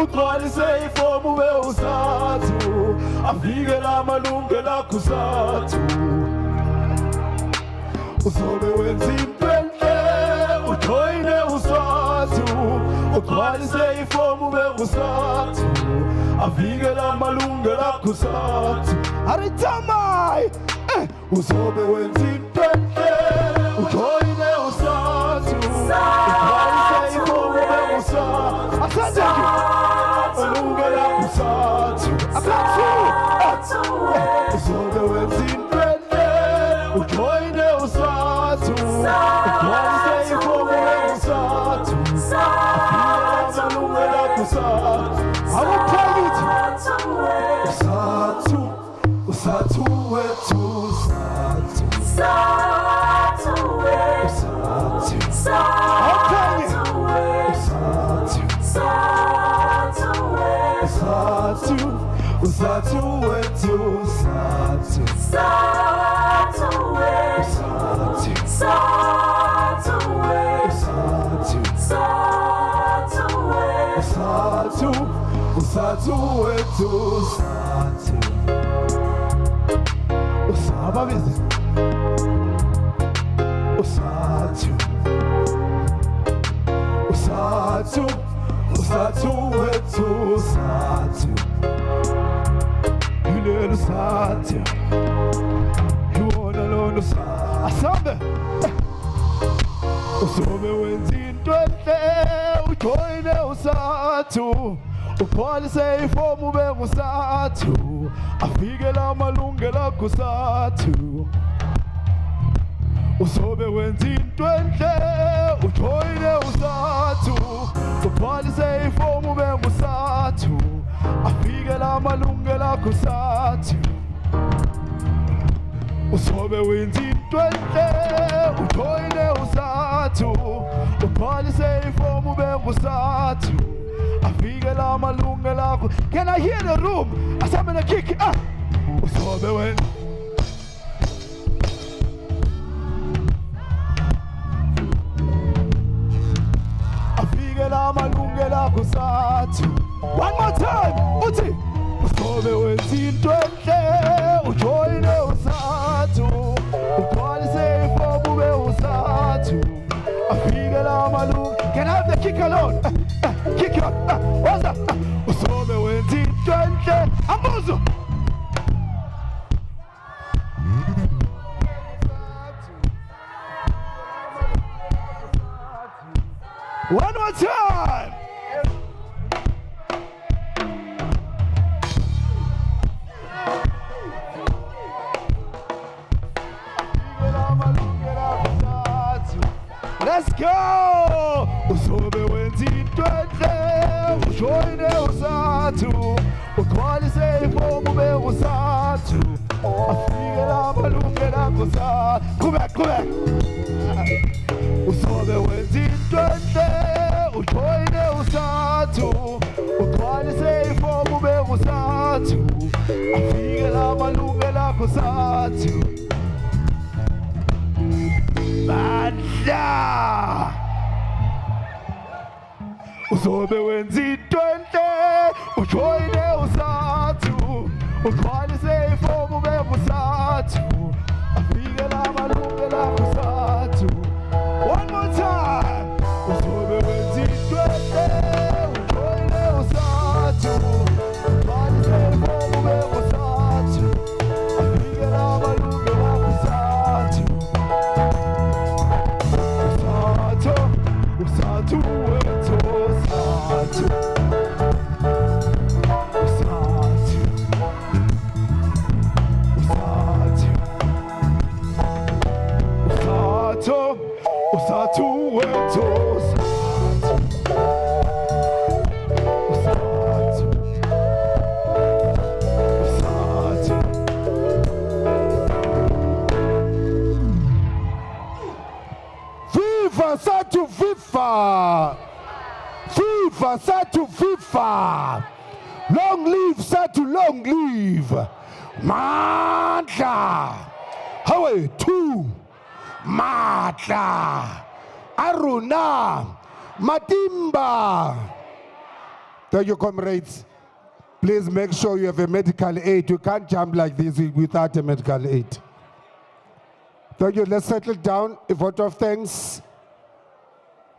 ugcwalise ifomu ube uSadtu, afike namalungelo akho uSadtu, usobe wenza into enhle ujoyine uSadtu, ugcwalise ifomu ube uSadtu, afike namalungelo akho uSadtu, aritamai uzobe wenza into enhle ujoyine uSadtu, ugcwalise ifomu ube uSadtu, asandeki amalungelo akho uSadtu, akathu uzobe wenza into enhle ujoyine uSadtu, ugcwalise ifomu ube uSadtu, I will play it. Sadtu, Sadtu wethu, Sadtu, Sadtu wethu, Sadtu, Sadtu, Sadtu wethu, Sadtu, Sadtu wethu, Sadtu wethu, Sadtu, Sadtu wethu, Sadtu. Usababizi. Sadtu. Sadtu, Sadtu wethu, Sadtu. little Satya. You wanna learn the Asambe. Usobe wenzini enhle ujoyine uSathu. Uphalise ifomu ube nguSathu. Afike la malungelo akho Sathu. Usobe wenzini enhle ujoyine uSathu. Uphalise ifomu ube nguSathu. Afike la malungelo akho Sathu. Usobe wenzini enhle ujoyine uSathu. Uphalise ifomu ube nguSathu. Afike la malungelo akho. Can I hear the room? Asambe kick ah. Usobe wenzini la malungelo akho Sathu. One more time, uthi usobe wenzini enhle ujoyine uSathu. Uphalise ifomu ube uSathu. Afike la malungelo. Can I have the kick alone? Kick it up. What's that? Usobe wenzini enhle ambuzo. One more time. Let's go. Usobe wenzini enhle ujoyine uSathu. Uphalise ifomu ube uSathu. Afike la malungelo akho Sathu. Come back. Usobe wenzini enhle ujoyine uSathu. Uphalise ifomu ube nguSathu. Afike la malungelo akho Sathu. Bandla. Usobe wenzini enhle ujoyine uSathu. Uphalise ifomu ube nguSathu. Afike la malungelo akho Sathu. One more time. Usobe wenzini enhle ujoyine uSathu. Uphalise ifomu ube nguSathu. Afike la malungelo akho Sathu. Sathu wethu Sathu. Sathu wethu Viva Sathu, viva! Viva Sathu, viva! Long live Sathu, long live! Mandla! Hawe, two! Matla! Aruna! Matimba! Thank you, comrades. Please make sure you have a medical aid. You can't jump like this without a medical aid. Thank you. Let's settle down. A vote of thanks.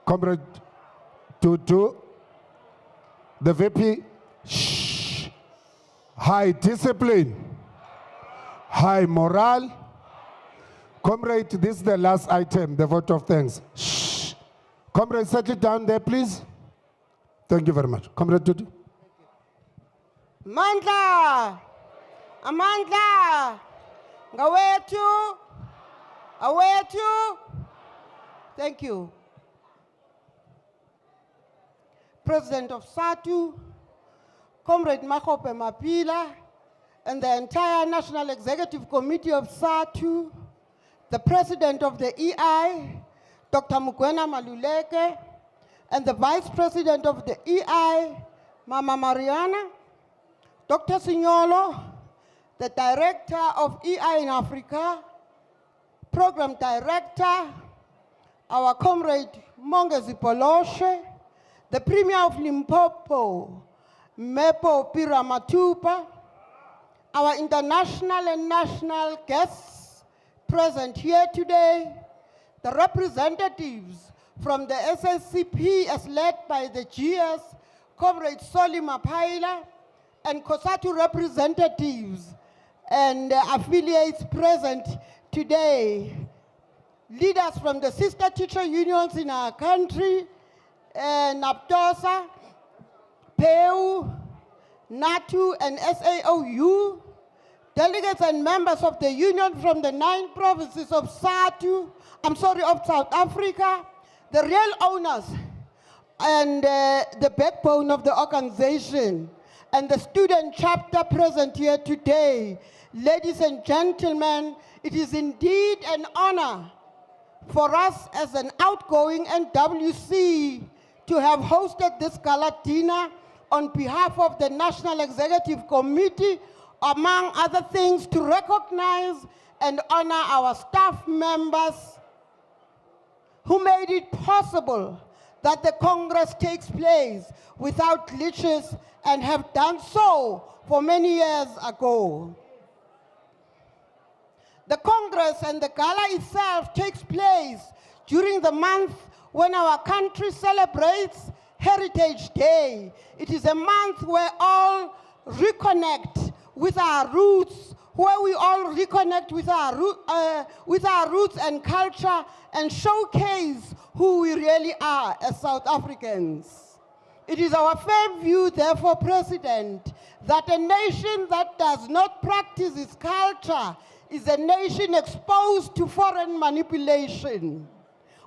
Comrade Tutu, the VP. Shh. High discipline. High morale. Comrade, this is the last item, the vote of thanks. Shh. Comrade, settle down there, please. Thank you very much. Comrade Tutu. Mandla! Amandla! Ngawethu! Awethu! Thank you. President of Sathu, Comrade Makope Mapila, and the entire National Executive Committee of Sathu, the President of the EI, Dr. Mukwena Maluleke, and the Vice President of the EI, Mama Mariana, Dr. Signolo, the Director of EI in Africa, Program Director, our Comrade Mongezi Poloshe, the Premier of Limpopo, Mepo Pira Matupa, our international and national guests present here today, the representatives from the SSCP as led by the GS, Comrade Soli Mapaila, and COSATU representatives and affiliates present today, leaders from the sister teacher unions in our country, NAPTOSA, PEU, NATU, and SAOU, delegates and members of the union from the 9 provinces of of South Africa, the real owners and the backbone of the organization, and the student chapter present here today. Ladies and gentlemen, it is indeed an honor for us as an outgoing NWC to have hosted this gala dinner on behalf of the National Executive Committee, among other things, to recognize and honor our staff members who made it possible that the Congress takes place without glitches and have done so for many years ago. The Congress and the gala itself takes place during the month when our country celebrates Heritage Day. It is a month where all reconnect with our roots, where we all reconnect with our roots and culture and showcase who we really are as South Africans. It is our firm view, therefore, President, that a nation that does not practice its culture is a nation exposed to foreign manipulation.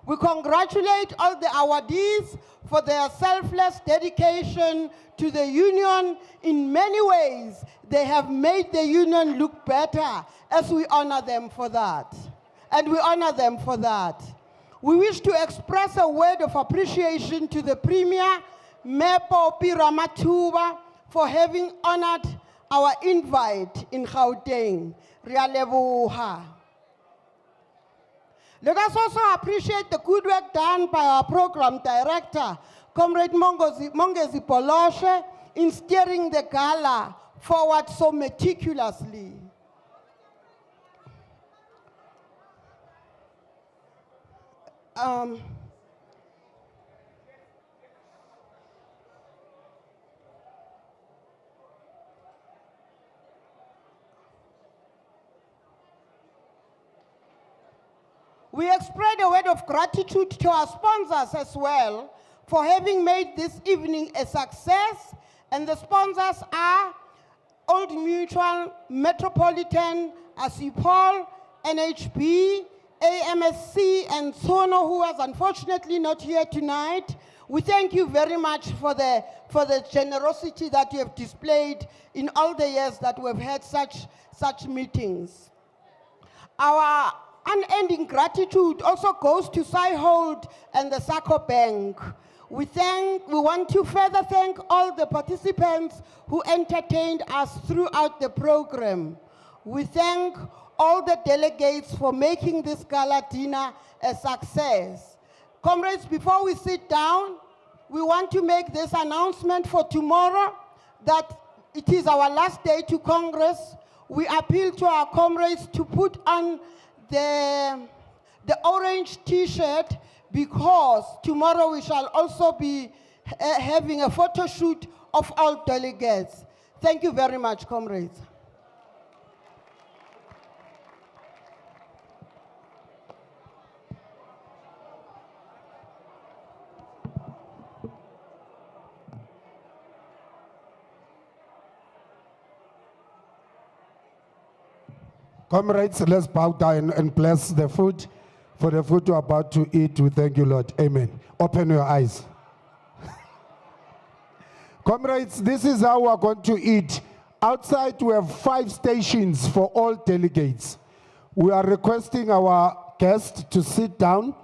We congratulate all the awardees for their selfless dedication to the union. In many ways, they have made the union look better, as we honor them for that. And we honor them for that. We wish to express a word of appreciation to the Premier, Mepo Ramathuba, for having honored our invite in Gauteng. Rialebuha. Let us also appreciate the good work done by our program director, Comrade Mongezi Poloshe, in steering the gala forward so meticulously. We express a word of gratitude to our sponsors as well for having made this evening a success, and the sponsors are Old Mutual, Metropolitan, Asipol, NHB, AMSC, and Sono, who is unfortunately not here tonight. We thank you very much for the generosity that you have displayed in all the years that we've had such meetings. Our unending gratitude also goes to Saihold and the Sacco Bank. We want to further thank all the participants who entertained us throughout the program. We thank all the delegates for making this gala dinner a success. Comrades, before we sit down, we want to make this announcement for tomorrow that it is our last day to Congress. We appeal to our comrades to put on the orange t-shirt, because tomorrow we shall also be having a photo shoot of all delegates. Thank you very much, comrades. Comrades, let's bow down and bless the food. For the food you're about to eat, we thank you, Lord. Amen. Open your eyes. Comrades, this is how we're going to eat. Outside, we have 5 stations for all delegates. We are requesting our guests to sit down.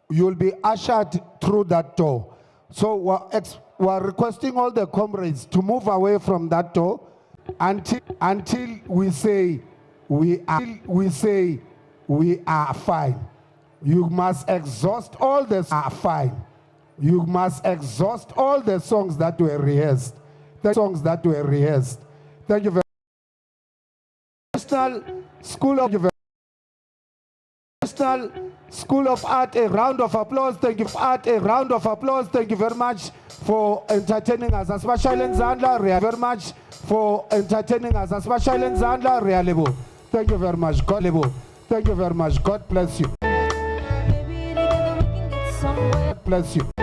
You'll be ushered through that door. So we're requesting all the comrades to move away from that door until we say we are fine. You must exhaust all the fine. You must exhaust all the songs that were rehearsed. Thank you very much. National School of National School of Art a round of applause. Thank you, Art, a round of applause. Thank you very much for entertaining us. Asibashayele izandla, very much for entertaining us. Asibashayele izandla, realebo. Thank you very much. God lebo. Thank you very much. God bless you. God bless you.